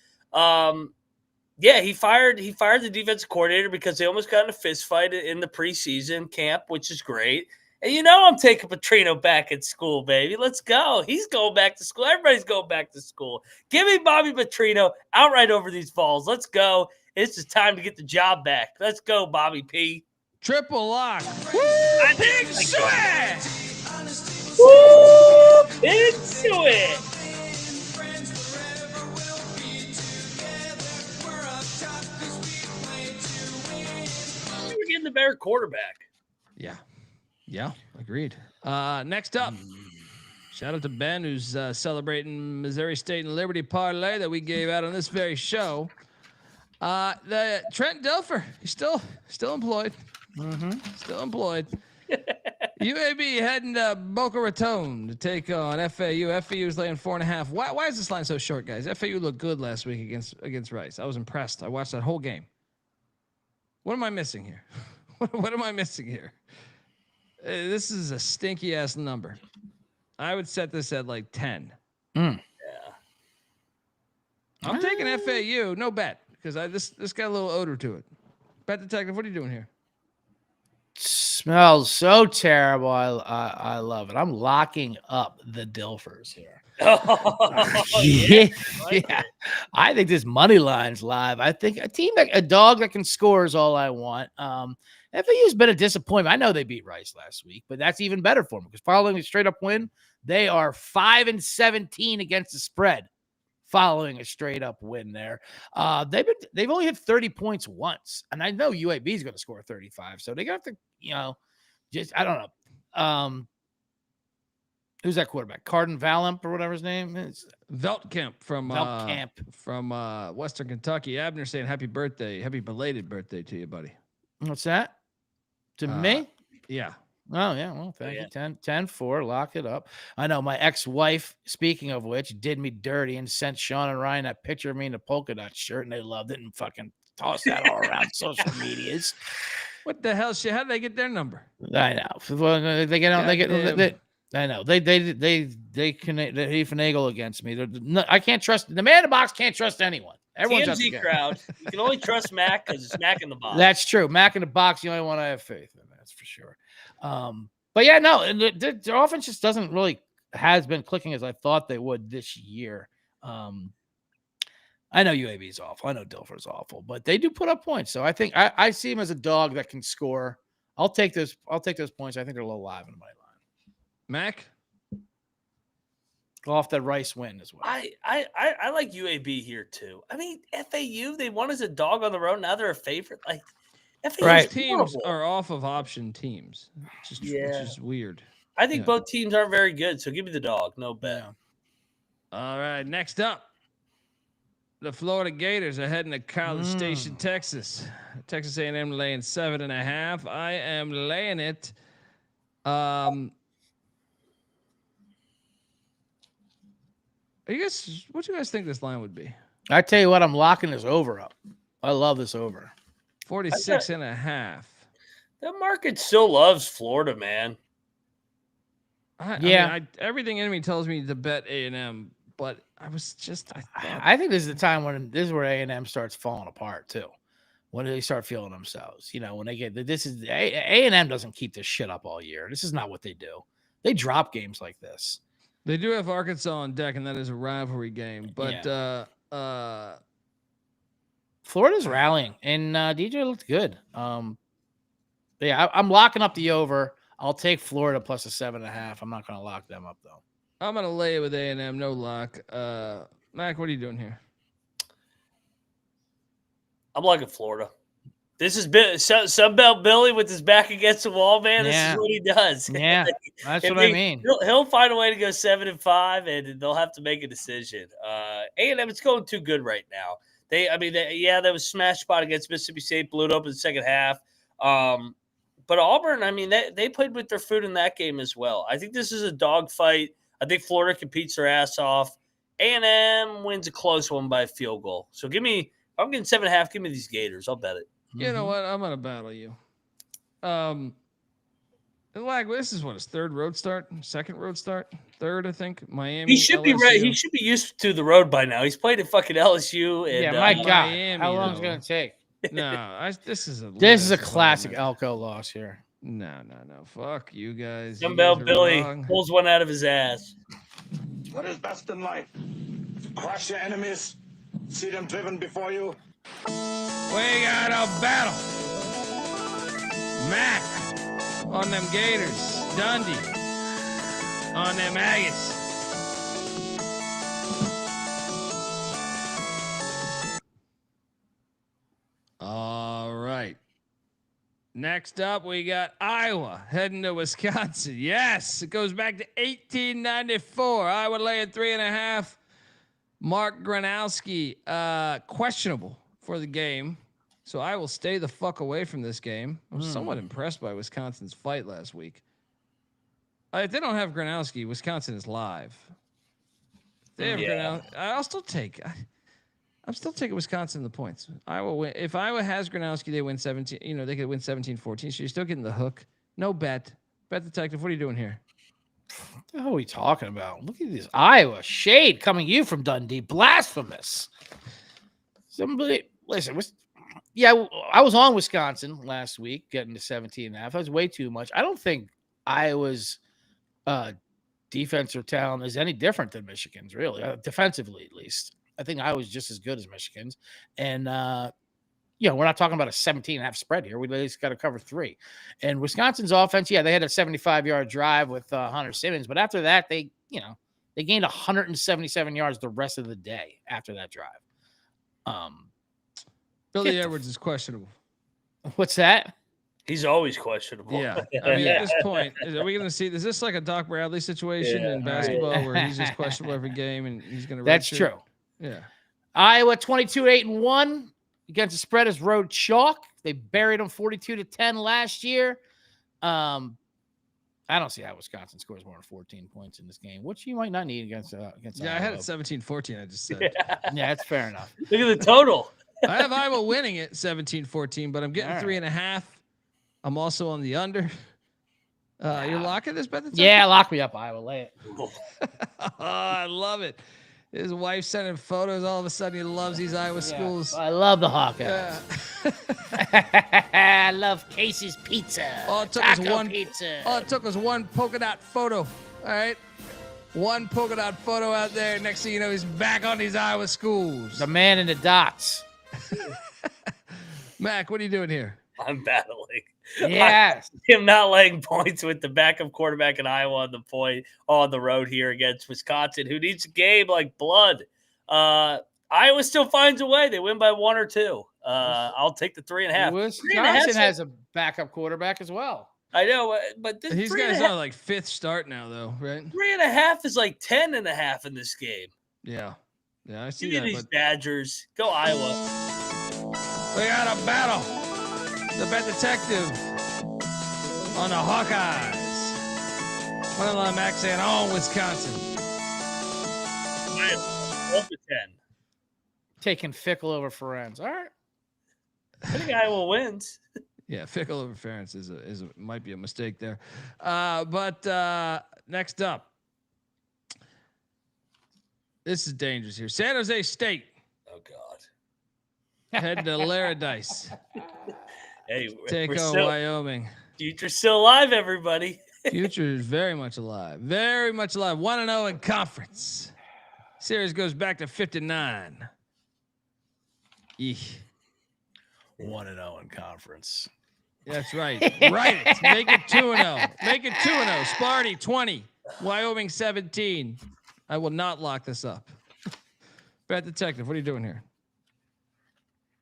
He fired the defensive coordinator because they almost got in a fist fight in the preseason camp, which is great. And I'm taking Petrino back at school, baby. Let's go. He's going back to school. Everybody's going back to school. Give me Bobby Petrino outright over these balls. Let's go. It's just time to get the job back. Let's go, Bobby P. Triple lock. Woo! Big sweat. Woo! Big sweat. We're getting the better quarterback. Yeah, agreed. Next up, shout out to Ben, who's celebrating Missouri State and Liberty parlay that we gave out on this very show. The Trent Dilfer, he's still employed. Still employed. UAB heading to Boca Raton to take on FAU. FAU is laying 4.5. Why is this line so short, guys? FAU looked good last week against Rice. I was impressed. I watched that whole game. What am I missing here? What am I missing here? This is a stinky ass number. I would set this at like 10. Yeah. I'm taking FAU. No bet. Because this got a little odor to it. Bet detective, what are you doing here? Smells so terrible. I love it. I'm locking up the Dilfers here. Yeah. I think this money line's live. I think a dog that can score is all I want. FAU's been a disappointment. I know they beat Rice last week, but that's even better for them because following a straight up win, they are 5-17 against the spread. Following a straight up win there. They've only hit 30 points once. And I know UAB is going to score 35. So they're going to have to, I don't know. Who's that quarterback? Carden Valimp or whatever his name is. Veltkamp from Western Kentucky. Abner saying happy belated birthday to you, buddy. What's that? To me? Yeah. Oh, yeah. Well, thank you. 10-4. Lock it up. I know my ex-wife, speaking of which, did me dirty and sent Sean and Ryan that picture of me in a polka dot shirt, and they loved it and fucking tossed that all around social medias. What the hell shit? How did they get their number? I know. Well, they get out. I know. They finagle against me. I can't trust the man in the box. Can't trust anyone. Everyone's TMZ crowd. You can only trust Mac because it's Mac in the box. That's true. Mac in the box. The only one I have faith in. That's for sure. But yeah, no, their offense just has been clicking as I thought they would this year. I know UAB is awful. I know Dilfer is awful, but they do put up points. So I think I see him as a dog that can score. I'll take those points. I think they're a little live in my line. Mac? Go off that Rice win as well. I like UAB here too. I mean, FAU, they won as a dog on the road. Now they're a favorite. Like FAU teams are off of option teams. Which is weird. I think both teams aren't very good. So give me the dog. No bet. All right. Next up. The Florida Gators are heading to College Station, Texas. Texas A&M laying 7.5. I am laying it. What do you guys think this line would be? I tell you what, I'm locking this over up. I love this over. 46.5. The market still loves Florida, man. I mean, everything in me tells me to bet A&M, but I think this is the time when this is where A&M starts falling apart too. When they start feeling themselves, when they get A&M doesn't keep this shit up all year. This is not what they do. They drop games like this. They do have Arkansas on deck, and that is a rivalry game. But Florida's rallying, and DJ looked good. Yeah, I'm locking up the over. I'll take Florida plus a 7.5. I'm not going to lock them up though. I'm gonna lay it with A&M. No lock. Mac, what are you doing here? I'm liking Florida. This is Sunbelt Billy with his back against the wall, man. This is what he does. Yeah, that's what I mean. He'll find a way to go 7-5, and they'll have to make a decision. A&M, it's going too good right now. There was smash spot against Mississippi State, blew it up in the second half. But Auburn, I mean, they played with their food in that game as well. I think this is a dogfight. I think Florida competes their ass off. A&M wins a close one by a field goal. So I'm getting 7.5. Give me these Gators. I'll bet it. You know what? I'm gonna battle you. This is what his third road start, second road start, third, I think. Miami. He should be ready. He should be used to the road by now. He's played at fucking LSU. And, my God, Miami, how long is it gonna take? No, this is a classic Elko loss here. No. Fuck you guys. Sunbelt Billy pulls one out of his ass. What is best in life? Crush your enemies, see them driven before you. We got a battle. Mac on them Gators. Dundee on them Aggies. All right. Next up, we got Iowa heading to Wisconsin. Yes, it goes back to 1894. Iowa laying 3.5. Mark Gronowski, questionable for the game. So I will stay the fuck away from this game. I'm somewhat impressed by Wisconsin's fight last week. If they don't have Gronowski, Wisconsin is live. They have Gronowski. I'm still taking Wisconsin in the points. Iowa win. If Iowa has Gronowski, they win 17. They could win 17-14. So you're still getting the hook. No bet. Bet detective, what are you doing here? What the hell are we talking about? Look at this Iowa shade coming you from Dundee. Blasphemous. Somebody listen. I was on Wisconsin last week, getting to 17.5. That was way too much. I don't think Iowa's defensive talent is any different than Michigan's, really, defensively at least. I think Iowa's just as good as Michigan's. And, we're not talking about a 17.5 spread here. We at least got to cover 3. And Wisconsin's offense, they had a 75-yard drive with Hunter Simmons. But after that, they gained 177 yards the rest of the day after that drive. Billy Edwards is questionable. What's that? He's always questionable. Yeah. I mean, at this point, are we going to see, is this like a Doc Bradley situation in basketball where he's just questionable every game and he's going to That's true. Yeah. Iowa 22-8-1 against the spread is road chalk. They buried them 42-10 last year. I don't see how Wisconsin scores more than 14 points in this game, which you might not need against Iowa. I had it 17-14. I just said. Yeah, that's fair enough. Look at the total. I have Iowa winning it 17-14, but I'm getting 3.5. I'm also on the under. You're locking this bet? Yeah, lock me up, Iowa. Lay it. I love it. His wife sending photos. All of a sudden, he loves these Iowa schools. I love the Hawkeyes. I love Casey's Pizza. All it took was one polka dot photo. All right. One polka dot photo out there. Next thing you know, he's back on these Iowa schools. The man in the dots. Mac, what are you doing here? I'm battling. Yes. I'm not laying points with the backup quarterback in Iowa on the road here against Wisconsin, who needs a game like blood. Iowa still finds a way. They win by 1 or 2. I'll take the 3.5. Wisconsin has a backup quarterback as well. I know, but these guys are like 5th start now, though, right? 3.5 is like 10.5 in this game. Yeah, I see that. These Badgers, go Iowa. We got a battle. The bet detective on the Hawkeyes. One of them Max saying on Wisconsin. 12-10. Taking Fickle over Ferenz. All right. I think Iowa wins. Yeah, Fickle over Ferenz might be a mistake there. But next up, this is dangerous here. San Jose State. Oh God. Head to Laradice. Hey, take on Wyoming. Future's still alive, everybody. Future is very much alive. Very much alive. 1-0 in conference. Series goes back to 59. Eesh. 1-0 in conference. That's right. Right. Make it 2-0. Make it 2-0. Sparty 20. Wyoming 17. I will not lock this up. Bet Detective, what are you doing here?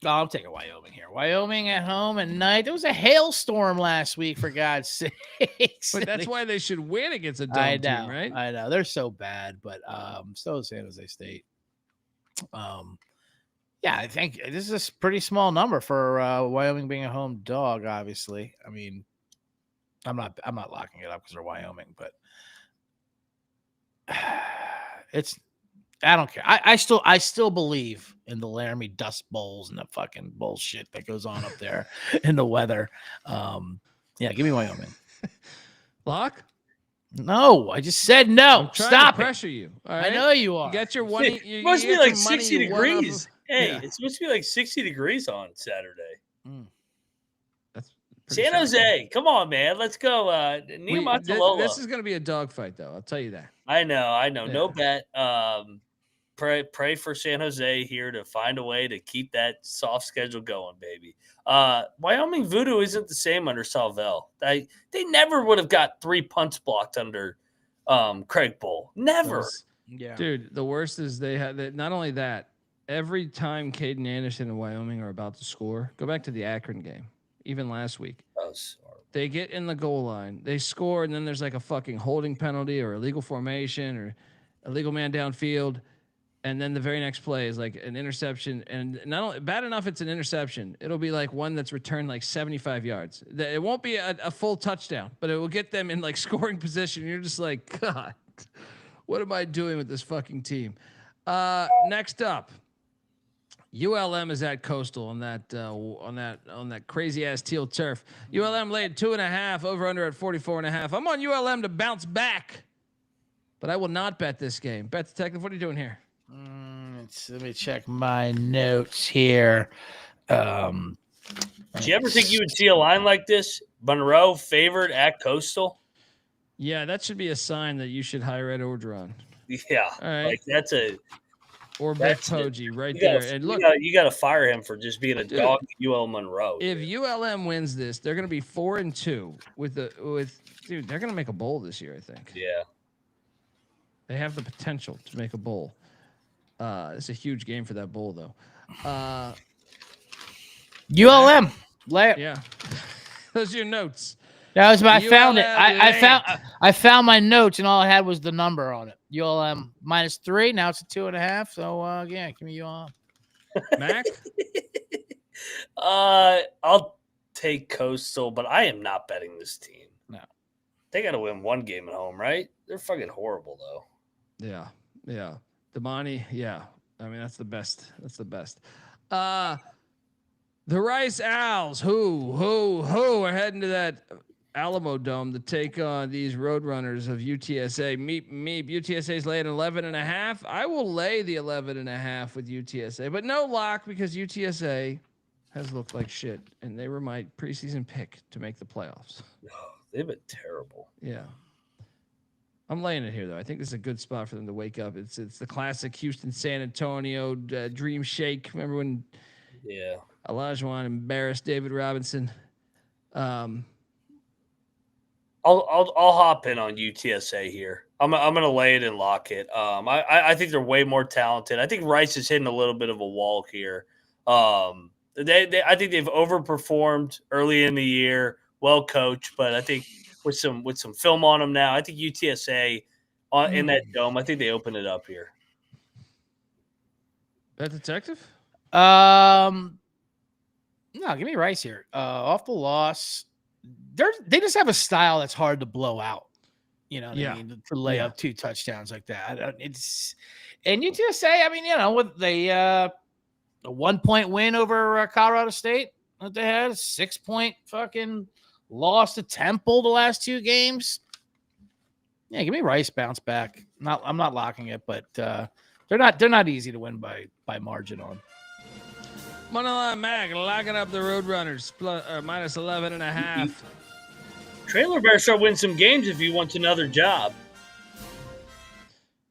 Oh, I'm taking Wyoming here. Wyoming at home at night. There was a hailstorm last week, for God's sakes. But that's why they should win against a dome team, right? I know. They're so bad, but so is San Jose State. Yeah, I think this is a pretty small number for Wyoming being a home dog, obviously. I mean, I'm not locking it up because they're Wyoming, but I don't care. I still believe in the Laramie Dust Bowls and the fucking bullshit that goes on up there in the weather. Yeah, give me Wyoming. Lock? No, I just said no. I'm trying Stop to pressure you. All right? I know you are. You got your one. It must be like 60 degrees. Hey, it's supposed to be like 60 degrees on Saturday. That's San Jose. Come on, man. Let's go. This is going to be a dogfight, though. I'll tell you that. I know. Yeah. No bet. Pray for San Jose here to find a way to keep that soft schedule going, baby. Wyoming voodoo isn't the same under Salvell. They never would have got 3 punts blocked under Craig Bull. Never. Yeah, dude. The worst is they had not only that. Every time Caden Anderson and Wyoming are about to score, go back to the Akron game. Even last week, they get in the goal line, they score, and then there's like a fucking holding penalty or illegal formation or illegal man downfield. And then the very next play is like an interception. And not only bad enough it's an interception, it'll be like one that's returned like 75 yards. It won't be a full touchdown, but it will get them in like scoring position. You're just like, God, what am I doing with this fucking team? Next up, ULM is at Coastal on that crazy ass teal turf. ULM laid 2.5 over under at 44.5. I'm on ULM to bounce back, but I will not bet this game. Bet Detective, what are you doing here? Let me check my notes here. Do you ever think you would see a line like this? Monroe favored at Coastal? Yeah, that should be a sign that you should hire Ed Orgeron. Yeah, all right. Like that's a or Beck Poggi right there. And look, you got to fire him for just being a dog at UL Monroe. If ULM wins this, they're going to be 4-2 dude. They're going to make a bowl this year, I think. Yeah, they have the potential to make a bowl. It's a huge game for that bowl, though. ULM. Yeah, those are your notes. That was I found it. I found my notes, and all I had was the number on it. ULM -3. Now it's a 2.5. So yeah, give me ULM. Mac. I'll take Coastal, but I am not betting this team. No, they got to win one game at home, right? They're fucking horrible, though. Yeah. Damani, yeah. I mean, that's the best. The Rice Owls, who are heading to that Alamo Dome to take on these Roadrunners of UTSA. Meep. UTSA's laying 11.5. I will lay the 11.5 with UTSA, but no lock because UTSA has looked like shit, and they were my preseason pick to make the playoffs. They've been terrible. Yeah. I'm laying it here, though. I think this is a good spot for them to wake up. It's the classic Houston, San Antonio dream shake. Remember when Olajuwon embarrassed David Robinson? I'll hop in on UTSA here. I'm gonna lay it and lock it. I think they're way more talented. I think Rice is hitting a little bit of a wall here. I think they've overperformed early in the year, well coached, but I think with some film on them now, I think UTSA in that dome, I think they open it up here. Bet Detective? No, give me Rice here. Off the loss. They just have a style that's hard to blow out. You know what I mean? To lay up 2 touchdowns like that. And UTSA, I mean, with a 1-point win over Colorado State that they had, a 6-point fucking loss to Temple the last 2 games. Yeah, give me Rice bounce back. I'm not locking it, but they're not easy to win by margin on. Moneyline Mac locking up the Roadrunners minus 11.5. Trailer better start winning some games if he wants another job.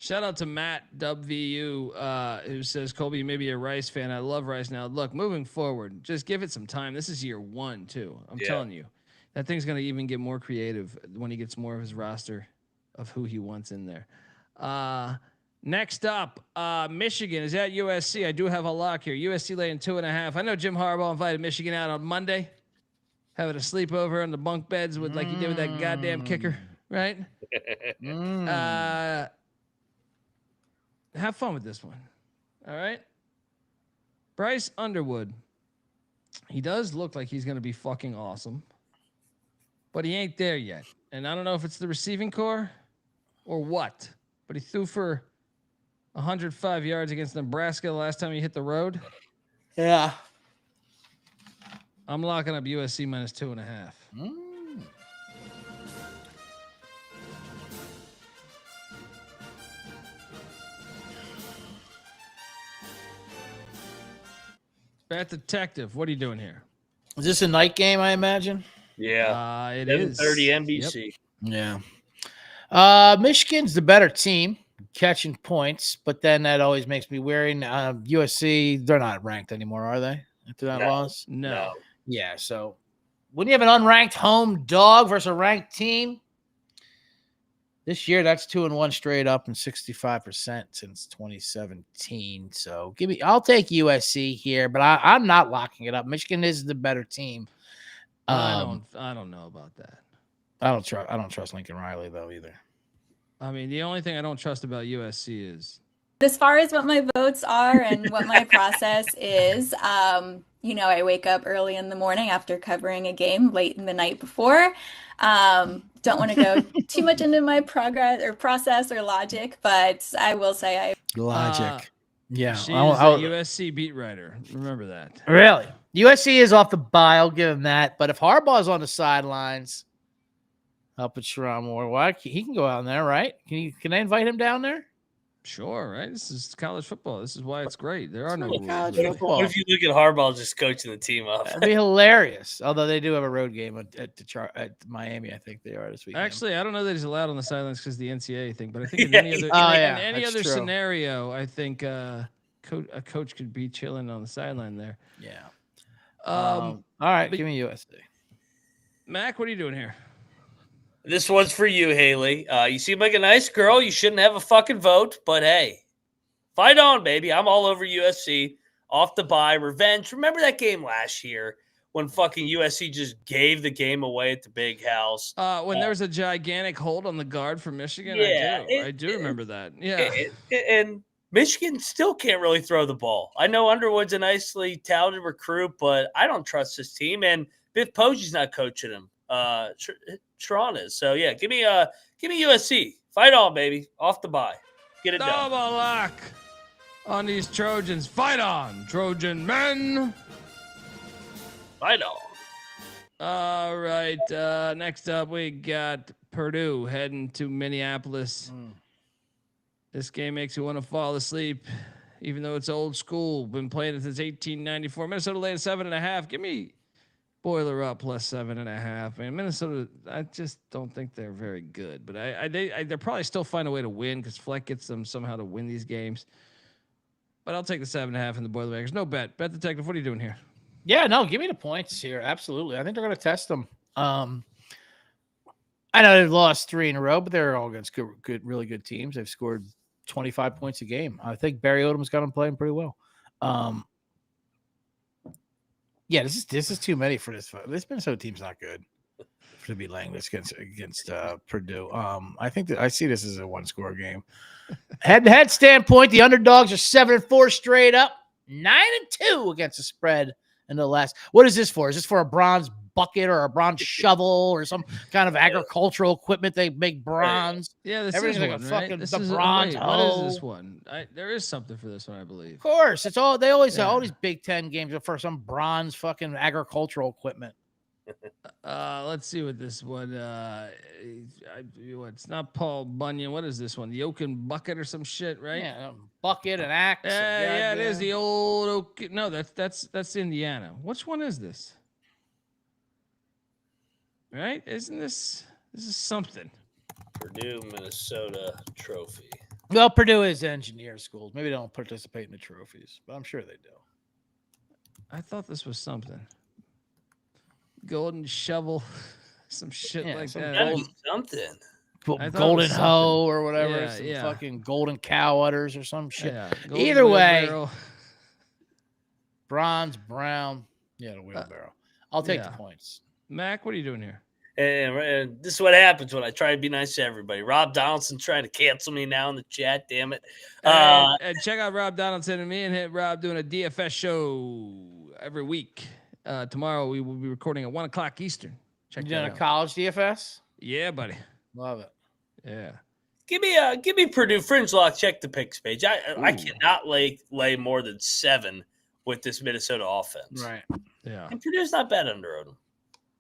Shout out to Matt WVU, who says, Colby, you may be a Rice fan. I love Rice now. Look, moving forward, just give it some time. This is year 1, too. I'm telling you. That thing's going to even get more creative when he gets more of his roster of who he wants in there. Next up, Michigan is at USC. I do have a lock here. USC laying 2.5. I know Jim Harbaugh invited Michigan out on Monday, having a sleepover on the bunk beds with like he did with that goddamn kicker, right? Have fun with this one. All right. Bryce Underwood. He does look like he's going to be fucking awesome, but he ain't there yet. And I don't know if it's the receiving core or what, but he threw for 105 yards against Nebraska the last time he hit the road. Yeah. I'm locking up USC minus 2.5. Bat Detective, what are you doing here? Is this a night game, I imagine? Yeah. It is 7:30 NBC. Yep. Yeah. Michigan's the better team, catching points, but then that always makes me wary. USC, they're not ranked anymore, are they? After that loss? No. Yeah, so when you have an unranked home dog versus a ranked team, this year that's 2-1 straight up and 65% since 2017. So I'll take USC here, but I'm not locking it up. Michigan is the better team. I don't know about that. I don't trust Lincoln Riley though either. I mean, the only thing I don't trust about USC is As far as what my votes are and what my process is, I wake up early in the morning after covering a game late in the night before. Don't want to go too much into my process or logic, but I will say Logic. Yeah. She is a USC beat writer. Remember that. Really? USC is off the bye. I'll give him that. But if Harbaugh's on the sidelines, help it Sharon Moore. Why he can go out there, right? Can I invite him down there? Sure, right? This is college football. This is why it's great. There are no rules. What if you look at Harbaugh just coaching the team up? That'd be hilarious. Although they do have a road game at Miami, I think they are this week. Actually, I don't know that he's allowed on the sidelines because the NCAA thing, but I think in any other scenario, I think a coach could be chilling on the sideline there. Yeah. All right, give me USC. Mac, what are you doing here? This one's for you, Haley. You seem like a nice girl. You shouldn't have a fucking vote, but hey, fight on, baby. I'm all over USC. Off the bye, revenge. Remember that game last year when fucking USC just gave the game away at the Big House? When there was a gigantic hold on the guard for Michigan? Yeah, I do remember that. Yeah. And Michigan still can't really throw the ball. I know Underwood's a nicely touted recruit, but I don't trust this team. And Biff Poggi's not coaching him. Tron is. So yeah, give me USC. Fight on, baby. Off the bye. Get it done. Double lock on these Trojans. Fight on, Trojan men. Fight on. All right. Next up, we got Purdue heading to Minneapolis. This game makes you want to fall asleep, even though it's old school. Been playing it since 1894. Minnesota laying 7.5. Give me Boiler up plus 7.5. Man, Minnesota, I just don't think they're very good, but they'll probably still find a way to win because Fleck gets them somehow to win these games. But I'll take the 7.5 in the Boilermakers. No bet. Bet Detective, what are you doing here? Yeah, no, give me the points here. Absolutely. I think they're going to test them. I know they've lost 3 in a row, but they're all against good, really good teams. They've scored 25 points a game. I think Barry Odom's got them playing pretty well. Yeah, this is too many for this. This Minnesota team's not good to be laying this against Purdue. I think that I see this as a 1-score game. Head-to-head standpoint, the Underdogs are 7-4 straight up, 9-2 against the spread in the last. What is this for? Is this for a bronze bucket or a bronze shovel or some kind of agricultural equipment they make bronze? Yeah, this Everything's is like one, a right? fucking This the is bronze. what is this one? There is something for this one, I believe. Of course, it's all they always all these Big Ten games are for some bronze fucking agricultural equipment. Let's see what this one. It's not Paul Bunyan. What is this one? The Oaken Bucket or some shit, right? Yeah, bucket and axe. Yeah, it is the old Oak. No, that's Indiana. Which one is this? Right? Isn't this is something? Purdue, Minnesota trophy. Well, Purdue is engineer schools. Maybe they don't participate in the trophies, but I'm sure they do. I thought this was something. Golden shovel, some shit like some that. Gotta be something. I thought it Golden was something. hoe or whatever. Yeah, some yeah. fucking golden cow udders or some shit. Yeah, golden Either way, wheelbarrow. bronze, brown. Yeah, the wheelbarrow. I'll take yeah. the points. Mac, what are you doing here? And this is what happens when I try to be nice to everybody. Rob Donaldson trying to cancel me now in the chat. Damn it. And check out Rob Donaldson and me and hit Rob doing a DFS show every week. Tomorrow we will be recording at 1 o'clock Eastern. Check You that doing a out. college DFS? Yeah, buddy. Love it. Yeah. Give me Purdue Fringe Lock. Check the picks page. I cannot lay more than 7 with this Minnesota offense. Right. Yeah. And Purdue's not bad under Odom.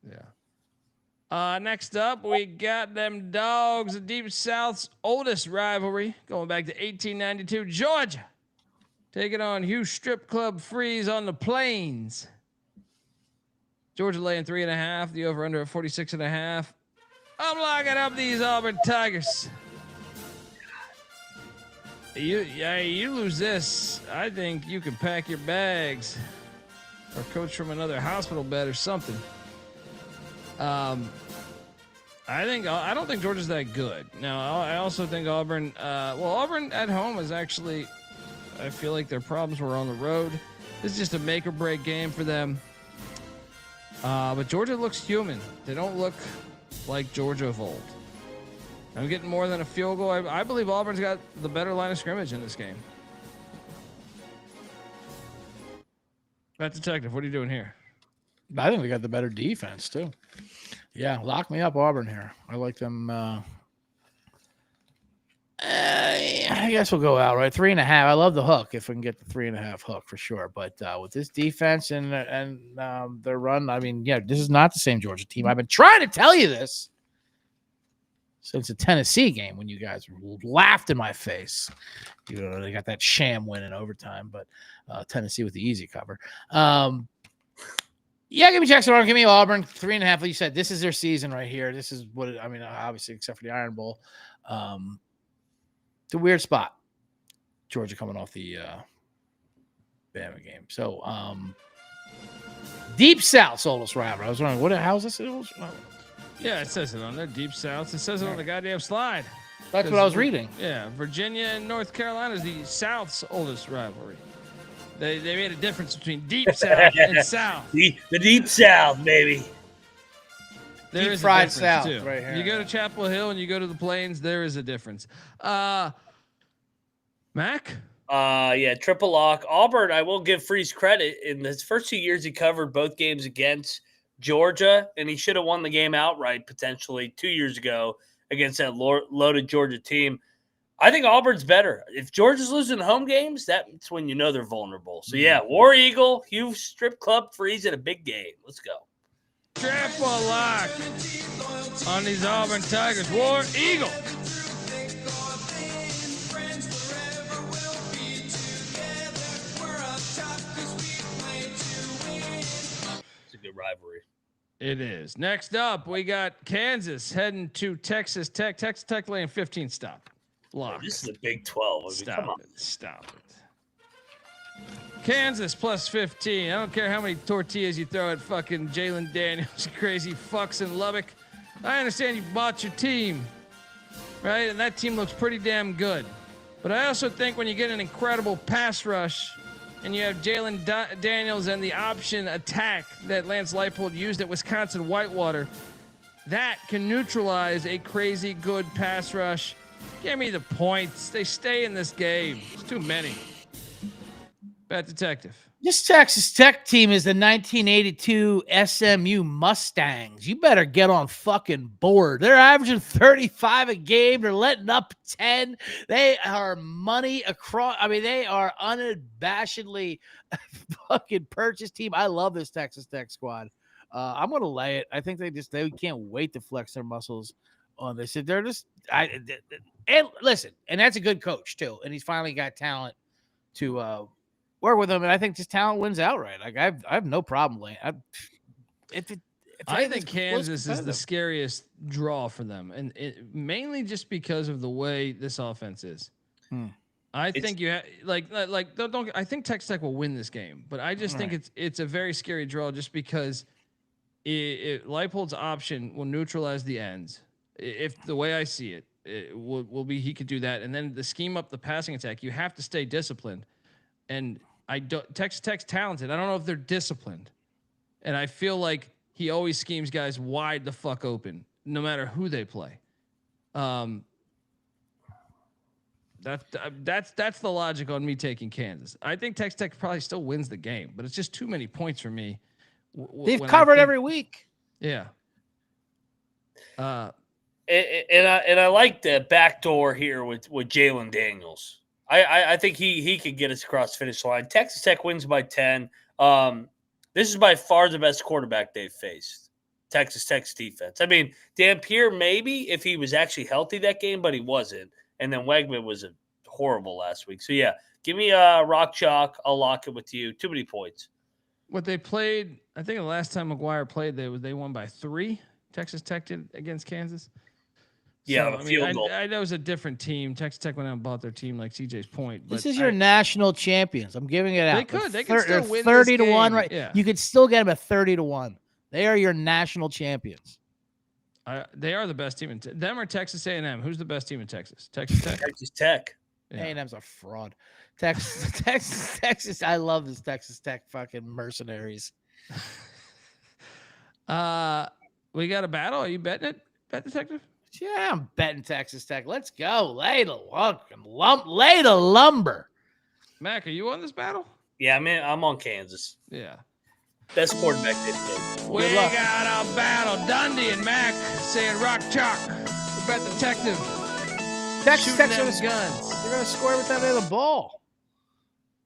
Yeah. Next up, we got them dogs, the Deep South's oldest rivalry, going back to 1892. Georgia taking on Hugh Strip Club Freeze on the Plains. Georgia laying 3.5. The over/under at 46.5. I'm locking up these Auburn Tigers. You lose this, I think you can pack your bags or coach from another hospital bed or something. I don't think Georgia's that good. Now, I also think Auburn. Auburn at home is actually. I feel like their problems were on the road. This is just a make or break game for them. But Georgia looks human. They don't look like Georgia of old. I'm getting more than a field goal. I believe Auburn's got the better line of scrimmage in this game. Matt Detective, what are you doing here? I think they got the better defense too. Yeah, lock me up, Auburn here. I like them. I guess we'll go out right 3.5. I love the hook if we can get the 3.5 hook for sure. But with this defense and their run, I mean, yeah, this is not the same Georgia team. I've been trying to tell you this since the Tennessee game when you guys laughed in my face. You know, they got that sham win in overtime, but Tennessee with the easy cover. Yeah, give me Jackson Auburn. Give me Auburn. 3.5. Like you said, this is their season right here. This is what I mean, obviously, except for the Iron Bowl. It's a weird spot. Georgia coming off the Bama game. So, Deep South oldest rivalry. I was wondering, how is this? Yeah, it says it on there. Deep South. It says it on the goddamn slide. That's what I was reading. Yeah, Virginia and North Carolina is the South's oldest rivalry. They made a difference between Deep South and South. The Deep South, baby. There Deep is fried a difference, South too. right here. You go to Chapel Hill and you go to the Plains, there is a difference. Mac? Yeah, triple lock. Auburn, I will give Freeze credit. In his first 2 years, he covered both games against Georgia, and he should have won the game outright potentially 2 years ago against that loaded Georgia team. I think Auburn's better. If Georgia's losing home games, that's when you know they're vulnerable. So, yeah, War Eagle, Hugh Strip Club Freeze in a big game. Let's go. Triple lock on these Auburn Tigers. War Eagle. It's a good rivalry. It is. Next up, we got Kansas heading to Texas Tech. Texas Tech laying 15. Stop. Lock. This is a Big 12. I mean, come on. Stop it. Kansas plus 15. I don't care how many tortillas you throw at fucking Jalen Daniels, you crazy fucks in Lubbock. I understand you bought your team, right? And that team looks pretty damn good. But I also think when you get an incredible pass rush and you have Jalen Daniels and the option attack that Lance Leipold used at Wisconsin Whitewater, that can neutralize a crazy good pass rush. Give me the points. They stay in this game. It's too many. Bad Detective. This Texas Tech team is the 1982 SMU Mustangs. You better get on fucking board. They're averaging 35 a game. They're letting up 10. They are money across. I mean, they are unabashedly fucking purchase team. I love this Texas Tech squad. I'm going to lay it. I think they can't wait to flex their muscles on this. They're just, and listen, and that's a good coach too. And he's finally got talent to, work with him, and I think just talent wins outright. Like I have no problem laying. I think Kansas is the scariest draw for them, and mainly just because of the way this offense is. I think you like don't. I think Texas Tech will win this game, but I just think it's a very scary draw just because Leipold's option will neutralize the ends. If the way I see it, it will be he could do that, and then the scheme up the passing attack. You have to stay disciplined, and Texas Tech's talented. I don't know if they're disciplined, and I feel like he always schemes guys wide the fuck open, no matter who they play. That's the logic on me taking Kansas. I think Texas Tech probably still wins the game, but it's just too many points for me. They've covered every week. Yeah. And I like the backdoor here with Jalen Daniels. I think he could get us across the finish line. Texas Tech wins by 10. This is by far the best quarterback they've faced. Texas Tech's defense. I mean, Dampier maybe if he was actually healthy that game, but he wasn't. And then Wegman was horrible last week. So, yeah, give me a rock chalk. I'll lock it with you. Too many points. What they played, I think the last time McGuire played, they won by 3. Texas Tech did against Kansas. Yeah, so, I know it was a different team. Texas Tech went out and bought their team like CJ's point. But this is your national champions. I'm giving it out. They could still win 30 this to 1, game. right? Yeah. You could still get them at 30 to 1. They are your national champions. They are the best team in them or Texas A&M. Who's the best team in Texas? Texas Tech. Texas Tech. Yeah. A&M's a fraud. Texas. I love this Texas Tech fucking mercenaries. We got a battle. Are you betting it, Bet Detective? Yeah, I'm betting Texas Tech. Let's go. Lay the lumber. Mac, are you on this battle? Yeah, I'm on Kansas. Yeah. Best quarterback they've played. We got a battle. Dundee and Mac saying rock chalk. The Bet Detective. Texas Tech's shooting gonna them guns. They're gonna score every time they have the ball.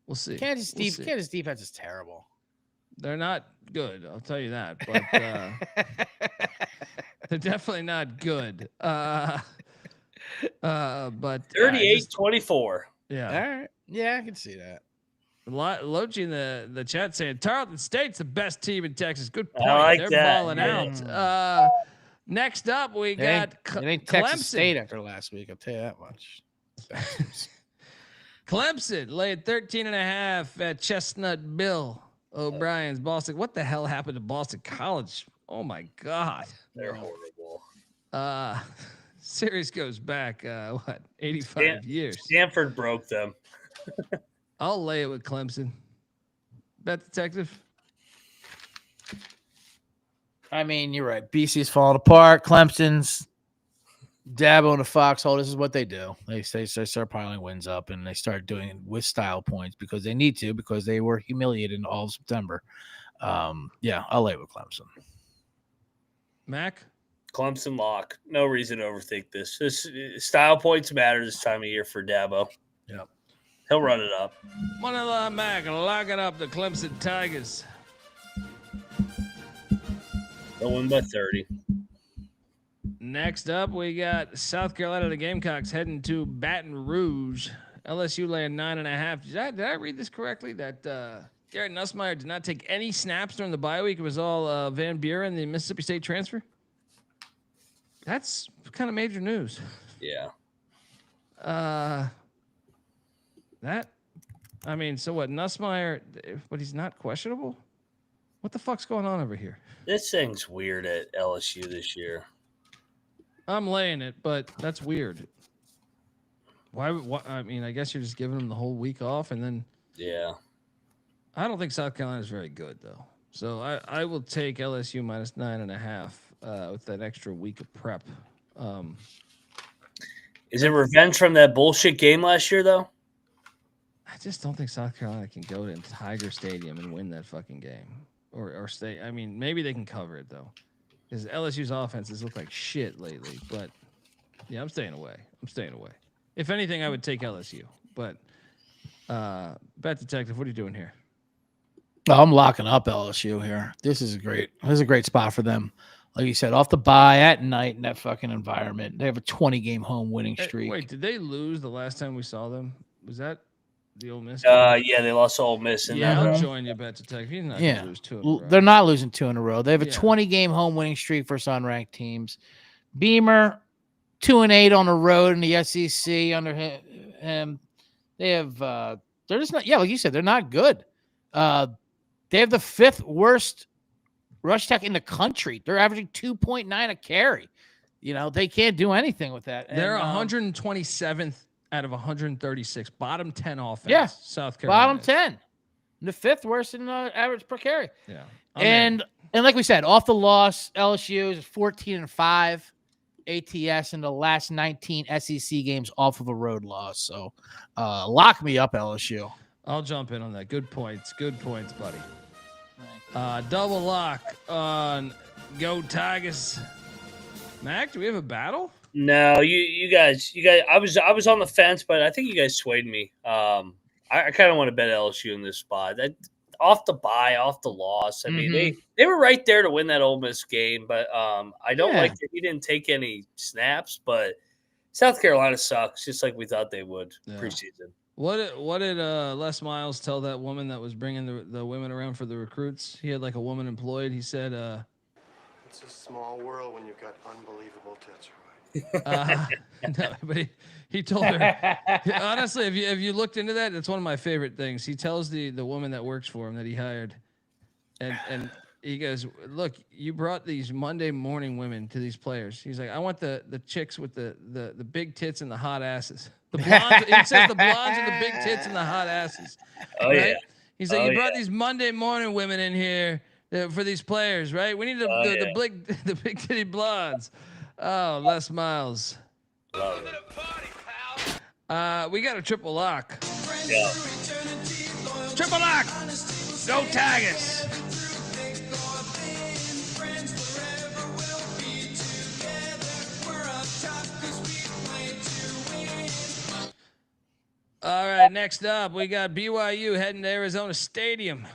We'll see. Kansas defense is terrible. They're not good. I'll tell you that. But they're definitely not good. But 38-24. Yeah. All right. Yeah, I can see that. Logi in the chat saying Tarleton State's the best team in Texas. Good point. I like They're that. balling Yeah. out. Next up, we got It ain't Clemson. Texas State after last week. I'll tell you that much. Clemson laid 13.5 at Chestnut Bill O'Brien's Boston. What the hell happened to Boston College? Oh my God. They're horrible. Series goes back 85 years. Stanford broke them. I'll lay it with Clemson. Bet Detective. I mean, you're right. BC's falling apart. Clemson's Dabo in the foxhole. This is what they do. They start piling wins up, and they start doing it with style points because they need to, because they were humiliated in all of September. Yeah, I'll lay it with Clemson. Mac? Clemson lock. No reason to overthink this. Style points matter this time of year for Dabo. Yep. He'll run it up. Money Mac locking up the Clemson Tigers. They'll win by 30. Next up, we got South Carolina. The Gamecocks heading to Baton Rouge. LSU laying 9.5. Did I read this correctly? That Garrett Nussmeier did not take any snaps during the bye week. It was all Van Buren, the Mississippi State transfer. That's kind of major news. Yeah. So what? Nussmeier, but he's not questionable? What the fuck's going on over here? This thing's weird at LSU this year. I'm laying it, but that's weird. Why? I mean, I guess you're just giving them the whole week off, and then. Yeah. I don't think South Carolina is very good, though. So I will take LSU minus 9.5 with that extra week of prep. Is it revenge from that bullshit game last year, though? I just don't think South Carolina can go to Tiger Stadium and win that fucking game. Or stay. I mean, maybe they can cover it, though. Because LSU's offenses look like shit lately. But, yeah, I'm staying away. If anything, I would take LSU. But, Bet Detective, what are you doing here? I'm locking up LSU here. This is a great spot for them. Like you said, off the bye at night in that fucking environment. They have a 20-game home winning streak. Wait, did they lose the last time we saw them? Was that the Ole Miss? Yeah, they lost to Ole Miss. I'll join you, Bet Detective. He's not going to lose 2 in a row. They're not losing 2 in a row. They have a 20-game home winning streak for unranked teams. Beamer, 2-8 on the road in the SEC under They have they're just not. Yeah, like you said, they're not good. They have the 5th worst rush tech in the country. They're averaging 2.9 a carry. They can't do anything with that. They're And, 127th out of 136, bottom 10 offense. Yeah, South Carolina. bottom 10, the 5th worst in average per carry. Yeah, and like we said, off the loss, LSU is 14-5 ATS in the last 19 SEC games off of a road loss. So lock me up, LSU. I'll jump in on that. Good points, buddy. Double lock on Go Tigers. Mac, do we have a battle? No, you guys. I was on the fence, but I think you guys swayed me. I kind of want to bet LSU in this spot. Off the bye, off the loss. I mean, they were right there to win that Ole Miss game, but I don't like that he didn't take any snaps. But South Carolina sucks, just like we thought they would preseason. What did Les Miles tell that woman that was bringing the women around for the recruits? He had like a woman employed. He said, "It's a small world when you've got unbelievable tits." No, but he told her. Honestly, if you looked into that, it's one of my favorite things. He tells the woman that works for him that he hired, and he goes, "Look, you brought these Monday morning women to these players." He's like, "I want the chicks with the big tits and the hot asses." The blondes, he says the blondes and the big tits and the hot asses. Oh, right? yeah. He's like, you brought these Monday morning women in here for these players, right? We need the big titty blondes. Oh, Les Miles. We got a triple lock. Yeah. Triple lock. Go Tigers. All right, next up, we got BYU heading to Arizona Stadium.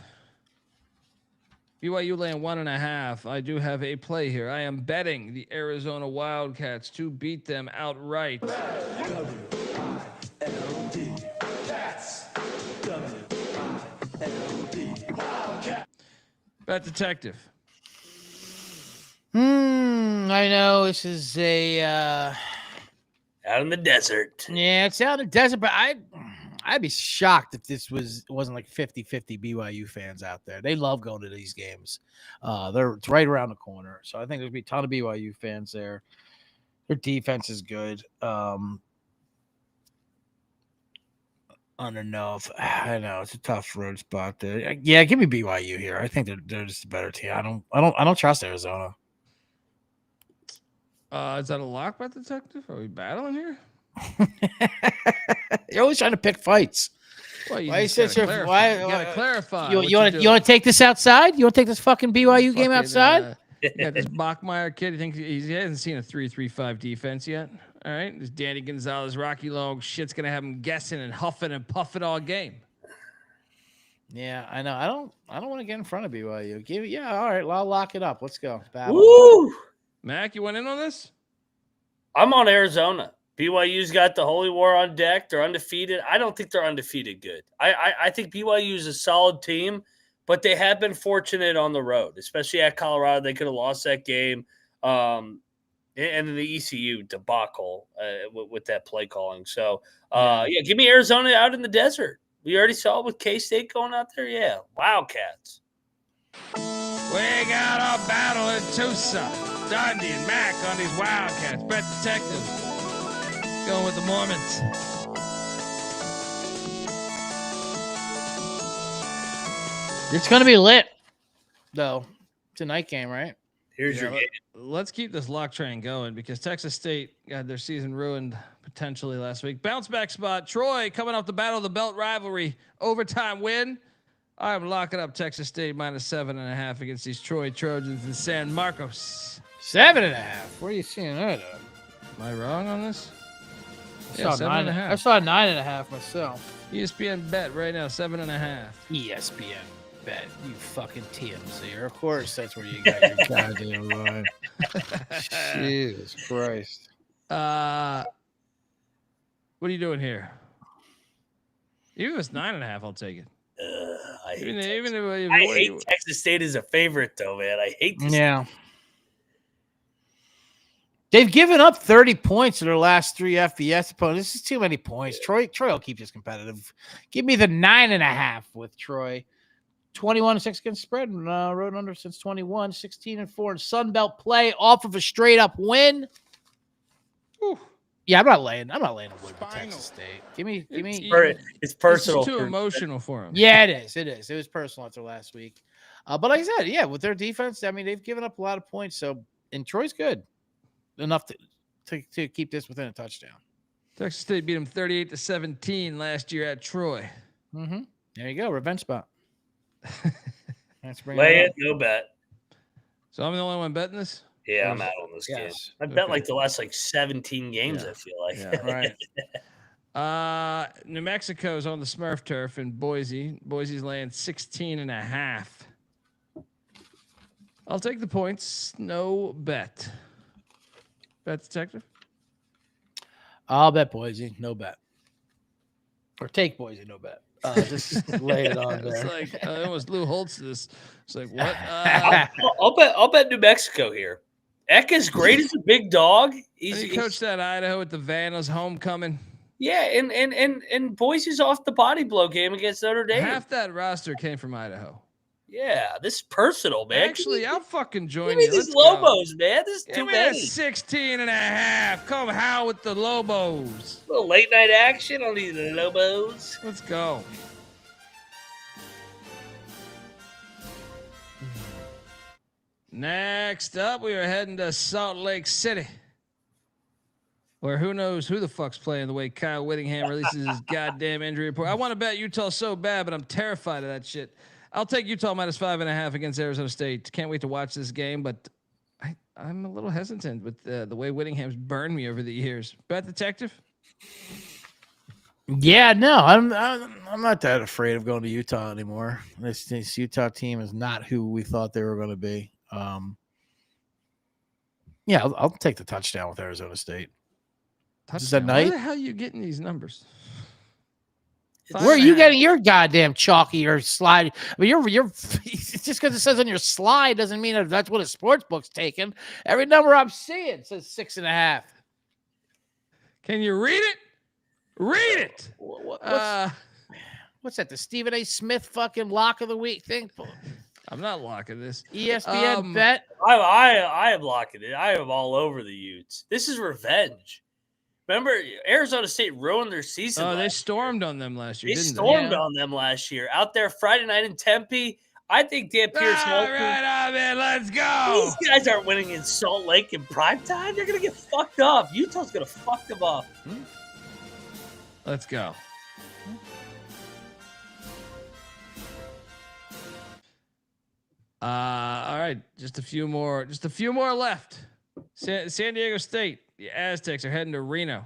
BYU laying 1.5. I do have a play here. I am betting the Arizona Wildcats to beat them outright. Bet detective. I know this is a out in the desert. Yeah, it's out in the desert, but I'd be shocked if this wasn't like 50-50 BYU fans out there. They love going to these games. It's right around the corner. So I think there'll be a ton of BYU fans there. Their defense is good. I don't know I know it's a tough road spot there. Yeah, give me BYU here. I think they're just a better team. I don't trust Arizona. Is that a lock, bet detective? Are we battling here? You're always trying to pick fights. Well, you why gotta clarify. You want to take this outside? You want to take this fucking BYU game outside? You got this Bachmeyer kid. He hasn't seen a 3-3-5 defense yet. All right, this Danny Gonzalez, Rocky Long shit's gonna have him guessing and huffing and puffing all game. Yeah, I know. I don't want to get in front of BYU. All right, I'll lock it up. Let's go. Battle. Woo! Mac, you went in on this? I'm on Arizona. BYU's got the Holy War on deck. They're undefeated. I don't think they're undefeated good. I think BYU is a solid team, but they have been fortunate on the road, especially at Colorado. They could have lost that game. And then the ECU debacle with that play calling. So, give me Arizona out in the desert. We already saw it with K-State going out there. Yeah, Wildcats. We got a battle in Tucson. Dundee and Mac on these Wildcats. Bet detective. Going with the Mormons. It's going to be lit, though. It's a night game, right? Here's your game. Let's keep this lock train going because Texas State got their season ruined potentially last week. Bounce back spot. Troy coming off the Battle of the Belt rivalry. Overtime win. I'm locking up Texas State -7.5 against these Troy Trojans in San Marcos. 7.5. Where are you seeing that at? Am I wrong on this? I saw 9.5. I saw 9.5 myself. ESPN bet right now 7.5. ESPN bet. You fucking TMZ. Of course, that's where you got your goddamn line. Jesus Christ. What are you doing here? Even if it's 9.5, I'll take it. I hate Texas State as a favorite, though, man. I hate this. Yeah. They've given up 30 points in their last 3 FBS opponents. This is too many points. Troy will keep this competitive. Give me the 9.5 with Troy. 21-6 against spread and road under since 21, 16-4 in Sun Belt play off of a straight up win. Whew. Yeah, I'm not laying a win with Texas State. Give me. It's personal. It's too emotional for him. Yeah, it is. It was personal after last week. But like I said, yeah, with their defense, I mean, they've given up a lot of points. So, and Troy's good enough to keep this within a touchdown. Texas State beat them 38-17 last year at Troy. Mm-hmm. There you go, revenge spot. Lay it, no bet. So I'm the only one betting this? Yeah, I'm out on this game. I bet like the last 17 games, I feel like. Yeah, right. New Mexico's on the Smurf turf in Boise. Boise's laying 16.5. I'll take the points. No bet. Bet, detective? I'll bet Boise, no bet. Or take Boise, no bet. Just lay it on there. It's like I almost Lou Holtz this. It's like what? I'll bet New Mexico here. Eck is great as a big dog. He coached that Idaho at the Vandals homecoming. Yeah, and Boise's off the body blow game against Notre Dame. Half that roster came from Idaho. Yeah, this is personal, man. Actually, I'll fucking join Give me you. these Lobos, man. This is too Give me that many. 16.5. Come howl with the Lobos. A little late night action on these Lobos. Let's go. Next up, we are heading to Salt Lake City, where who knows who the fuck's playing the way Kyle Whittingham releases his goddamn injury report. I want to bet Utah so bad, but I'm terrified of that shit. I'll take Utah minus 5.5 against Arizona State. Can't wait to watch this game, but I'm a little hesitant with the way Whittingham's burned me over the years. Bet, detective? Yeah, no, I'm not that afraid of going to Utah anymore. This Utah team is not who we thought they were going to be. Yeah, I'll take the touchdown with Arizona State. Is that night? Where the hell are you getting these numbers? Where are you getting your goddamn chalky or slide? I mean, you're just because it says on your slide doesn't mean that's what a sports book's taking. Every number I'm seeing says 6.5. Can you read it? Read it. What's that? The Stephen A. Smith fucking lock of the week thing? I'm not locking this. ESPN bet. I am locking it. I am all over the Utes. This is revenge. Remember, Arizona State ruined their season. Oh, they stormed on them last year. They stormed on them last year. Out there Friday night in Tempe. I think Dan Pierce. All right, man, let's go. These guys aren't winning in Salt Lake in primetime. They're going to get fucked up. Utah's going to fuck them up. Let's go. All right, just a few more left. San Diego State, the Aztecs are heading to Reno.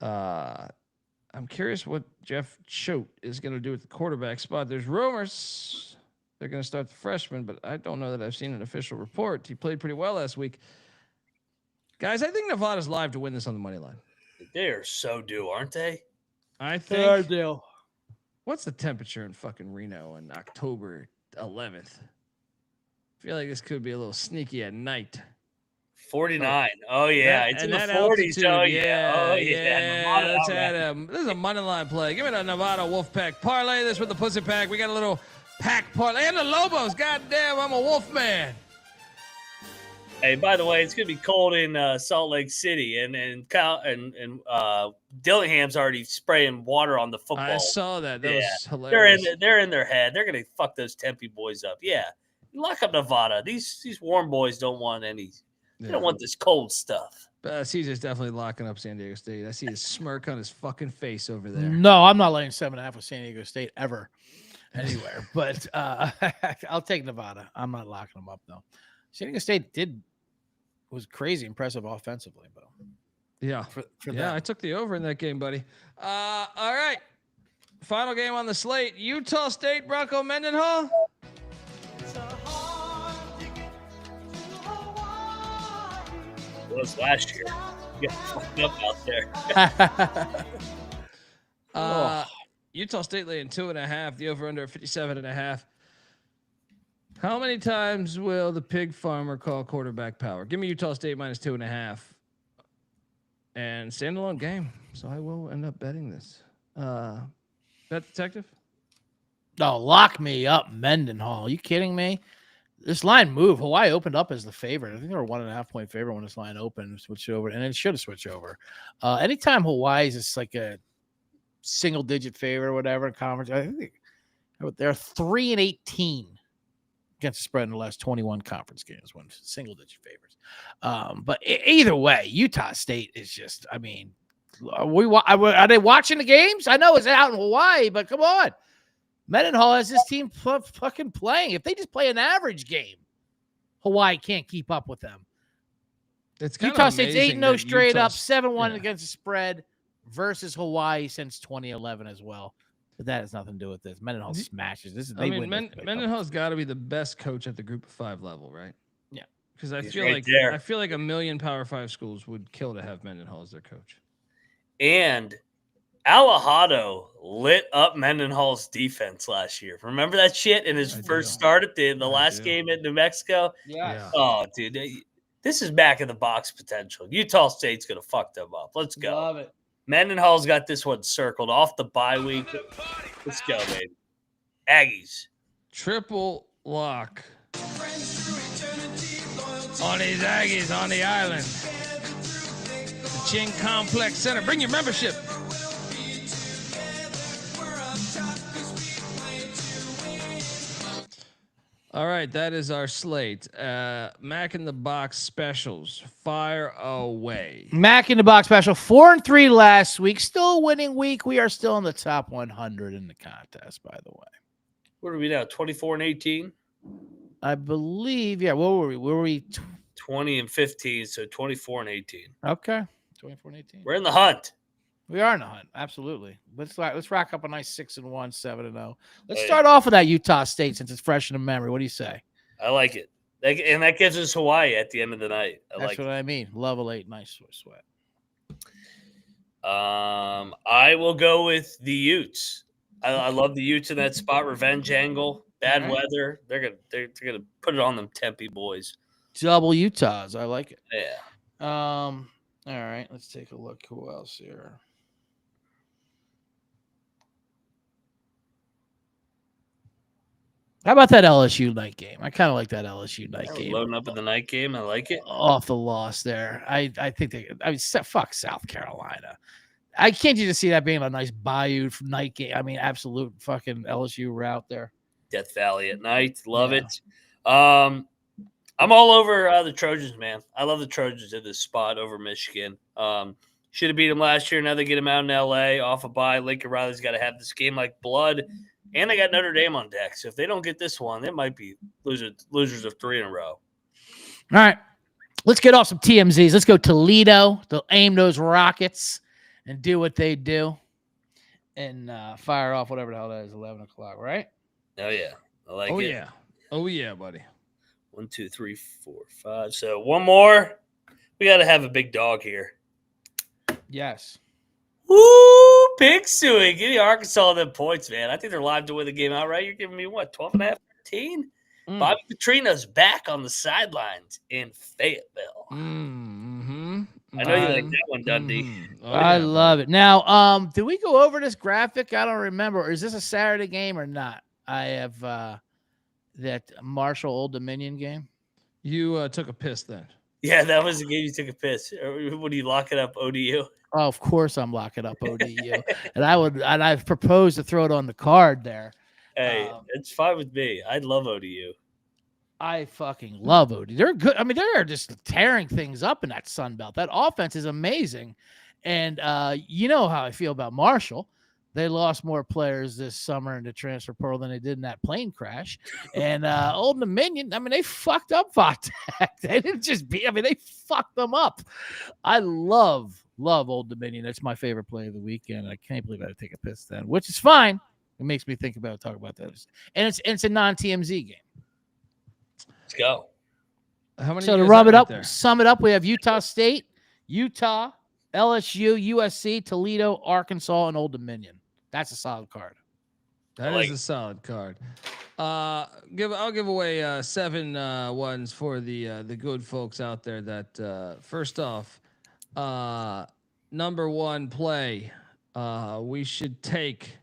I'm curious what Jeff Choate is going to do with the quarterback spot. There's rumors they're going to start the freshman, but I don't know that I've seen an official report. He played pretty well last week. Guys, I think Nevada's live to win this on the money line. They are so due, aren't they? I think. They are due. What's the temperature in fucking Reno on October 11th? I feel like this could be a little sneaky at night. 49. Oh, yeah. It's in the 40s. Oh, yeah. Oh, yeah. This is a money line play. Give me the Nevada Wolfpack. Parlay this with the Pussy Pack. We got a little pack parlay. And the Lobos. Goddamn, I'm a wolf man. Hey, by the way, it's going to be cold in Salt Lake City. And Kyle and Dillingham's already spraying water on the football. I saw that. That was hilarious. They're in their head. They're going to fuck those Tempe boys up. Yeah. Lock up Nevada. These warm boys don't want any. They don't want this cold stuff. Caesar's definitely locking up San Diego State. I see his smirk on his fucking face over there. No, I'm not laying 7.5 with San Diego State ever, anywhere. But I'll take Nevada. I'm not locking them up though. San Diego State was crazy impressive offensively, but yeah, for yeah, I took the over in that game, buddy. All right, final game on the slate: Utah State, Bronco Mendenhall. It was last year. You got fucked up out there. Utah State laying 2.5. The over under 57.5. How many times will the pig farmer call quarterback power? Give me Utah State -2.5 and standalone game. So I will end up betting this. Bet detective. Oh, lock me up, Mendenhall. Are you kidding me? This line moved. Hawaii opened up as the favorite. I think they were 1.5 point favorite when this line opened. Switched over, and it should have switched over. Anytime Hawaii's just like a single digit favorite or whatever in conference, I think they're 3-18 against the spread in the last 21 conference games when single digit favorites. But either way, Utah State is just. I mean, are they watching the games? I know it's out in Hawaii, but come on. Mendenhall has his team fucking playing. If they just play an average game, Hawaii can't keep up with them. It's kind Utah of State's 8-0 straight up, 7-1 against the spread versus Hawaii since 2011 as well. But that has nothing to do with this. Mendenhall smashes. Mendenhall's got to be the best coach at the Group of 5 level, right? Yeah, because I feel like a million Power 5 schools would kill to have Mendenhall as their coach. And Alejado lit up Mendenhall's defense last year. Remember that shit in his first start at the last game at New Mexico? Yeah. Oh, dude. This is back in the box potential. Utah State's going to fuck them up. Let's go. Love it. Mendenhall's got this one circled off the bye week. Let's go, baby. Aggies. Triple lock on these Aggies on the island. The Ching Complex Center. Bring your membership. All right, that is our slate. Mac in the Box specials. Fire away. Mac in the Box special. 4-3 last week. Still a winning week. We are still in the top 100 in the contest, by the way. What are we now? 24-18? I believe, yeah. What were we? Were we 20-15, so 24-18. Okay. 24-18. We're in the hunt. We are in the hunt. Absolutely. Let's rack up a nice 6-1, 7-0. Let's start off with that Utah State since it's fresh in the memory. What do you say? I like it. And that gives us Hawaii at the end of the night. That's what I mean. Level 8, nice sweat. I will go with the Utes. I love the Utes in that spot. Revenge angle. Bad weather. They're gonna put it on them Tempe boys. Double Utahs. I like it. Yeah. All right. Let's take a look. Who else here? How about that LSU night game? I kind of like that LSU night game. Loading up in the night game. I like it. Off the loss there. I think fuck South Carolina. I can't just see that being a nice Bayou night game. I mean, absolute fucking LSU route there. Death Valley at night. Love it. I'm all over the Trojans, man. I love the Trojans in this spot over Michigan. Should have beat them last year. Now they get them out in L.A. off a bye. Lincoln Riley's got to have this game like blood. And they got Notre Dame on deck. So if they don't get this one, they might be losers of 3 in a row. All right. Let's get off some TMZs. Let's go Toledo. They'll aim those rockets and do what they do. And fire off whatever the hell that is, 11 o'clock, right? Oh, yeah. I like it. Oh, yeah, buddy. 1, 2, 3, 4, 5. So one more. We got to have a big dog here. Yes. Woo! Pig suing. Give me Arkansas them points, man. I think they're live to win the game outright. You're giving me what, 12.5, 13? Bobby Petrino's back on the sidelines in Fayetteville. I know you like that one, Dundee. I love it. Now, did we go over this graphic? I don't remember. Is this a Saturday game or not? I have that Marshall Old Dominion game. You took a piss then. Yeah, that was the game you took a piss. What do you lock it up, ODU? Oh, of course I'm locking up ODU. and I've proposed to throw it on the card there. Hey, it's fine with me. I love ODU. I fucking love ODU. They're good. I mean, they're just tearing things up in that Sun Belt. That offense is amazing. And you know how I feel about Marshall. They lost more players this summer in the transfer portal than they did in that plane crash. And Old Dominion, I mean, they fucked up Vatek. They didn't just beat. I mean, they fucked them up. I love Old Dominion. That's my favorite play of the weekend. I can't believe I take a piss then, which is fine. It makes me think about talk about that. And it's a non-TMZ game. Let's go. How many? So to sum it up, we have Utah State, Utah, LSU, USC, Toledo, Arkansas, and Old Dominion. That's a solid card. That is a solid card. I'll give away 7 ones for the good folks out there. That first off, number 1 play, we should take.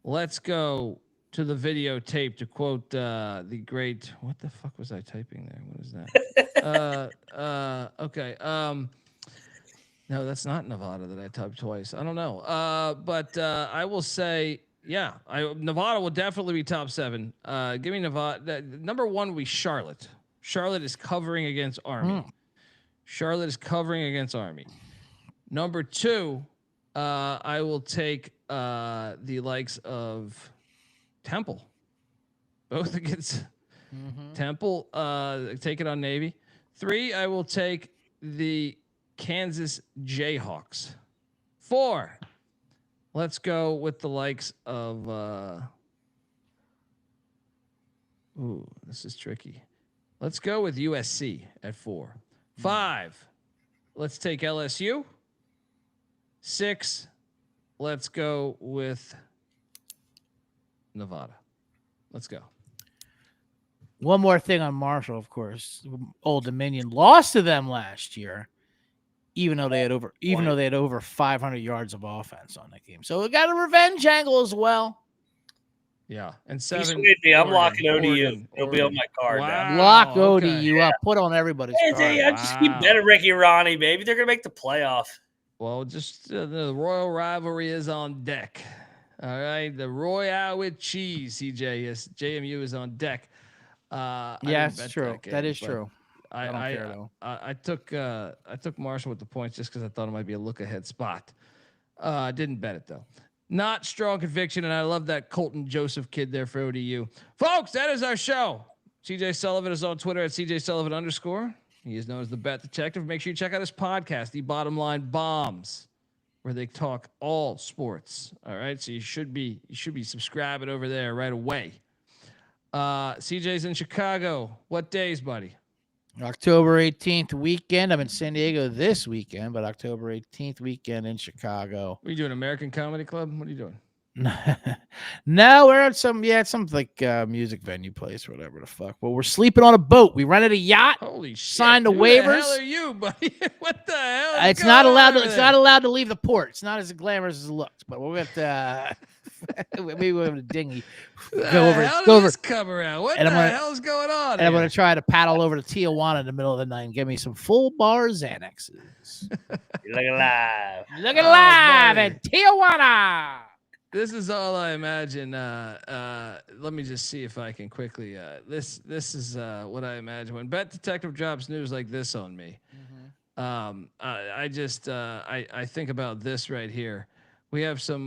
Let's go to the videotape, to quote the great. What the fuck was I typing there? What is that? Okay. No, that's not Nevada that I typed twice. I don't know. But I will say, yeah, Nevada will definitely be top 7. Give me Nevada. Number 1 will be Charlotte. Charlotte is covering against Army. Charlotte is covering against Army. Number 2, I will take the likes of Temple. Both against Temple. Take it on Navy. 3, I will take the Kansas Jayhawks. 4, let's go with the likes of ooh, this is tricky. Let's go with USC at 4. 5, let's take LSU. 6, let's go with Nevada. Let's go. One more thing on Marshall, of course. Old Dominion lost to them last year, even though they had over 500 yards of offense on that game. So we got a revenge angle as well. Yeah, and 7. I'm locking ODU. It'll be on my card. Wow. Lock ODU up. Put on everybody's card. I just keep betting Ricky Ronnie, baby. They're gonna make the playoff. Well, just the Royal Rivalry is on deck. All right, the Royale with cheese, CJ. Yes, JMU is on deck. Yeah, that's true. That is true. I don't care though. I took Marshall with the points just because I thought it might be a look ahead spot. I didn't bet it though. Not strong conviction, and I love that Colton Joseph kid there for ODU. Folks, that is our show. CJ Sullivan is on Twitter at CJ Sullivan _. He is known as the Bet Detective. Make sure you check out his podcast, The Bottom Line Bombs, where they talk all sports. All right, so you should be subscribing over there right away. CJ's in Chicago. What days, buddy? October 18th weekend. I'm in San Diego this weekend, but October 18th weekend in Chicago. What are you doing? American Comedy Club? What are you doing? No, we're at some like music venue place or whatever the fuck. Well, we're sleeping on a boat. We rented a yacht. Holy shit! Signed the Who waivers. the hell are you, buddy? What the hell? It's not allowed. It's not allowed to leave the port. It's not as glamorous as it looks. But we're at maybe we're in a dinghy. Go over. This come around? What the hell's going on? And I'm going to try to paddle over to Tijuana in the middle of the night and get me some full bar Xanaxes. Looking live. Looking live at Tijuana. This is all I imagine. Let me just see if I can quickly. This is what I imagine when Bet Detective drops news like this on me. I think about this right here. We have some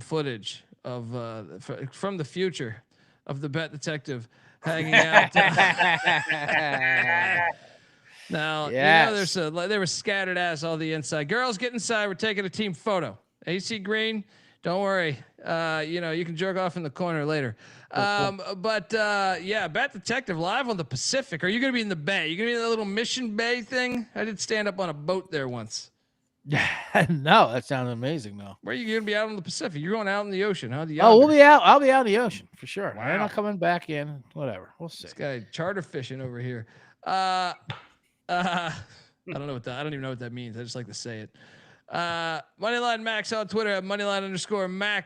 footage of from the future of the Bet Detective hanging out. Now, yes. You know, there was scattered ass all the inside. Girls, get inside. We're taking a team photo. AC Green. Don't worry. You can jerk off in the corner later. Yeah, Bet Detective live on the Pacific. Are you going to be in the Bay? You going to be in that little Mission Bay thing? I did stand up on a boat there once. No, that sounds amazing though. Where are you going to be out on the Pacific? You're going out in the ocean, huh? We'll be out. I'll be out in the ocean for sure. Wow. I'm not coming back in. Whatever. We'll see. This guy charter fishing over here. I don't know I don't even know what that means. I just like to say it. Moneyline Max on Twitter at Moneyline_Mac.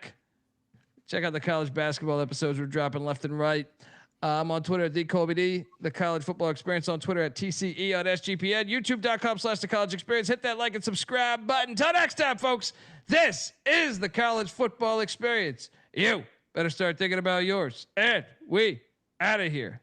Check out the college basketball episodes we're dropping left and right. I'm on Twitter at TheColbyD. The College Football Experience on Twitter at TCE on SGPN. YouTube.com/The College Experience. Hit that like and subscribe button. Till next time, folks. This is the College Football Experience. You better start thinking about yours. And we out of here.